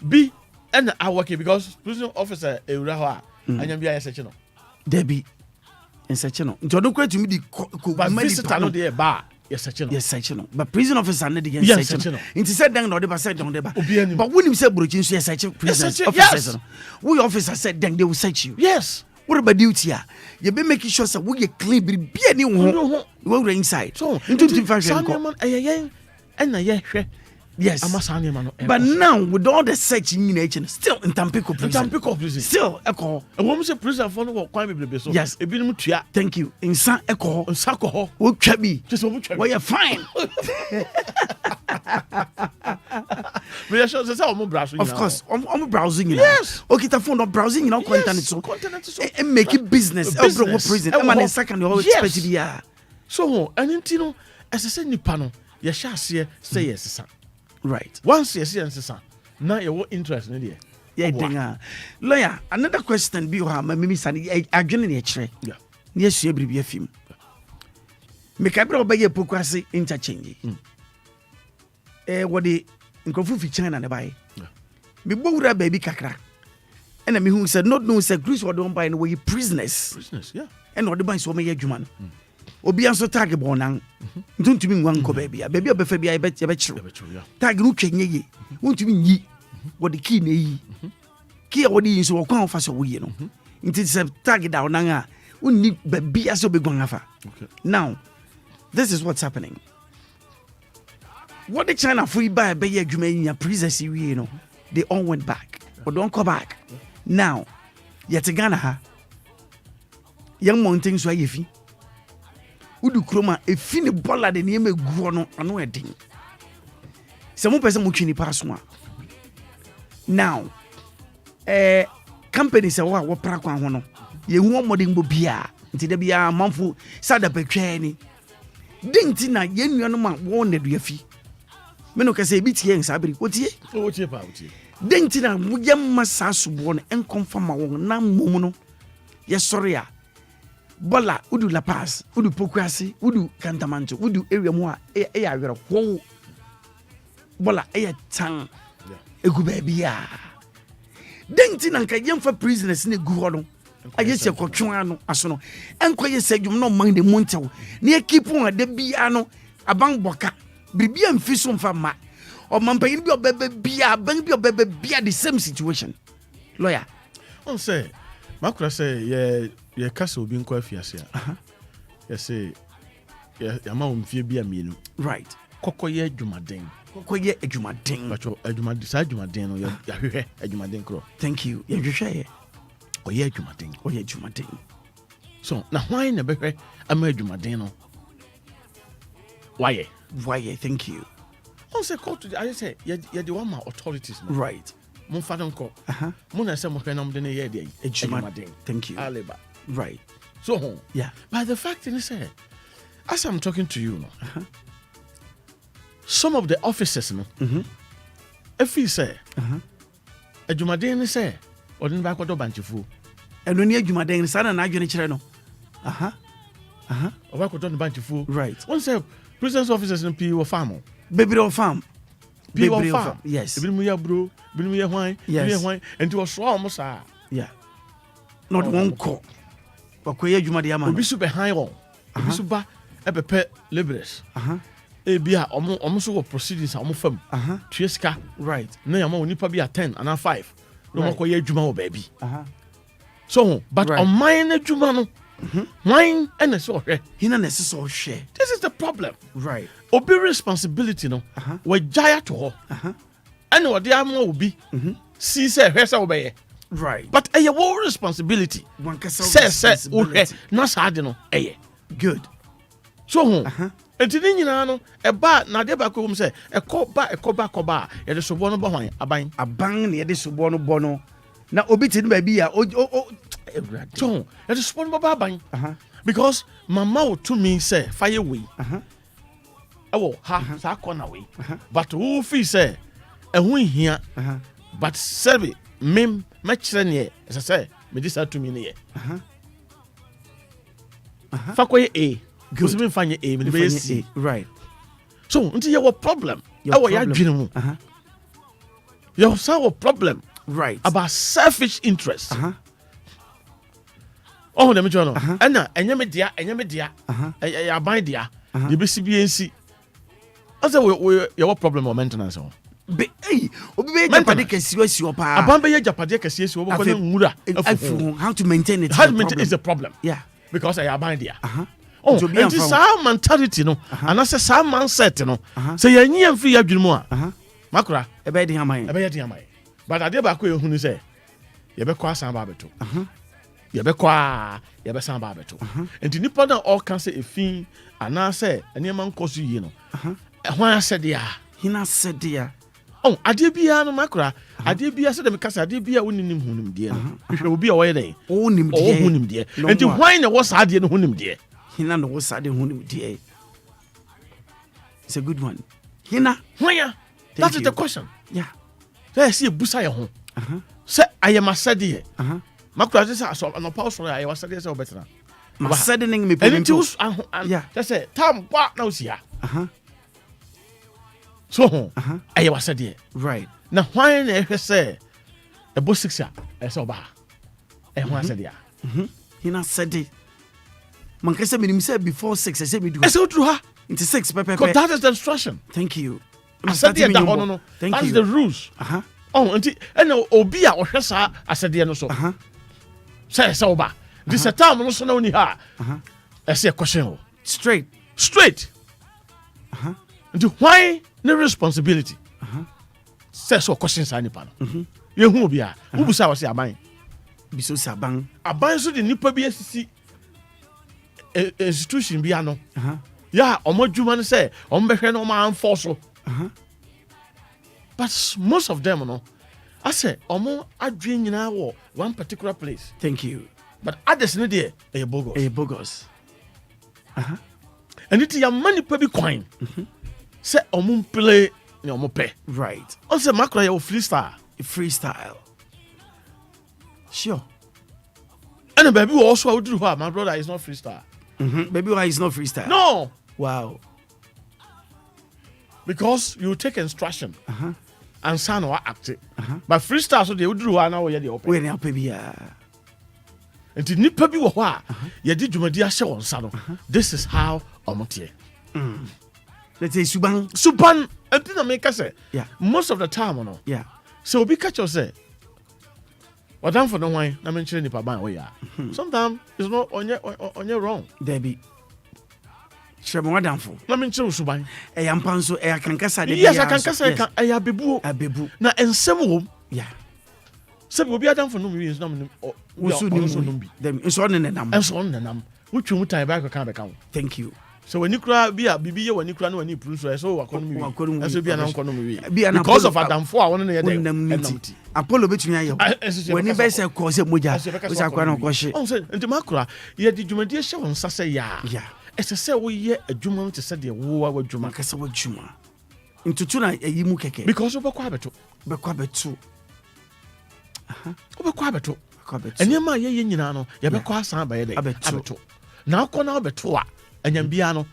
bi and I work because prison officer ewura ho a anyam bia yeseche no. Debi yeseche no. Nti odokwa tumi di ko visitor no dey ba yeseche no. Yeseche no. But prison officer na dey yeseche no. Nti said then no dey ba said don dey ba. But when him say brochi nso yeseche prison officer no. We officer said then they will search you. Yes. What about duty here? You be making sure that we get clean be any one. We are inside. So into fashion man and hwe. Yes. But now with all the searching in nature, still in Tampico prison. Still echo. A woman say prison for no crime be so. Yes. Thank you. In San Echo. Sako. Who chabi. Just what chabi. Well, you're fine. Of course. I'm browsing. Yes. Okay, the phone of browsing, content so. And make it business. Prison. And second you always expect to be. So, and intino as I said ni pano, ya sha say yes sir. Right. Once you see answer, now your interest in there. Yeah, lawyer. Another question be how my mimi sani adwene ne kire. Yeah. Ne asua bribi afim. Me ka bra obeye pokwase interchange. What the nkofu fi China ne bae. Me bowura baby kakra. And me who said not no say Greece what don buy no we prisoners. Prisoners, yeah. And what the buy so me adwuma no. Obia so tag bonan ntuntumi nwan ko baby baby obefa bia be chiro tag no twenye ye wontumi yi wo de key na yi key wo de so kwan fa so wo yi no nti se tag da onan a wonni baby aso be gwan afa. Now this is what's happening. What the China free buy be adwuma yi ya prisoners yi no they all went back or don't come back. Now yet Ghana ha young mountain so ayefi udu kroma efi ne bola de ne meguo no ano edin se mo pese mo twini paso a now company se wo pra kwa ho no ye hu omode ngbo bia nti da bia manfo sada petwa ni denti na yennuano ma wo na duafi me no ka say bi tie nsabiri wotie pa wotie denti na mo yemma sa sobo no enkomfa ma wo na mom no ye sori a bola udu La Paz udu Pokuase udu Kantamanto udu area mu a e ya were kwo bola e tan egu ba bia denti na nka yemfa prisoners ne gu ho no ayese kotwa no aso no enko yese dwum no man de montew ne ekipu ade bia no aban boka bibia mfi so mfa ma o man payin bi obebe bia ban bi obebe bia the same situation lawyer on say Maakora say ye kasa obi nko afiase a ye say ya ma omfie bia mienu right kokoye adwumaden bacho adwumaden no ya hwehwe adwumaden kro thank you ye hwehwe oye adwumaden so na why na behwe ama adwumaden no why thank you on say call to I say ye the one ma authorities no right mon father nko mon na say mo hwe na mo de ye de adwumaden thank you aleba right so yeah but the fact is say as I'm talking to you no some of the officers no if he say adwumaden ni say odin ba kwado banchifu eno ni adwumaden sa na adwene kire no oba kwado banchifu right one say prisons officers in P were farm bebre o farm yes ebi mu ya bro ebi mu ya hwan and it was so almost yeah not one call wakoye adwumade ama obi su behind on obi su ba ebepe liberals ebia omo so proceedings omo fam tueska right na yama onipa bi 10 and 5 no makoye adwuma wo baby so but on mine adwuma no mine and so hwe hina na so hwe this is the problem right obi responsibility no we jaya to ho and what dey am obi see say hwe say obeye right but a your responsibility say na sa de no good so entini nyina no eba na de ba ko say ekoba ye de sobo no ba hwan aban na ye de sobo no bo no na obi tin ba bi ya so ye de sobo no ba aban because mama wo to me say fire way ewo ha sa corner way but who feel say ehun hia but serve mem ma kire ne as I say me this to me ne fa ko ye good me fanye me be see right so until you have a problem ya dwene mu you have a problem right about selfish interest oh dem jono na enye me dia ya ban dia you be CBNC I say we you have problem of maintenance be obi be japade kasiwasi opa aban be japade kasiwasi obo ko nwura how to maintain it is a problem yeah because I ban dia oh and this mentality no and I say some mindset no say yanyi amfi ya dwunu mu a Maakora e be di haman but ade ba ko ehunu say ye be kwa asan ba beto ye be kwa ye be san ba beto and nipa na all can say efin ana say enema nkoso yi no hwan asede a hina sede a oh ade bia no Maakora ade bia say dem kasa ade bia woninim hunum de no hwe obi a wo ye den hunum de and why na was ade no hunum de hina no was ade hunum de it's a good one hina hwan that is the question yeah say busa ye ho say ayema sede Maakora say so no pause for ayema sede say obetena ma sede ning me and yeah say tam kwa na osia so ayema sede right na hwan na ehwe say ebo 6 a say oba hwan sede a hina sede man kase minim say before 6 say me do say true ha into 6 pepe because that is the instruction thank you I said that no thank that's you the rules oh and obi a ohwe sa asede no so say oba this time no so na oni ha I say question straight and why no responsibility say so question sa nipa no ye hu obi a wo busa wo say aban biso say aban so de nipa bi asisi institution bi ano yeah omadwuma no say ombehwe no ma enforce but most of them no I say omo adwen nyina wo one particular place thank you but others no there bogus And it's your money pe coin. Say omum play ni omo pe. Right. On say Maakora your freestyle. Freestyle. Sure. And baby also I would do my brother is not freestyle. Baby why is not freestyle? No. Wow. Because you take instruction. And son or act it. But freestyle so they would do now where they open. When help baby And to nipa bi wo ho ye di dwumadi ahye won sa no. This is how omotie. Let's say Suban and na make say. Yeah. Most of the time no. Yeah. So obi catch you say Wadam for no wine, na mention nipa ban we ya. Sometimes it's not on your wrong. Debbie. Shemo wadam for. Na mention suban. E yampa nso e akankasa de. Yes, akankasa e kan e abebu. Abebu. Na ensem wo. Yeah. Sabi obi adam for no we is na me. Wosu ni bi. Dem nso ne nenam. Enso ne nenam. Wotwe mu tan ba ka be kan. Thank you. So when you cry, be a bibi, when you cry, no one you prove so. So I be an economy because of Adam 4. I want to know Apollo between you. When you best cause a muja, which I can't question. Oh, say, and the Maakora, yeah, did you make show on Sasa? Yeah, as I say, we ye a Juma to say the war with Juma Casa with Juma. Into tuna a Yimukeke because of Bakwabeto. Bakwabeto. Bakwabeto. And your my Yinano, Yabakwa San by a day. Abeto. Now, Kona Betua. And Yambiano,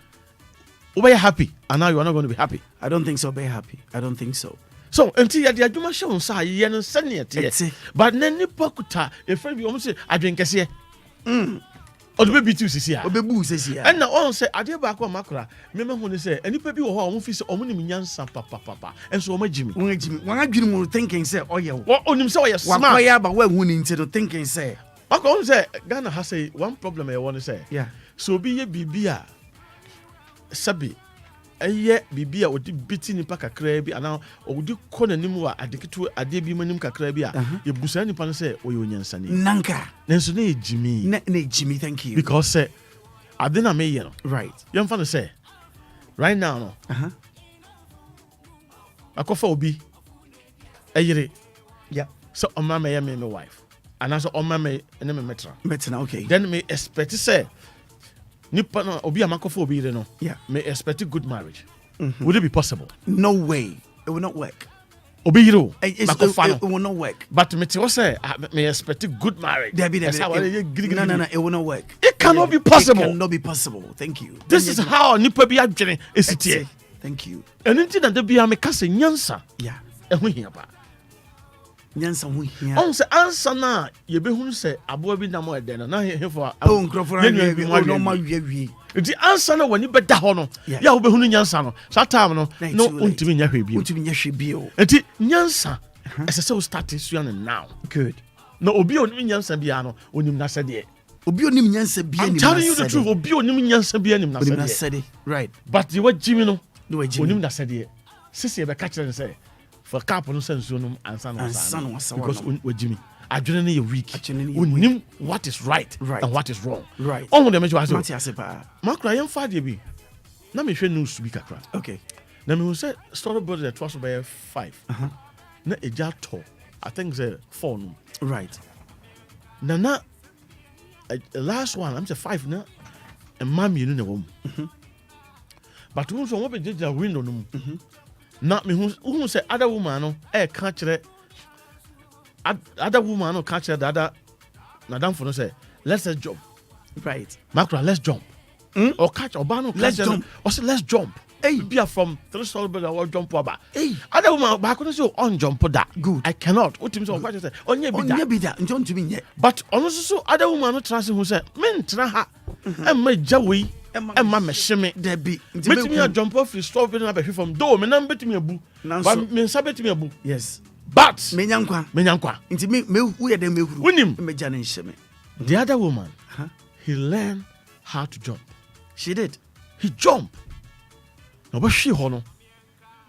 we're happy, and now you are not going to be happy. I don't think so. Be happy. I don't think so. So until you do my show on side, you are sending it. But then you pokuta, a friend you almost say, I drink a sea. Or the baby too, Sia. Or the boo says here. And now all say, I dear back on Maakora. Remember when they say, any baby or home office or money Yansa, papa, and so my Jimmy. When I dream of thinking, say, oh, yeah, what on himself, yes, but we're winning to thinking, say. Maakora say, Ghana has a one problem I want to say. Yeah. So be a bibia sabi eye bibia odi biti nipa kakra bi ana odi kona nimu a adeketu ade bi manim kakra bi a ye busa nipa no say oye onyansane nanka nenso na ejimi na ejimi thank you because say ade na me ye no right yem fa no say right now no akofa obi ayire yeah so oma me me wife and so oma me ene me metra okay then me expect say Nipa no obi amakofo obi re no. Yeah. May expect a good marriage. Would it be possible? No way. It will not work. Obi hero. It will not work. But me say may expect a good marriage. No, it will not work. It cannot be possible. It cannot be possible. Thank you. This is how nipa bi adwene esitie. Thank you. And until that be amekase nyansa. Yeah. Ehu hia ba. Nyansa hu hia. On say answer na ye be hu say abo bi na mo ede na he for oh nkrofo na no ma wie the answer na wani beda ho no ya wo be hu nyansa no so time no no untimi nya hwe bi o enti nyansa ese se we start this now good no obi onim nyansa bia no onim na sede obi onim nyansa bia ni na sede I'm telling you the truth obi onim nyansa bia ni na sede right but you what Jimmy no onim na sede sisi e be catch them say for couple no sense no answer because we Jimmy adwene na weak unim what is right and what is wrong right on the measure was Maakora yam fa de bi na me hwe news bi kakra okay na me say story about the trust by 5 na eja to I think say 4 no right na last one I'm say 5 na and mammy no na wom but who so what be the window no not me who say other woman no catch the other woman no catch the other madam for no say let's jump right Maakora let's jump or catch or ban let's jump or say let's jump hey be from 3 story building or jump over hey other woman back no say on jump that good I cannot what him say what say onye be that don't to me but also other woman no trust who say men tra ha e ma jawi Emma meshime Debbie betimi a jump off the store building up from do me nam betimi abu but me nsa betimi abu yes but menyankwa nti me hu ye dem ehuru unim me jana nhime the other woman he learned how to jump she did he jump no but she hono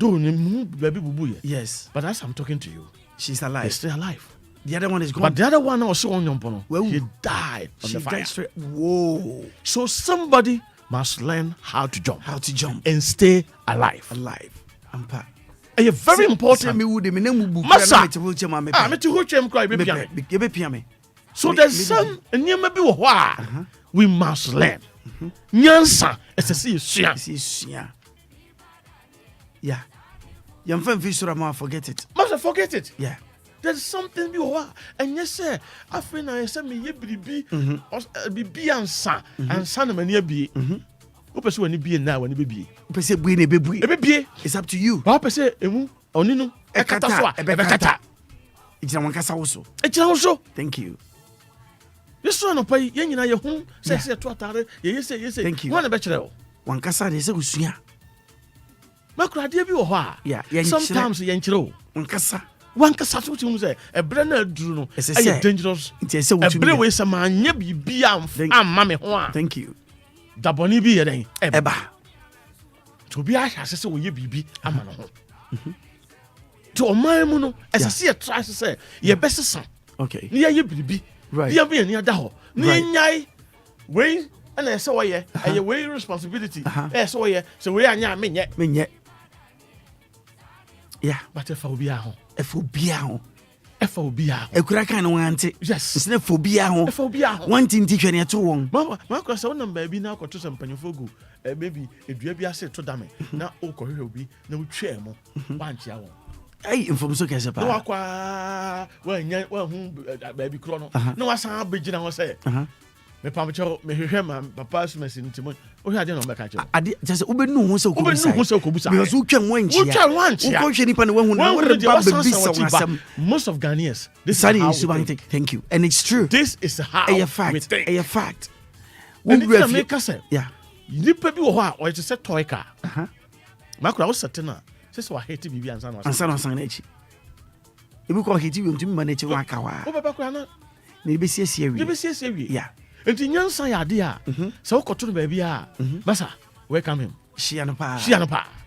do ni mu baby bubu ye yes but as I'm talking to you she's alive she's still alive. The other one is gone. But the other one also on Yompono. Well, he died on the fire. Whoa. So somebody must learn how to jump. And stay alive. Ampa. A very important. So there's some we must learn. Nyansa, SSC Sua. Yeah. Yamfa mfisura ma forget it. Must forget it. Yeah. There's something you are, and yes, sir. Afrina, I said me ye bibi ansa and son many be. Upes when you be now when you be. Upes bui ne bebui. It's up to you. Papa say emu oninu ekata. Ejina wankasa also. Ejina also. Thank you. This one pay yen nyina ye hu say to atare ye say. Thank you. One be kire o. Wankasa de say usua. Makura de bi wo ho a. Yeah, sometimes yen kire o. Wankasa so ti hu say ebre na aduru no ay dangerous. Ebre we say ma anya bibia amma me ho a. Thank you. Daboni bi ye den eba. To bi a hase say wo ye bibi ama no ho. To oman mu no esese ye try say ye besesa. Okay. Ni ye bibi. Right. Dia be ni ada ho. Ni nyai we na say wo ye eye we responsibility. So wo ye so we anya menye. Yeah, but if Obia ho. Phobia. Ekura kan no ante. Yes. It's not phobia ho. Phobia ho. One thing teach you to won. Mama, Maakora say one baby na akoto sem panyofo gu. Maybe edua bi ase to dame. Na okohwe obi na wotwa mo. Ba ntia won. Hey, inform so kese pa. No akwa wa hu baby kro no. No wasan abegina ho say. Me pamcho me hwehwe ma papa sumasi ntimo. O hwe ade no be ka che. Ade just obenu hu se okobusa. Because who can win chia. Who go hwe nipa ne wahu na we ba baby so most of Ghanaians this is how thank you. And it's true. This is how we think. A fact. We make us. Yeah. Nipa bi wo ho a o it say toy car. Maakora wo setena. Se wa hate bibi ansa na echi. Ebi ko hate bi ntumi ma na echi wa aka wa. Wo baba kora na na ebi siesie wi. Yeah. Enti nyansa ya de a. Se wo koto no ba bi a. Basa, welcome him. Shia no pa.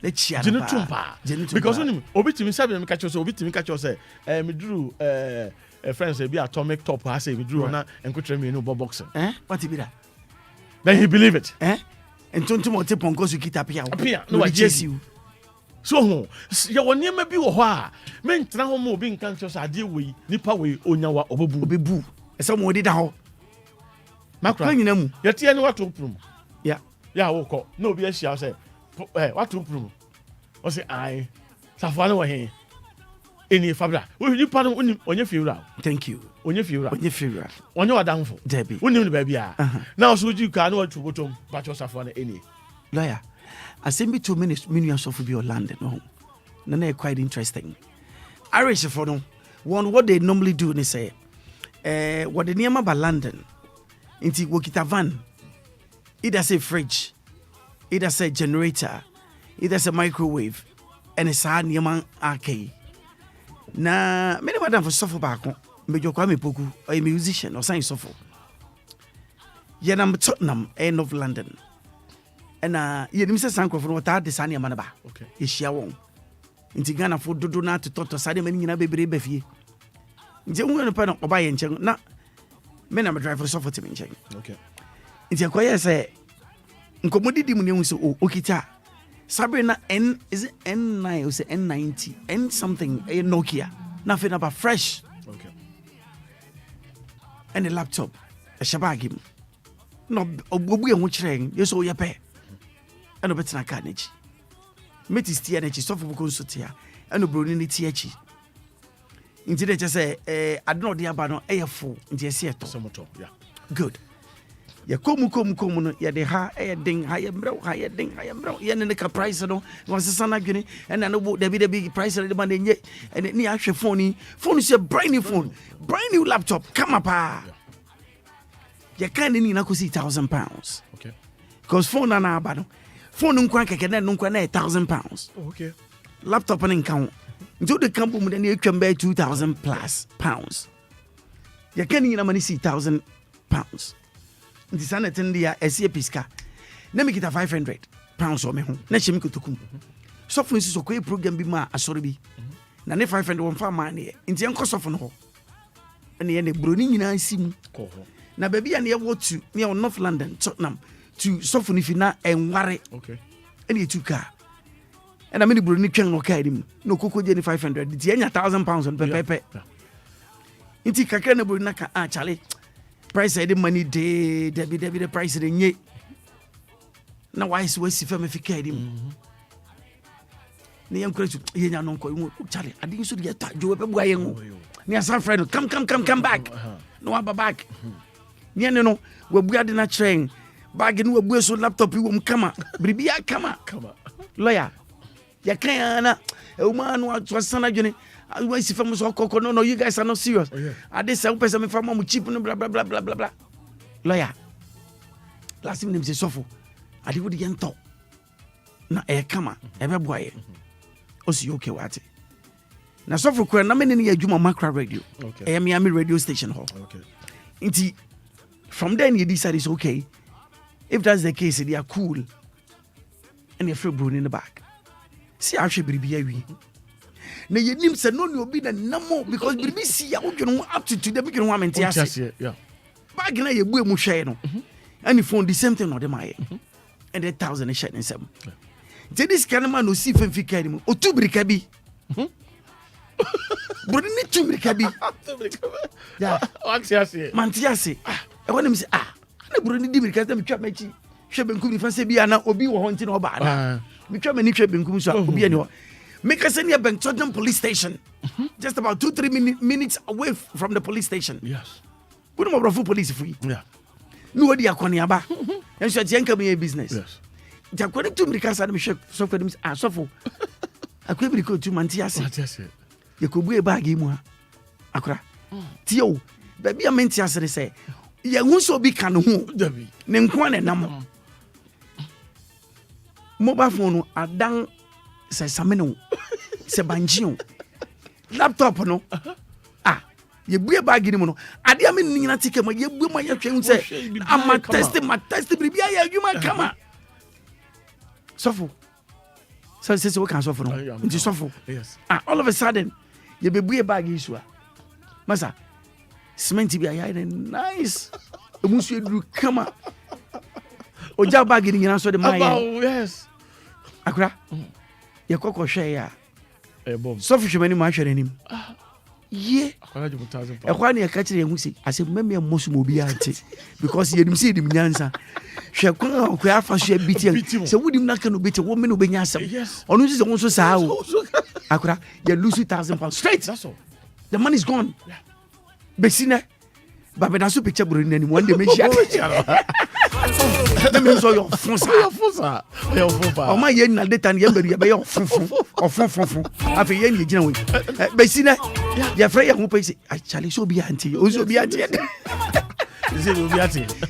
Le chia no pa. Because onim obi timi sabe me catch obi timi catch say me duru friends e bi atomic top ha say me duru na enkotre me no boxing. What be that? Then he believe it. Entonto mo te ponko su kita pia. No wa jesi. So ho ye woni ma bi wo ho a me ntena ho mo obi nkan cho say ade we nipa we onyawa obebu. Ese mo odi da ho. Maakora nyina mu. Ye tie ni wato prum. Yeah. Ya wo ko. No obi ahia say wato prum. O say ai. Safwa no he. Eni fabra. Wo nipa no onye fiura. Thank you. Onye fiura. Onye wadanfo. Debi. Woni ni ba bia. Na so ji ka na watu botom ba cho safwa na eni. Lawyer. Assembly 2 minutes millions of be London. No. Na quite interesting. Irish for no. One what they normally do they say what the near ba London. Inti wokita van. Either say fridge, either say generator, either say microwave, and it's hard near man arcade. Na many madam for suffer back. Me jokwa me poku or a musician or sign suffer. Yenam Tottenham, end of London. And ye nimse sanko for what the sanya manaba. Okay. Ishia won. Inti Ghana for dodo na to toto sade many na bebre befie. Nje unwe no pa no oba ye nchen na me na me drive for suffer to me nchen. Okay. Nti akoye say nkomodidi mu ne hu so okita Sabrina N is it N9 or say N90 N something a Nokia nothing about fresh. Okay. And a laptop a shabagim no obu e hu kire yeso ye pe and obetina ka nachi meti stia nachi so for ko sotia and obroni ni ti achi nti de say adno de aba no eyefo nti ese eto somoto. Yeah, good. Ya komu no ya de ha ding ha ya ding ya ne ka price no was sana gwene and na no the big price the man nye and ni ahwe phone is a brand new phone, brand new laptop come up ya kan ni na ko £1,000. Okay. Because phone na aba no phone nkwa keke na nkwa na £1,000. Oh, okay. Laptop na nkan njo de kampo mu na etwa mba £2,000+. Ya kan ni na mani £1,000. Nti sana tendia esi episka na me kita £500 o me ho na chemi kotokum so fun si so ko program bi ma asori bi na ne 500 won fa ma ne nti enko so fun ho na ye ne broni nyina sim ko ho na baby ya ne ye wotu near North London Tottenham to so fun fi na enware. Okay. And you took car and I mean broni twen no car dim no koko je ni 500 nti enya £1,000 on pepe nti kakra na broni na ka chale price the money day the price the nye na why is we si fam fi ka dim ne yankura tu yenya no nko mu chale adi so de ta jo be bua yen ne asan friend come back no wa back ne no we bua de na train bag no we bua so laptop wo mu kama bribia kama lawyer ya kan na e ma no asana dwene we si fam so kokko no you guys are not serious ade say person me fam mu cheap no bla bla bla bla bla lawyer last time say sofo ade wo de yento na e kama e be bua ye o si okay wate na sofo kura na me ne adwuma Maakora radio okay Miami radio station ho okay nti from then you decide it's okay if that's the case they are cool and you're free bone in the back see how she be wi na yenim se no obi na namo because be see ya wodwon up to today be no wa mente ase yeah bag na ye bu emu hwe no and the phone the same thing no dem aye and 1,000 share in some this kind of man no see fam fi carry mu otubirika bi bro ni tubirika bi yeah ase manti ase e wona mi say na bro ni dibirika ta mi twa machi hwe benkum ni fa se bi ana obi wo ho nti na oba na mi twa mani hwe benkum so obi ani ho make us near Junction police station just about 2-3 minutes away from the police station yes we no more police free yeah no odi akoni aba en so tie nka me business yes ja kwani tu mi kasa mi hwe so kwani so fo akwa bi ko tu manti ase ye ko bue bag mu ha akora tio ba bia menti ase se ye hu so bi kan ho ne nko na nam mobile phone adan se sameno se banjio laptop no ye bue bag ni mu no ade am ni nyina tike ma ye bue ma ye hwe se ama test bi bia ye adwuma kama sofo so we can suffer no nti suffer yes all of a sudden you be bue bag issue masa cement bi ayi nice emusu edu kama oja bag ni nyina so de mai yes akura ye kokko hwe ya bom suffer hwe mani ma hwe nim ye akura ju 1000 ekwa ne ka kire hu si ase mmemme mosu mo bi ante because ye nim si dim nyansa hwe kwa ko afa so biti se wudim na ka no biti wo me no benya asem onu si se won so saa o akura you lose 1,000 pounds straight that's all the money is gone yeah besina baba na so picture bro ni one day me share let me show your fonsa o ma ye na data ye beru ye be your fonfon afi ye ni gina we besina ya frɛ ya ho pese actually so bi anti o so bi anti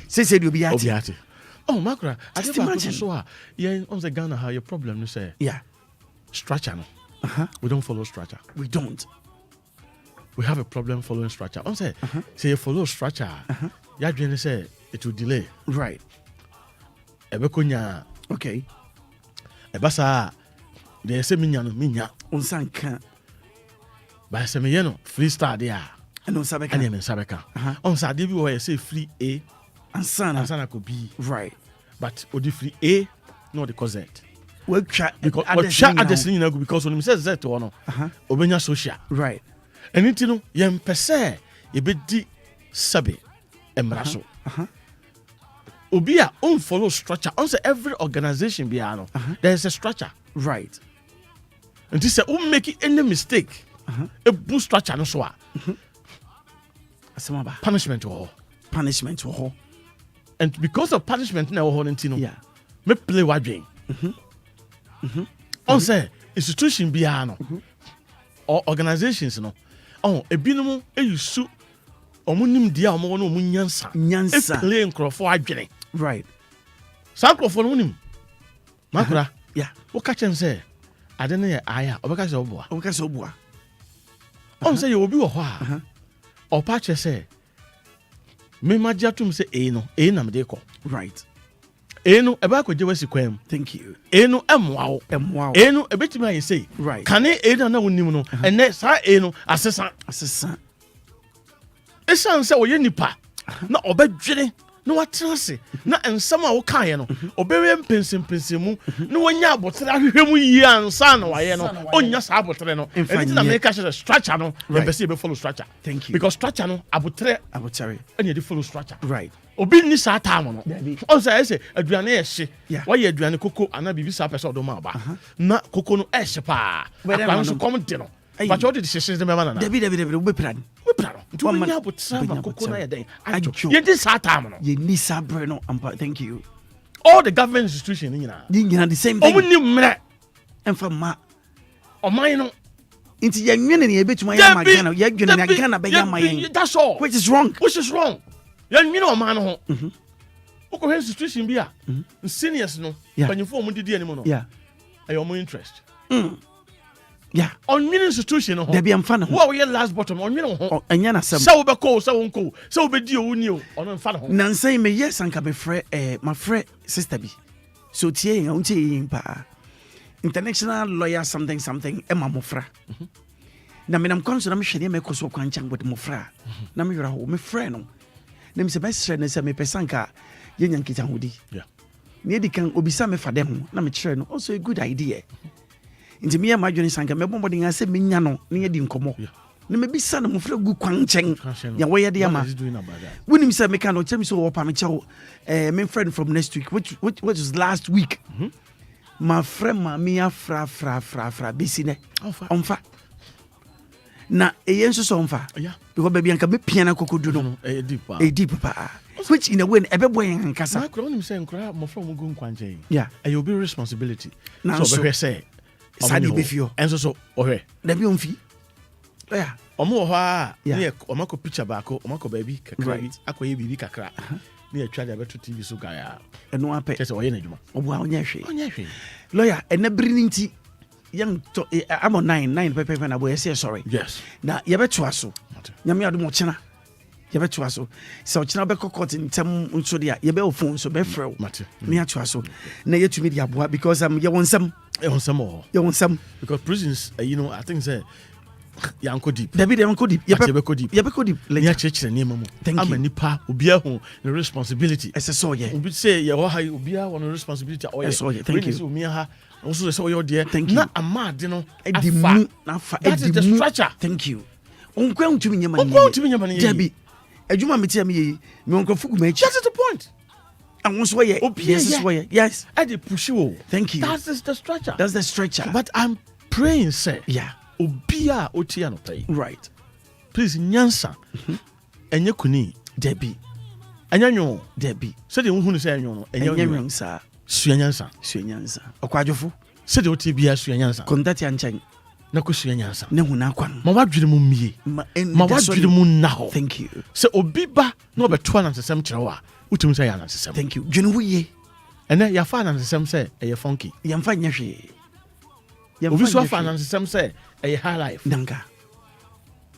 se obi ati oh Maakora I just imagine so yeah on the Ghana how your problem you say yeah structure no we don't follow structure we don't we have a problem following structure on say say you follow structure ya dwen say it will delay right ebekonya okay ebasa de say minya onsanka ba say me ye no freestyle there and on sabeka and me sabeka on say de bi wo say free A ansana ko B right but odi free A no the cause Z we try address ni na go because when me say Z to no obenya social right anything no yem pese ye be di sabe emraso Obia on follow structure on say every organization be no there is a structure right and this say make any mistake a boost structure no so asemaba punishment wo and because of punishment na wo no yeah me play wadwen on say institution be no or organizations no ebinum eyusu omunim dia omo no omunyansa play nkrofo adwene right sa nkrofo no nim Maakora yeah wo ka chen say ade ne aya obeka say obua on say you obi wo ho a opa che say me magiatum say e na me de ko right enu eba ko je wasi kwam thank you enu emwa enu ebetimi aye say right kane enu na wonim no ene sa enu asesa esan say oye nipa na obedwene na watrase na ensam a wo kae no obewe mpensim mu na wonya abotre ahwehwɛ mu yi ansa na waye no onya sa abotre no enti na make sure structure no be follow structure. Thank you. Because structure no abotre and you follow structure. Right. Obi ni sa time no on say aduane ehye why aduane koko ana bibi sa person do ma ba na koko no ehye pa akwan so come de no but what did the sheshe dem na Debi we plan nti we nya abotra ma koko na ye den ajo ye di sa time no ye ni sa bre no thank you. All the government institutions nyina the same thing omuni mre emfa ma oman no nti ye nwene ne ye betuma ya magana ye dwene na Ghana be ya mayen. That's all. Which is wrong. Ya nwene oman no ho ukọ institution bi a seniors no panyefo mo didi anim no ayo mo interest on nwene institution no ho there be amfa no ho wo ye last bottom on nwene ho anya na sam sa wo be ko sa wo nko sa wo be di o ni o on mfa no ho na nsan me yes anka me frɛ my frɛ sister bi so tie yin untie yin pa international lawyer something ema mofra na me nam konso na me hwede me koso kwanchan but mofra na me wura ho me frɛ no na me se bɛsrɛ ne se me pesanka yenya nkita hodi ne di kan obisa me fade ho na me kyerɛ no also a good idea nti me ya madwene sanka me bombodi nga se me nya no ne yedi nkomo ne me bisa na mofra gu kwanchan ya wo yede ama wonim se me kan no kyerɛ me so wo pa me kyerɛ me friend from next week which was last week my friend mami afra bisine onfa na eyenso so onfa because baby anka be piana kokodu no deep pa which in a way ebebo yen nkasa na kro nim say nkra mo from go nkwanche you be responsibility so be say sadi be fio enso so ohwe da bi onfi omo ho a ne omako picture baako omako baby kakra akoye bibi kakra ne atwa da beto TV so gaya eno apɛ kese oye na dwuma obo a onye hwe lawyer enabiri nti young to I'm on 9 pepe na boy say sorry yes na ye beto aso nyame adom ochena ye beto aso se ochena be court ntem nso dia ye be phone so be frɛ me ato aso na ye tumi dia boa because ye wonsam because prisons I think say yanko deep David yanko deep ye be ko deep le ya chechire ne mamu ama nipa obia ho the responsibility ese so ye obi say ye ho ha obia ho the responsibility o ye thank you so me ha also say o ye thank you na amade no edimu na fa that is the structure thank you onkwa ntumi nyama ni David adwuma metia me ye me onkrofo gu ma echi that's the point and once why yes I dey push you thank you that's the structure but I'm praying say Obia otia no pay right please nyansa enye kuni Debbie anyanyo Debbie so de hunu say anyo no enyanyo sa suanyansa okwadwofo so de otie bia suanyansa kontati anchan na ko suanyansa ne huna kwan ma wadwire mu mie ma wadwire mu na ho thank you so obi ba na obeto anansesem kyerɛ wa utum say anansesem thank you dwene wo ye ene ya fa anansesem say eye funky yamfa nyahwe obi so fa anansesem say eye high life danka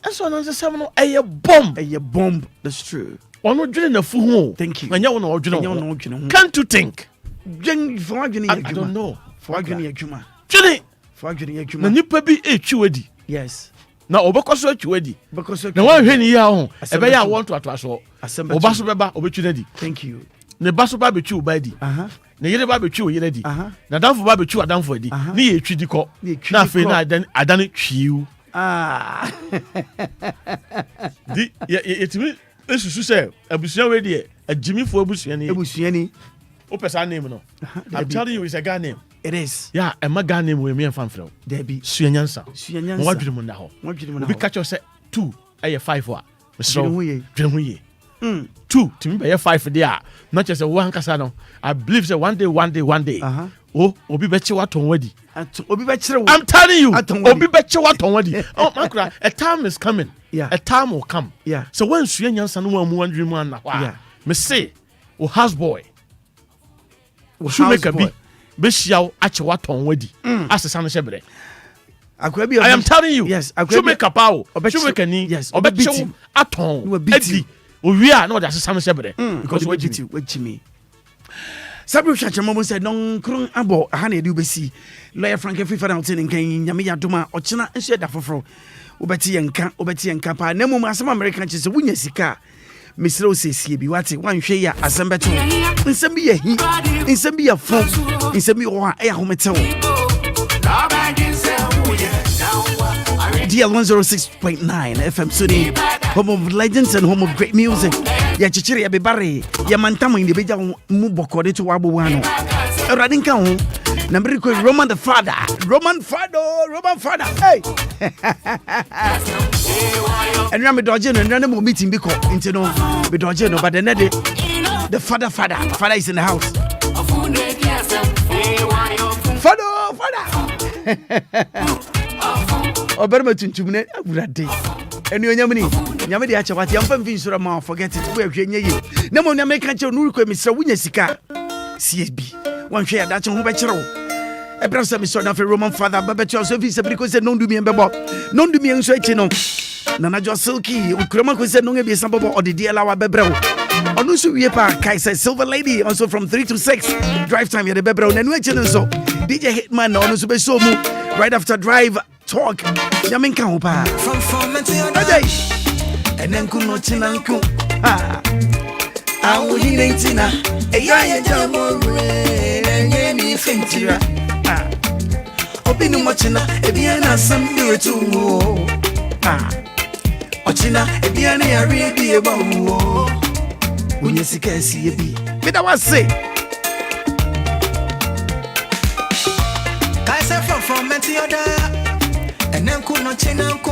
eso anansesem no eye bomb that's true ono dwene na fu ho thank you anya wo na odwene can't you think I don't know for adwene adwuma na nipa bi etwiwadi yes na obekoso atwiwadi na wan hwe ni ya ho ebe ya want to aso oba so beba obetwi na di thank you ne ba so ba betwi oba di ne yere ba betwi o yere di na danfo ba betwi adanfo di ne ye etwi di ko na afi na adane twiu di ye timi esusu se abusuan we di agimifo abusuani o pesa name no I'm telling you it's a guy name it is yeah a maga name we me fanfrɛ Debbie suanyansa mo wadwene mu na ho obi catch us 2 aye 5 wa dwene ho ye 2 timi be 5 there not just a one kasa no I believe say one day obi be che waton wadi obi be kire I'm telling you obi be che waton wadi oh Maakora a time is coming a time will come so when suanyansa no mu wandwene mu na ho me say o house boy shoemaker bi be shiaw ache waton wadi asesa no hyebre I am telling you yes shoemaker pawo shoemaker ni obechew aton adi owia na ode asesa no hyebre because wagimi Sabu Chachamo said, non crun abo, a honey do be see. Lawyer Frank Fifa out in Yamia Duma, or China, and said that for Ubeti and Capa, Nemo, some American is a winner sika. Mr. Osesie bi wate wan hwe ya asembeto nsem bi yahi nsem bi yafo nsem bi wo a e ahometew DL 106.9 FM Suni, home of legends and home of great music. Ya chichiri ya bebare ya mantama indi beja mu bokode to wabo wano radinka ho na mbiriko Roman Father hey and we dodge no and we meeting biko into no we dodge no but the father is in the house father Oberma tuntumne agurade enu onyamni nyame de acha wate yamfa mfi nsura ma forget it we ahwe nye yi na mo nyame ka che no rekɔ misra wunya sika CSB wan hwe ya da che ho be kyerɛw ebra so misra na fe Roman Father babetu so fi se briko se no ndumi embebo no ndumi nso echi no na na jo silky ukroma ko se no nge bi sambobo odidi ala wa bebrew onu so wie pa kai say Silver Lady also from 3 to 6 drive time ya de bebrew na nu echi no so DJ Hitman na onu so be so mu right after drive talk yaminka hopa from hey and then kuno chinanku awu hirentina eya jamo enye mi fintira obinu mochina ebia na sam diretu ochina ebia na ya rebi eba wo unye sika esi ebi bida wase kai say from mentioda and then kuno chinanku